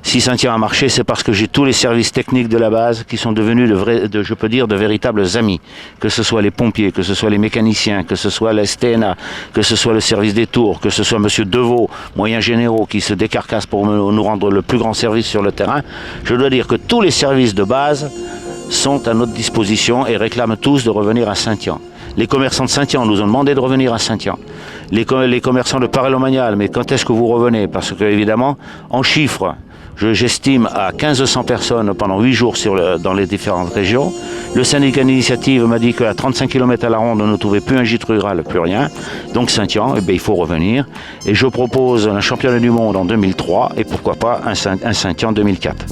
Si Saint-Yan a marché, c'est parce que j'ai tous les services techniques de la base qui sont devenus de véritables amis. Que ce soit les pompiers, que ce soit les mécaniciens, que ce soit la STNA, que ce soit le service des tours, que ce soit M. Deveau, moyens généraux, qui se décarcasse pour nous rendre le plus grand service sur le terrain. Je dois dire que tous les services de base sont à notre disposition et réclament tous de revenir à Saint-Yan. Les commerçants de Saint-Yan nous ont demandé de revenir à Saint-Yan. Les commerçants de Paray-le-Monial, mais quand est-ce que vous revenez? Parce que, évidemment, en chiffres, j'estime à 1500 personnes pendant 8 jours dans les différentes régions. Le syndicat d'initiative m'a dit qu'à 35 km à la ronde, on ne trouvait plus un gîte rural, plus rien. Donc Saint-Yan, il faut revenir. Et je propose un championnat du monde en 2003 et pourquoi pas un Saint-Yan 2004.